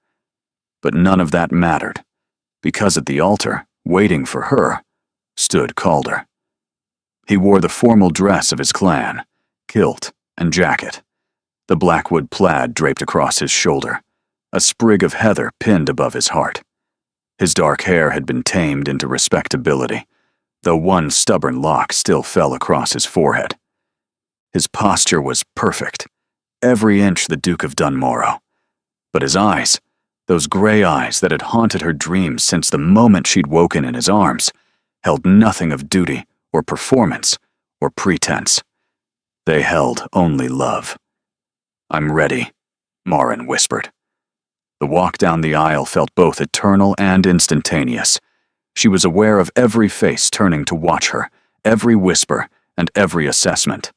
[SPEAKER 1] But none of that mattered, because at the altar, waiting for her, stood Calder. He wore the formal dress of his clan, kilt and jacket, the Blackwood plaid draped across his shoulder, a sprig of heather pinned above his heart. His dark hair had been tamed into respectability, though one stubborn lock still fell across his forehead. His posture was perfect, every inch the Duke of Dunmorrow. But his eyes, those gray eyes that had haunted her dreams since the moment she'd woken in his arms, held nothing of duty or performance or pretense. They held only love. "I'm ready," Maren whispered. The walk down the aisle felt both eternal and instantaneous. She was aware of every face turning to watch her, every whisper and every assessment.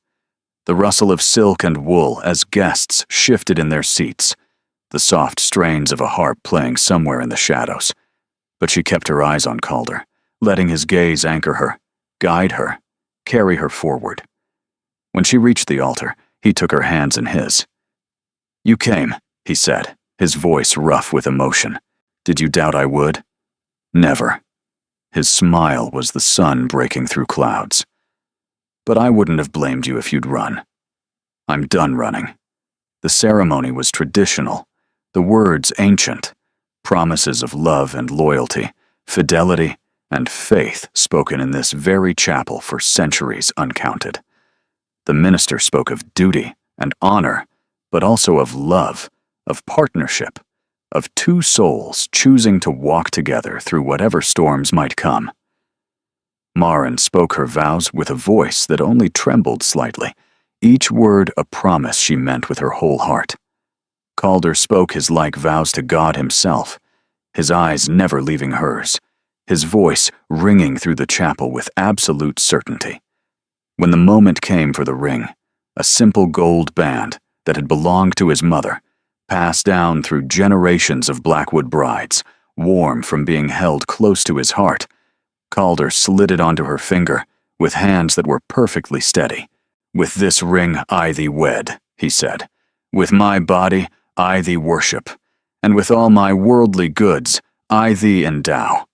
[SPEAKER 1] The rustle of silk and wool as guests shifted in their seats, the soft strains of a harp playing somewhere in the shadows. But she kept her eyes on Calder, letting his gaze anchor her, guide her, carry her forward. When she reached the altar, he took her hands in his. "You came," he said, his voice rough with emotion. "Did you doubt I would?" "Never." His smile was the sun breaking through clouds. "But I wouldn't have blamed you if you'd run. I'm done running." The ceremony was traditional, the words ancient, promises of love and loyalty, fidelity and faith spoken in this very chapel for centuries uncounted. The minister spoke of duty and honor, but also of love, of partnership, of two souls choosing to walk together through whatever storms might come. Maren spoke her vows with a voice that only trembled slightly, each word a promise she meant with her whole heart. Calder spoke his like vows to God himself, his eyes never leaving hers, his voice ringing through the chapel with absolute certainty. When the moment came for the ring, a simple gold band that had belonged to his mother, passed down through generations of Blackwood brides, warm from being held close to his heart, Calder slid it onto her finger with hands that were perfectly steady. "With this ring I thee wed," he said. "With my body I thee worship, and with all my worldly goods I thee endow."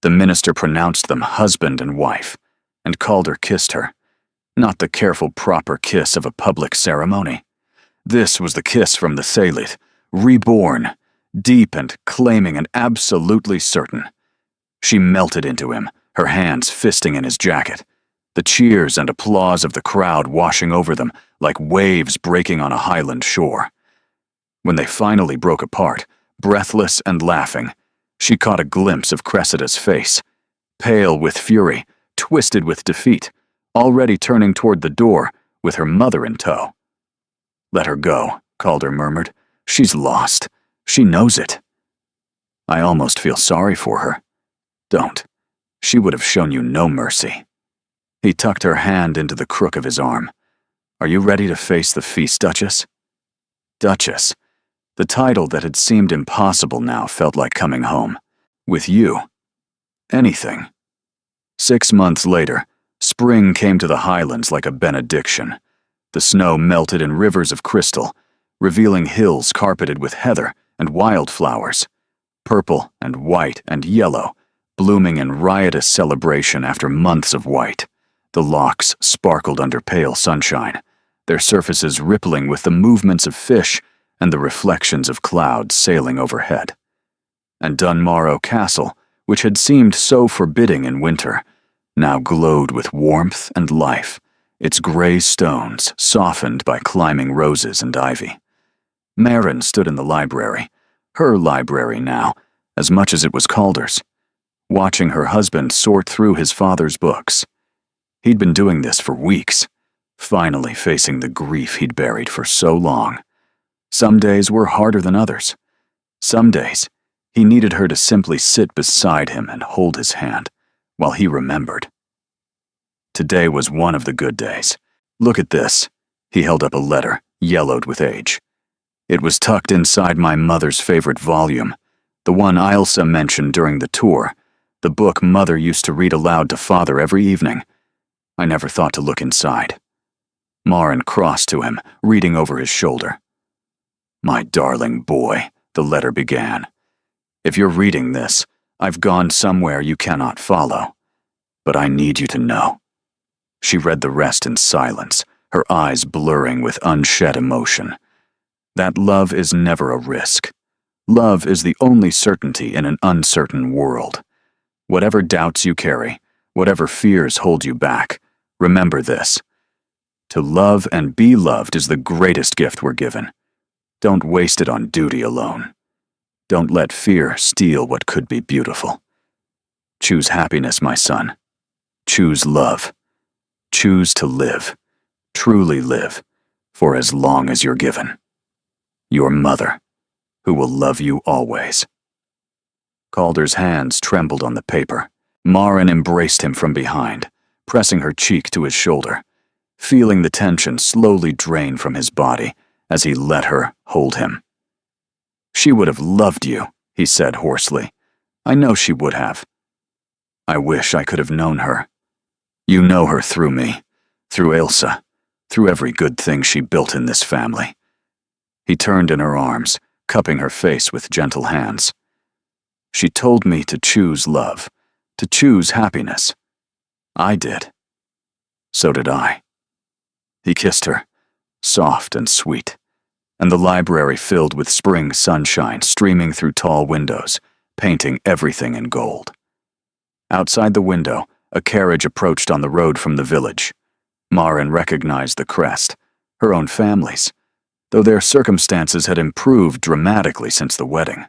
[SPEAKER 1] The minister pronounced them husband and wife, and Calder kissed her. Not the careful proper kiss of a public ceremony. This was the kiss from the Thalit, reborn, deep and claiming and absolutely certain. She melted into him, her hands fisting in his jacket, the cheers and applause of the crowd washing over them like waves breaking on a Highland shore. When they finally broke apart, breathless and laughing, she caught a glimpse of Cressida's face, pale with fury, twisted with defeat, already turning toward the door with her mother in tow. "Let her go," Calder murmured. "She's lost. She knows it." "I almost feel sorry for her." "Don't. She would have shown you no mercy." He tucked her hand into the crook of his arm. "Are you ready to face the feast, Duchess?" Duchess. The title that had seemed impossible now felt like coming home. With you. Anything. 6 months later, spring came to the Highlands like a benediction. The snow melted in rivers of crystal, revealing hills carpeted with heather and wildflowers, purple and white and yellow, blooming in riotous celebration after months of white. The lochs sparkled under pale sunshine, their surfaces rippling with the movements of fish and the reflections of clouds sailing overhead. And Dunmorrow Castle, which had seemed so forbidding in winter, now glowed with warmth and life, its gray stones softened by climbing roses and ivy. Maren stood in the library, her library now, as much as it was Calder's, watching her husband sort through his father's books. He'd been doing this for weeks, finally facing the grief he'd buried for so long. Some days were harder than others. Some days, he needed her to simply sit beside him and hold his hand, while he remembered. Today was one of the good days. "Look at this." He held up a letter, yellowed with age. "It was tucked inside my mother's favorite volume, the one Ailsa mentioned during the tour, the book Mother used to read aloud to Father every evening. I never thought to look inside." Maren crossed to him, reading over his shoulder. "My darling boy," the letter began. "If you're reading this, I've gone somewhere you cannot follow. But I need you to know." She read the rest in silence, her eyes blurring with unshed emotion. That love is never a risk. Love is the only certainty in an uncertain world. Whatever doubts you carry, whatever fears hold you back, remember this. To love and be loved is the greatest gift we're given. Don't waste it on duty alone. Don't let fear steal what could be beautiful. Choose happiness, my son. Choose love. Choose to live, truly live, for as long as you're given. Your mother, who will love you always." Calder's hands trembled on the paper. Maren embraced him from behind, pressing her cheek to his shoulder, feeling the tension slowly drain from his body as he let her hold him. "She would have loved you," he said hoarsely. "I know she would have. I wish I could have known her. You know her through me, through Ailsa, through every good thing she built in this family." He turned in her arms, cupping her face with gentle hands. "She told me to choose love, to choose happiness. I did. So did I." He kissed her, soft and sweet, and the library filled with spring sunshine streaming through tall windows, painting everything in gold. Outside the window, a carriage approached on the road from the village. Maren recognized the crest, her own family's, though their circumstances had improved dramatically since the wedding.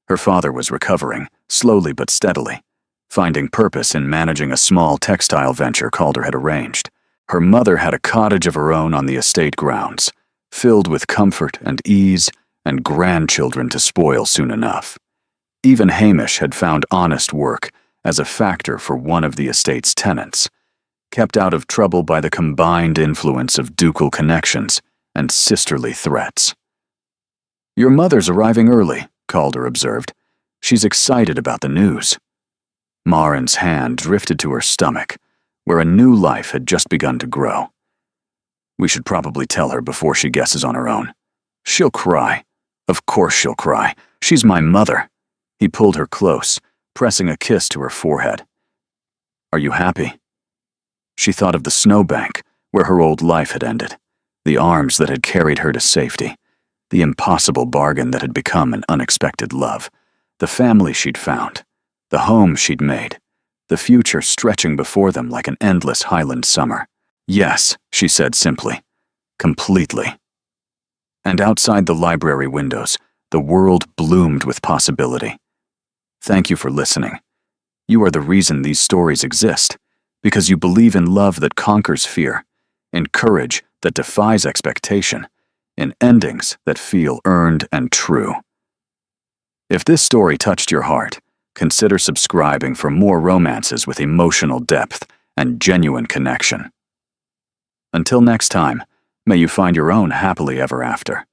[SPEAKER 1] Her father was recovering, slowly but steadily, finding purpose in managing a small textile venture Calder had arranged. Her mother had a cottage of her own on the estate grounds, filled with comfort and ease and grandchildren to spoil soon enough. Even Hamish had found honest work as a factor for one of the estate's tenants, kept out of trouble by the combined influence of ducal connections and sisterly threats. "Your mother's arriving early," Calder observed. "She's excited about the news." Maren's hand drifted to her stomach, where a new life had just begun to grow. "We should probably tell her before she guesses on her own. She'll cry. Of course she'll cry. She's my mother." He pulled her close, pressing a kiss to her forehead. "Are you happy?" She thought of the snowbank, where her old life had ended, the arms that had carried her to safety, the impossible bargain that had become an unexpected love, the family she'd found, the home she'd made, the future stretching before them like an endless Highland summer. "Yes," she said simply. completely. And outside the library windows, the world bloomed with possibility. Thank you for listening. You are the reason these stories exist, because you believe in love that conquers fear, in courage that defies expectation, in endings that feel earned and true. If this story touched your heart, consider subscribing for more romances with emotional depth and genuine connection. Until next time, may you find your own happily ever after.